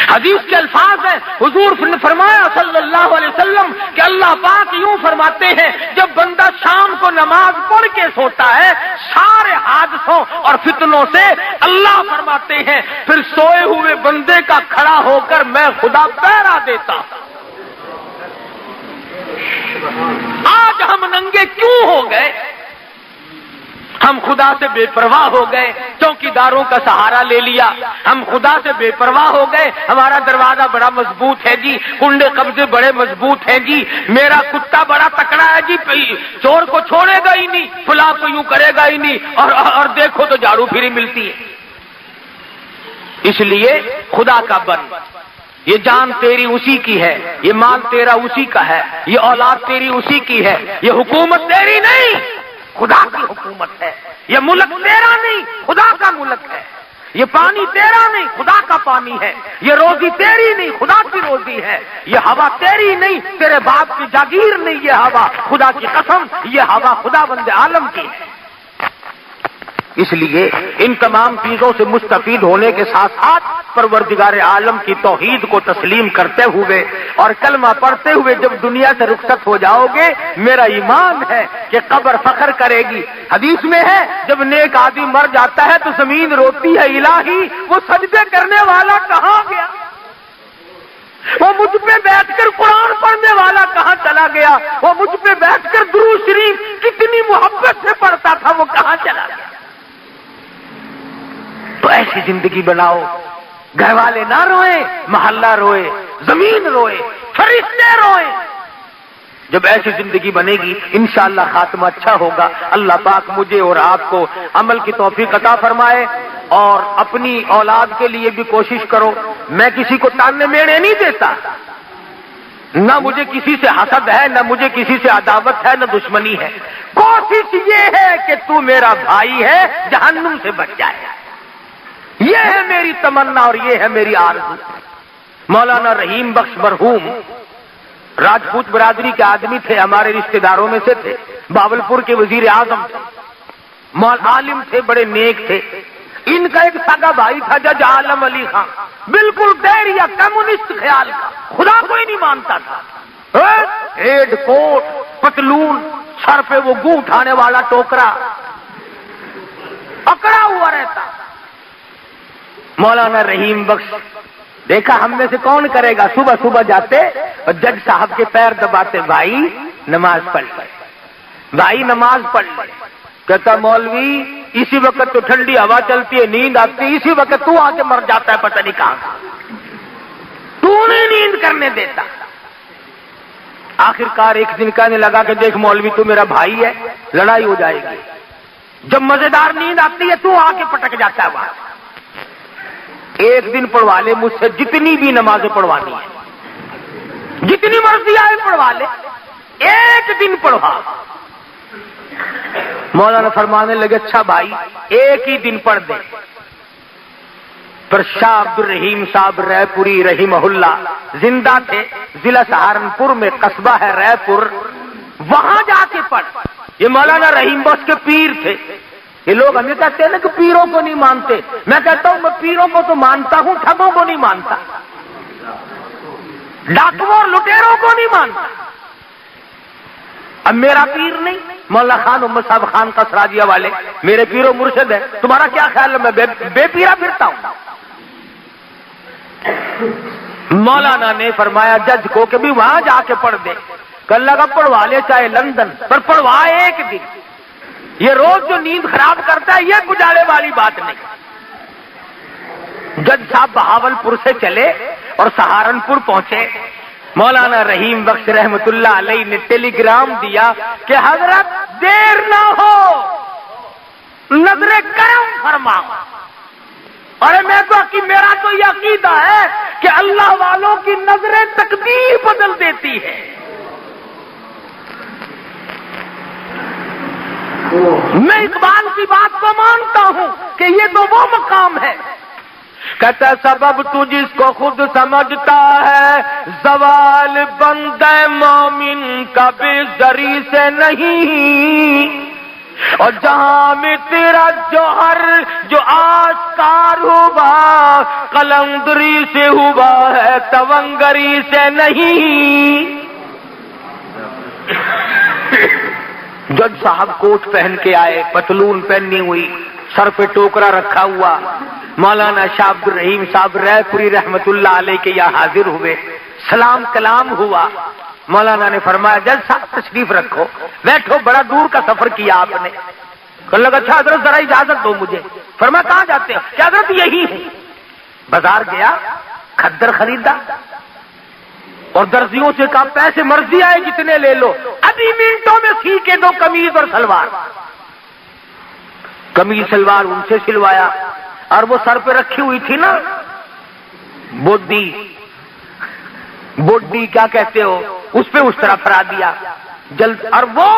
حدیث کے الفاظ ہیں، حضور نے فرمایا صلی اللہ علیہ وسلم کہ اللہ پاک یوں فرماتے ہیں جب بندہ شام کو نماز پڑھ کے سوتا ہے سارے حادثوں اور فتنوں سے اللہ فرماتے ہیں پھر سوئے ہوئے بندے کا کھڑا ہو کر میں خدا پہرا دیتا ہوں۔ آج ہم ننگے کیوں ہو گئے؟ ہم خدا سے بے پرواہ ہو گئے، چوکیداروں کا سہارا لے لیا، ہم خدا سے بے پرواہ ہو گئے، ہمارا دروازہ بڑا مضبوط ہے جی، کنڈے قبضے بڑے مضبوط ہیں جی، میرا کتا بڑا تکڑا ہے جی، چور کو چھوڑے گا ہی نہیں، فلاں کو یوں کرے گا ہی نہیں، اور دیکھو تو جھاڑو پھری ملتی ہے۔ اس لیے خدا کا بن، یہ جان تیری اسی کی ہے، یہ مال تیرا اسی کا ہے، یہ اولاد تیری اسی کی ہے، یہ حکومت تیری نہیں خدا کی حکومت ہے، یہ ملک تیرا نہیں خدا کا ملک ہے، یہ پانی تیرا نہیں خدا کا پانی ہے، یہ روزی تیری نہیں خدا کی روزی ہے، یہ ہوا تیری نہیں تیرے باپ کی جاگیر نہیں، یہ ہوا خدا کی قسم، یہ ہوا خدا بند عالم کی ہے۔ اس لیے ان تمام چیزوں سے مستفید ہونے کے ساتھ ساتھ پروردگار عالم کی توحید کو تسلیم کرتے ہوئے اور کلمہ پڑھتے ہوئے جب دنیا سے رخصت ہو جاؤ گے، میرا ایمان ہے کہ قبر فخر کرے گی۔ حدیث میں ہے جب نیک آدمی مر جاتا ہے تو زمین روتی ہے الہی وہ سجدے کرنے والا کہاں گیا، وہ مجھ پہ بیٹھ کر قرآن پڑھنے والا کہاں چلا گیا، وہ مجھ پہ بیٹھ کر درود شریف کتنی محبت سے پڑھتا تھا وہ کہاں چلا گیا۔ تو ایسی زندگی بناؤ، گھر والے نہ روئیں، محلہ روئے، زمین روئے، فرشتے روئیں۔ جب ایسی زندگی بنے گی انشاءاللہ خاتمہ اچھا ہوگا۔ اللہ پاک مجھے اور آپ کو عمل کی توفیق عطا فرمائے، اور اپنی اولاد کے لیے بھی کوشش کرو۔ میں کسی کو تانے میڑے نہیں دیتا، نہ مجھے کسی سے حسد ہے، نہ مجھے کسی سے عداوت ہے، نہ دشمنی ہے۔ کوشش یہ ہے کہ تو میرا بھائی ہے، جہنم سے بچ جائے، یہ ہے میری تمنا اور یہ ہے میری آرزو۔ مولانا رحیم بخش مرحوم راجپوت برادری کے آدمی تھے، ہمارے رشتہ داروں میں سے تھے، باولپور کے وزیر اعظم تھے، عالم تھے، بڑے نیک تھے۔ ان کا ایک سگا بھائی تھا جج عالم علی خان، بالکل دہریہ کمیونسٹ خیال کا، خدا کو ہی نہیں مانتا تھا، ہیڈ کوٹ پتلون، سر پہ وہ گوں اٹھانے والا ٹوکرا اکڑا ہوا رہتا۔ مولانا رحیم بخش دیکھا ہم میں سے کون کرے گا، صبح صبح جاتے اور جج صاحب کے پیر دباتے، بھائی نماز پڑھ لے، بھائی نماز پڑھ لے۔ کہتا مولوی اسی وقت تو ٹھنڈی ہوا چلتی ہے، نیند آتی ہے، اسی وقت تو آ کے مر جاتا ہے، پتہ نہیں کہاں تو نہیں نیند کرنے دیتا۔ آخرکار ایک دن کہنے لگا کہ دیکھ مولوی تو میرا بھائی ہے، لڑائی ہو جائے گی، جب مزیدار نیند آتی ہے تو آ کے پٹک جاتا ہے وہاں۔ ایک دن پڑھوا لے مجھ سے جتنی بھی نمازیں پڑھوانی ہیں، جتنی مرضی آئے پڑھوا لے، ایک دن پڑھوا۔ مولانا فرمانے لگے اچھا بھائی ایک ہی دن پڑھ دے۔ پر شاہ عبد الرحیم صاحب رے پوری رحمہ اللہ زندہ تھے، ضلع سہارنپور میں قصبہ ہے رے پور، وہاں جا کے پڑھ۔ یہ مولانا رحیم بخش کے پیر تھے۔ یہ لوگ ہمیں کہتے ہیں نا کہ پیروں کو نہیں مانتے، میں کہتا ہوں میں پیروں کو تو مانتا ہوں، ٹھگوں کو نہیں مانتا، ڈاکوؤں اور لٹیروں کو نہیں مانتا۔ اب میرا پیر نہیں، مولا خان محمد صاحب خان کا سراجیہ والے میرے پیر و مرشد ہے، تمہارا کیا خیال ہے میں بے پیرا پھرتا ہوں؟ مولانا نے فرمایا جج کو کہ بھی وہاں جا کے پڑھ دے، کل لگا پڑھوا لے چاہے لندن، پر پڑھوا ایک دن، یہ روز جو نیند خراب کرتا ہے یہ گزارے والی بات نہیں۔ جج صاحب بہاولپور سے چلے اور سہارنپور پہنچے، مولانا رحیم بخش رحمت اللہ علیہ نے ٹیلی گرام دیا کہ حضرت دیر نہ ہو، نظر کرم فرما۔ ارے میں تو کہ میرا تو یہ عقیدہ ہے کہ اللہ والوں کی نظریں تقدیر بدل دیتی ہے۔ میں اقبال کی بات کو مانتا ہوں کہ یہ تو وہ مقام ہے، کہتا سبب تو جس کو خود سمجھتا ہے، زوال بندہ مومن کا بے زری سے نہیں، اور جہاں میں تیرا جوہر جو آشکار ہوا قلندری سے ہوا ہے تونگری سے نہیں. جج صاحب کوٹ پہن کے آئے، پتلون پہنی ہوئی، سر پہ ٹوکرا رکھا ہوا. مولانا شاہ عبد الرحیم صاحب رائے پوری رحمت اللہ علیہ کے یہاں حاضر ہوئے. سلام کلام ہوا. مولانا نے فرمایا جج صاحب تشریف رکھو، بیٹھو، بڑا دور کا سفر کیا آپ نے. کہنے لگا اچھا حضرت ذرا اجازت دو مجھے. فرمایا کہاں جاتے ہو؟ کہ حضرت یہی ہے. بازار گیا، کھدر خریدا اور درزیوں سے کہا پیسے مرضی آئے جتنے لے لو، ابھی منٹوں میں سی کے دو قمیض اور سلوار. قمیض سلوار ان سے سلوایا، اور وہ سر پہ رکھی ہوئی تھی نا بوڈی کیا کہتے ہو، اس پہ اس طرح پھرا دیا جلد. اور وہ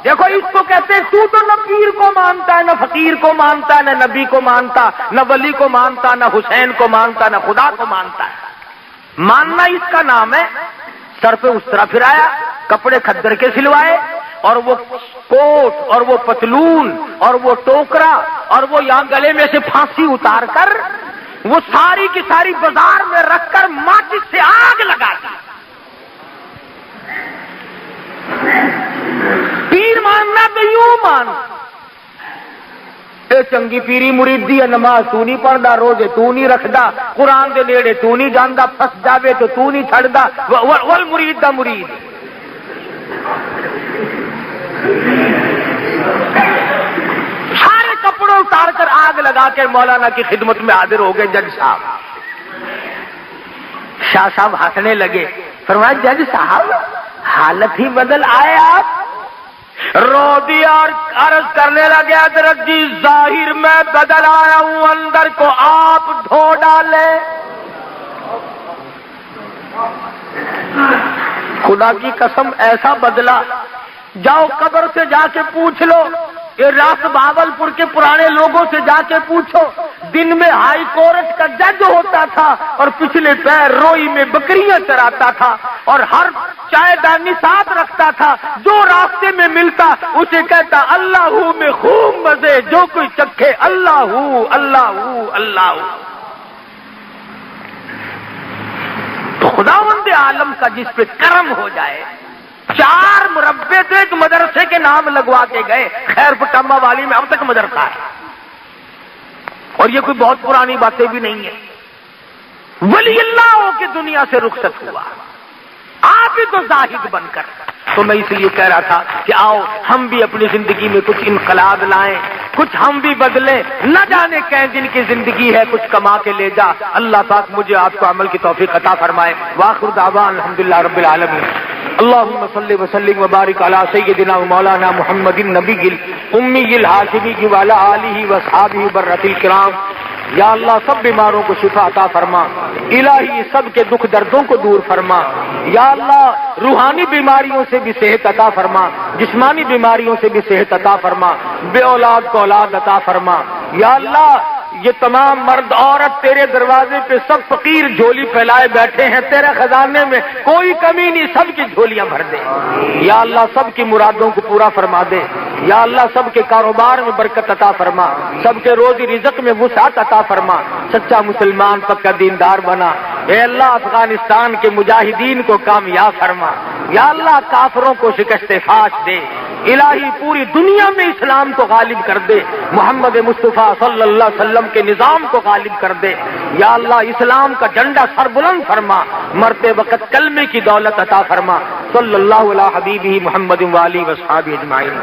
دیکھو اس کو کہتے ہیں تو نہ پیر کو مانتا ہے، نہ فقیر کو مانتا ہے، نہ نبی کو مانتا، نہ ولی کو مانتا، نہ حسین کو مانتا، نہ خدا کو مانتا ہے. ماننا اس کا نام ہے. سر پہ اس طرح پھرایا، کپڑے کھدر کے سلوائے، اور وہ کوٹ اور وہ پتلون اور وہ ٹوکرا اور وہ یہاں گلے میں سے پھانسی اتار کر وہ ساری کی ساری بازار میں رکھ کر ماچس سے آگ لگا دی. پیر ماننا تو یوں مان، اے چنگی پیری مرید دی نماز تو نہیں پڑھدا، روزے تو نہیں رکھدا، قرآن دے نیڑے تو نہیں جاندا، پھس جاوے تو نہیں چھڑدا، ول مرید دا مرید. سارے کپڑے اتار کر آگ لگا کے مولانا کی خدمت میں حاضر ہو گئے جج صاحب. شاہ صاحب ہنسنے لگے. فرمایا جج صاحب حالت ہی بدل آئے آپ. رو دیا اور عرض کرنے لگے حضرت جی ظاہر میں بدل آیا ہوں، اندر کو آپ دھو ڈالے. خدا کی قسم ایسا بدلا، جاؤ قبر سے جا کے پوچھ لو، یہ راس بہاولپور کے پرانے لوگوں سے جا کے پوچھو. دن میں ہائی کورٹ کا جج ہوتا تھا اور پچھلے پیر روئی میں بکریاں چراتا تھا، اور ہر چائے دانی ساتھ رکھتا تھا. جو راستے میں ملتا اسے کہتا اللہ ہو میں خوب مزے، جو کوئی چکھے اللہ ہو اللہ ہو اللہ ہو. تو خداوند عالم کا جس پہ کرم ہو جائے. 4 مربے تو ایک مدرسے کے نام لگوا کے گئے. خیر پٹامہ والی میں اب تک مدرسہ ہے، اور یہ کوئی بہت پرانی باتیں بھی نہیں ہیں. ولی اللہ ہو کے دنیا سے رخصت ہوا، آپ ہی تو زاہد بن کر. تو میں اس لیے کہہ رہا تھا کہ آؤ ہم بھی اپنی زندگی میں کچھ انقلاب لائیں، کچھ ہم بھی بدلیں. نہ جانے کہیں جن کی زندگی ہے کچھ کما کے لے جا. اللہ پاک مجھے آپ کو عمل کی توفیق عطا فرمائے. وآخر دعوان الحمدللہ رب العالمین. اللهم صل وسلم وبارك على سيدنا ومولانا محمد النبي الأمي الهاشمي وعلى آله وأصحابه برة الكرام. یا اللہ سب بیماروں کو شفا عطا فرما، الہی سب کے دکھ دردوں کو دور فرما. یا اللہ روحانی بیماریوں سے بھی صحت عطا فرما، جسمانی بیماریوں سے بھی صحت عطا فرما، بے اولاد کو اولاد عطا فرما. یا اللہ یہ تمام مرد عورت تیرے دروازے پہ سب فقیر جھولی پھیلائے بیٹھے ہیں، تیرے خزانے میں کوئی کمی نہیں، سب کی جھولیاں بھر دے. یا اللہ سب کی مرادوں کو پورا فرما دے. یا اللہ سب کے کاروبار میں برکت عطا فرما، سب کے روزی رزق میں وسعت عطا فرما. سچا مسلمان پکا دیندار بنا. اے اللہ افغانستان کے مجاہدین کو کامیاب فرما. یا اللہ کافروں کو شکست فاش دے. الہی پوری دنیا میں اسلام کو غالب کر دے، محمد مصطفیٰ صلی اللہ علیہ وسلم کے نظام کو غالب کر دے. یا اللہ اسلام کا جھنڈا سر بلند فرما، مرتے وقت کلمے کی دولت عطا فرما. صلی اللہ علیہ حبیبہ محمد وآلہ وصحبہ اجمعین.